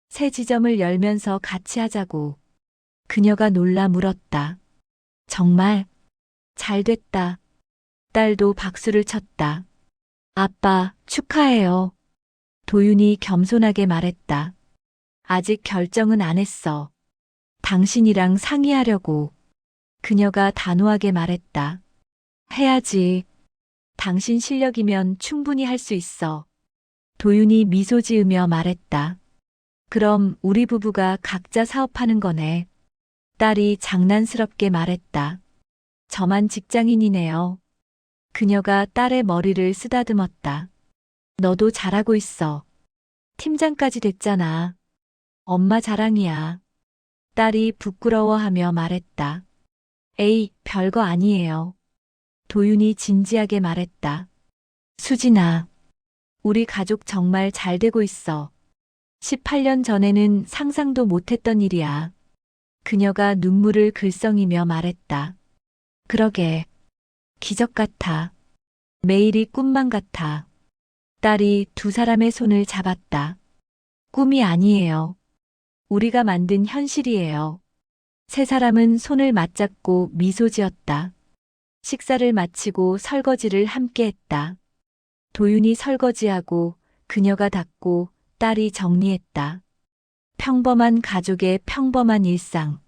새 지점을 열면서 같이 하자고. 그녀가 놀라 물었다. 정말? 잘 됐다. 딸도 박수를 쳤다. 아빠, 축하해요. 도윤이 겸손하게 말했다. 아직 결정은 안 했어. 당신이랑 상의하려고. 그녀가 단호하게 말했다. 해야지. 당신 실력이면 충분히 할 수 있어. 도윤이 미소 지으며 말했다. 그럼 우리 부부가 각자 사업하는 거네. 딸이 장난스럽게 말했다. 저만 직장인이네요. 그녀가 딸의 머리를 쓰다듬었다. 너도 잘하고 있어. 팀장까지 됐잖아. 엄마 자랑이야. 딸이 부끄러워하며 말했다. 에이, 별거 아니에요. 도윤이 진지하게 말했다. 수진아, 우리 가족 정말 잘 되고 있어. 18년 전에는 상상도 못했던 일이야. 그녀가 눈물을 글썽이며 말했다. 그러게. 기적 같아. 매일이 꿈만 같아. 딸이 두 사람의 손을 잡았다. 꿈이 아니에요. 우리가 만든 현실이에요. 세 사람은 손을 맞잡고 미소 지었다. 식사를 마치고 설거지를 함께 했다. 도윤이 설거지하고 그녀가 닦고 딸이 정리했다. 평범한 가족의 평범한 일상.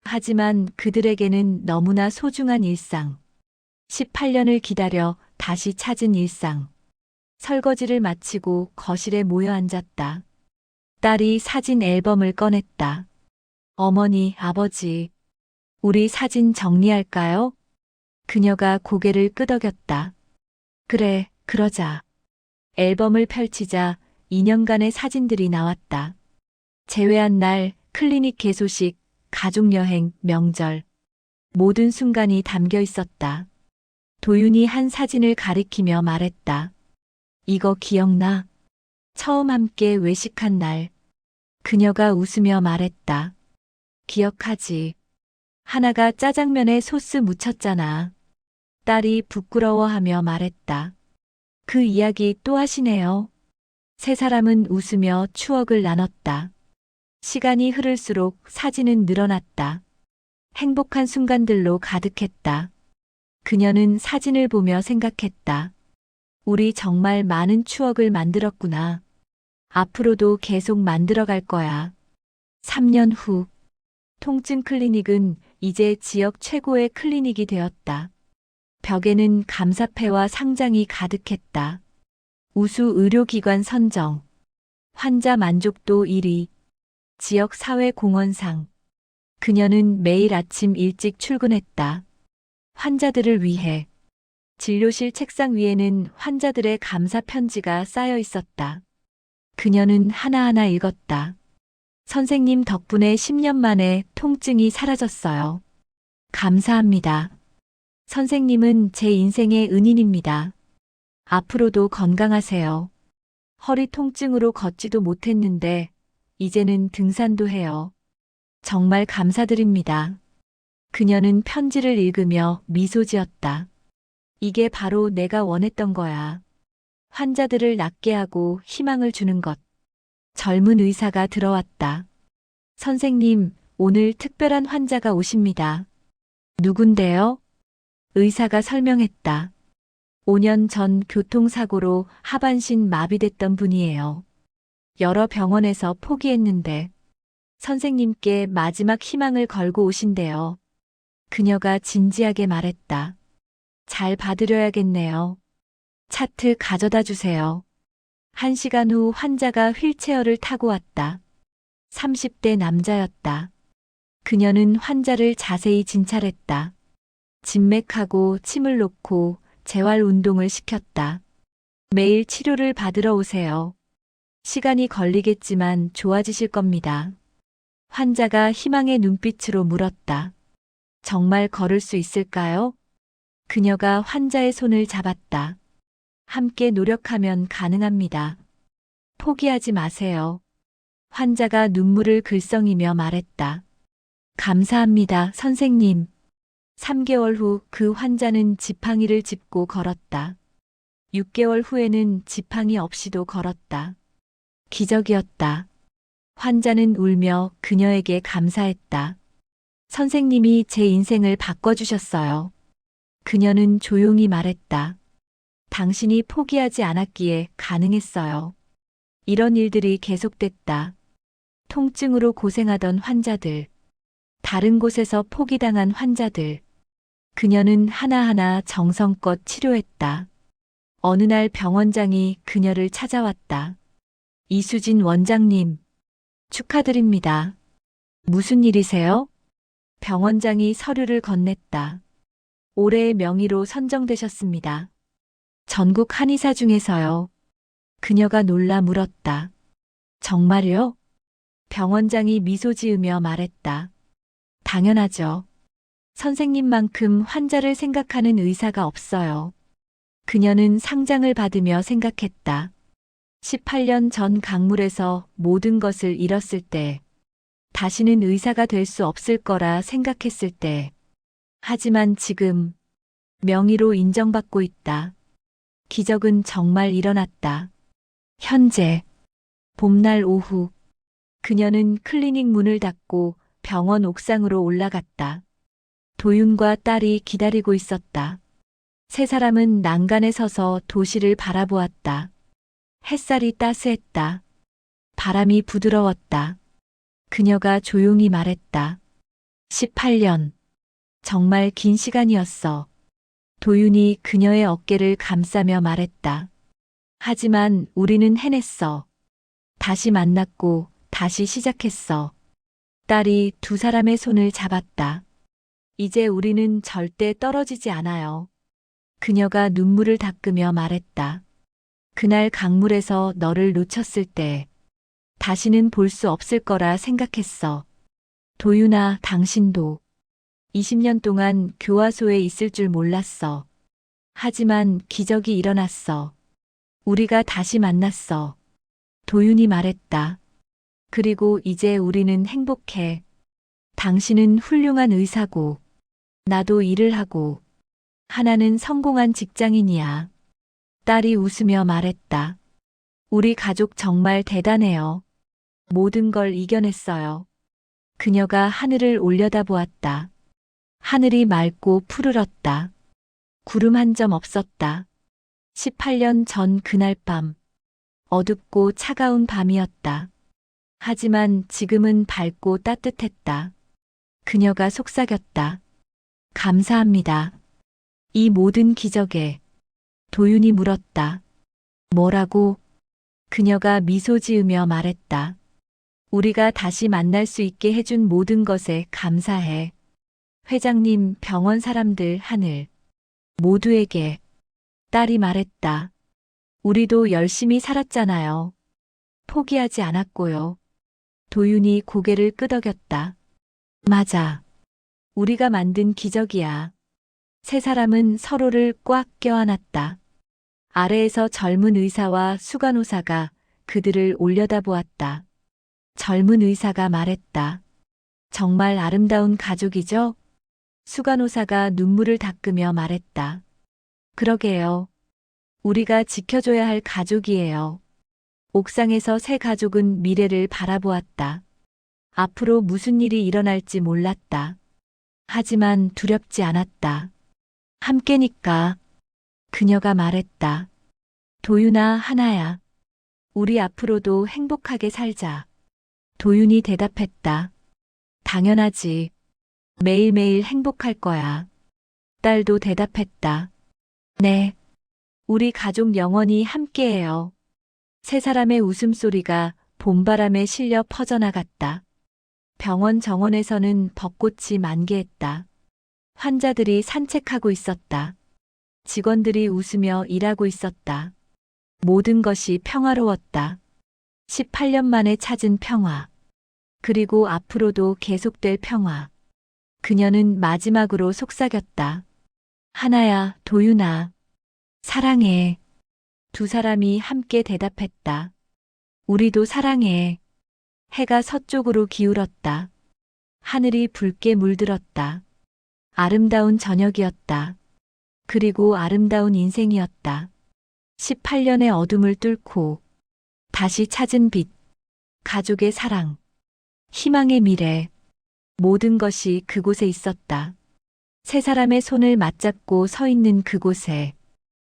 하지만 그들에게는 너무나 소중한 일상. 18년을 기다려 다시 찾은 일상. 설거지를 마치고 거실에 모여 앉았다. 딸이 사진 앨범을 꺼냈다. 어머니, 아버지, 우리 사진 정리할까요? 그녀가 고개를 끄덕였다. 그래, 그러자. 앨범을 펼치자 2년간의 사진들이 나왔다. 재회한 날, 클리닉 개소식, 가족여행, 명절. 모든 순간이 담겨 있었다. 도윤이 한 사진을 가리키며 말했다. 이거 기억나? 처음 함께 외식한 날. 그녀가 웃으며 말했다. 기억하지. 하나가 짜장면에 소스 묻혔잖아. 딸이 부끄러워하며 말했다. 그 이야기 또 하시네요. 세 사람은 웃으며 추억을 나눴다. 시간이 흐를수록 사진은 늘어났다. 행복한 순간들로 가득했다. 그녀는 사진을 보며 생각했다. 우리 정말 많은 추억을 만들었구나. 앞으로도 계속 만들어갈 거야. 3년 후, 통증 클리닉은 이제 지역 최고의 클리닉이 되었다. 벽에는 감사패와 상장이 가득했다. 우수 의료기관 선정, 환자 만족도 1위, 지역 사회공헌상. 그녀는 매일 아침 일찍 출근했다. 환자들을 위해. 진료실 책상 위에는 환자들의 감사 편지가 쌓여 있었다. 그녀는 하나하나 읽었다. 선생님 덕분에 10년 만에 통증이 사라졌어요. 감사합니다. 선생님은 제 인생의 은인입니다. 앞으로도 건강하세요. 허리 통증으로 걷지도 못했는데 이제는 등산도 해요. 정말 감사드립니다. 그녀는 편지를 읽으며 미소 지었다. 이게 바로 내가 원했던 거야. 환자들을 낫게 하고 희망을 주는 것. 젊은 의사가 들어왔다. 선생님, 오늘 특별한 환자가 오십니다. 누군데요? 의사가 설명했다. 5년 전 교통사고로 하반신 마비됐던 분이에요. 여러 병원에서 포기했는데 선생님께 마지막 희망을 걸고 오신대요. 그녀가 진지하게 말했다. 잘 봐드려야겠네요. 차트 가져다 주세요. 1시간 후 환자가 휠체어를 타고 왔다. 30대 남자였다. 그녀는 환자를 자세히 진찰했다. 진맥하고 침을 놓고 재활 운동을 시켰다. 매일 치료를 받으러 오세요. 시간이 걸리겠지만 좋아지실 겁니다. 환자가 희망의 눈빛으로 물었다. 정말 걸을 수 있을까요? 그녀가 환자의 손을 잡았다. 함께 노력하면 가능합니다. 포기하지 마세요. 환자가 눈물을 글썽이며 말했다. 감사합니다, 선생님. 3개월 후 그 환자는 지팡이를 짚고 걸었다. 6개월 후에는 지팡이 없이도 걸었다. 기적이었다. 환자는 울며 그녀에게 감사했다. 선생님이 제 인생을 바꿔주셨어요. 그녀는 조용히 말했다. 당신이 포기하지 않았기에 가능했어요. 이런 일들이 계속됐다. 통증으로 고생하던 환자들, 다른 곳에서 포기당한 환자들. 그녀는 하나하나 정성껏 치료했다. 어느 날 병원장이 그녀를 찾아왔다. 이수진 원장님, 축하드립니다. 무슨 일이세요? 병원장이 서류를 건넸다. 올해의 명의로 선정되셨습니다. 전국 한의사 중에서요. 그녀가 놀라 물었다. 정말요? 병원장이 미소 지으며 말했다. 당연하죠. 선생님만큼 환자를 생각하는 의사가 없어요. 그녀는 상장을 받으며 생각했다. 18년 전 강물에서 모든 것을 잃었을 때, 다시는 의사가 될 수 없을 거라 생각했을 때, 하지만 지금 명의로 인정받고 있다. 기적은 정말 일어났다. 현재, 봄날 오후, 그녀는 클리닉 문을 닫고 병원 옥상으로 올라갔다. 도윤과 딸이 기다리고 있었다. 세 사람은 난간에 서서 도시를 바라보았다. 햇살이 따스했다. 바람이 부드러웠다. 그녀가 조용히 말했다. 18년. 정말 긴 시간이었어. 도윤이 그녀의 어깨를 감싸며 말했다. 하지만 우리는 해냈어. 다시 만났고 다시 시작했어. 딸이 두 사람의 손을 잡았다. 이제 우리는 절대 떨어지지 않아요. 그녀가 눈물을 닦으며 말했다. 그날 강물에서 너를 놓쳤을 때 다시는 볼 수 없을 거라 생각했어. 도윤아, 당신도 20년 동안 교화소에 있을 줄 몰랐어. 하지만 기적이 일어났어. 우리가 다시 만났어. 도윤이 말했다. 그리고 이제 우리는 행복해. 당신은 훌륭한 의사고, 나도 일을 하고, 하나는 성공한 직장인이야. 딸이 웃으며 말했다. 우리 가족 정말 대단해요. 모든 걸 이겨냈어요. 그녀가 하늘을 올려다보았다. 하늘이 맑고 푸르렀다. 구름 한 점 없었다. 18년 전 그날 밤. 어둡고 차가운 밤이었다. 하지만 지금은 밝고 따뜻했다. 그녀가 속삭였다. 감사합니다. 이 모든 기적에. 도윤이 물었다. 뭐라고? 그녀가 미소 지으며 말했다. 우리가 다시 만날 수 있게 해준 모든 것에 감사해. 회장님, 병원 사람들, 하늘. 모두에게. 딸이 말했다. 우리도 열심히 살았잖아요. 포기하지 않았고요. 도윤이 고개를 끄덕였다. 맞아. 우리가 만든 기적이야. 세 사람은 서로를 꽉 껴안았다. 아래에서 젊은 의사와 수간호사가 그들을 올려다보았다. 젊은 의사가 말했다. 정말 아름다운 가족이죠? 수간호사가 눈물을 닦으며 말했다. 그러게요. 우리가 지켜줘야 할 가족이에요. 옥상에서 세 가족은 미래를 바라보았다. 앞으로 무슨 일이 일어날지 몰랐다. 하지만 두렵지 않았다. 함께니까. 그녀가 말했다. 도윤아, 하나야. 우리 앞으로도 행복하게 살자. 도윤이 대답했다. 당연하지. 매일매일 행복할 거야. 딸도 대답했다. 네. 우리 가족 영원히 함께해요. 세 사람의 웃음소리가 봄바람에 실려 퍼져나갔다. 병원 정원에서는 벚꽃이 만개했다. 환자들이 산책하고 있었다. 직원들이 웃으며 일하고 있었다. 모든 것이 평화로웠다. 18년 만에 찾은 평화. 그리고 앞으로도 계속될 평화. 그녀는 마지막으로 속삭였다. 하나야, 도윤아. 사랑해. 두 사람이 함께 대답했다. 우리도 사랑해. 해가 서쪽으로 기울었다. 하늘이 붉게 물들었다. 아름다운 저녁이었다. 그리고 아름다운 인생이었다. 18년의 어둠을 뚫고 다시 찾은 빛, 가족의 사랑, 희망의 미래, 모든 것이 그곳에 있었다. 세 사람의 손을 맞잡고 서 있는 그곳에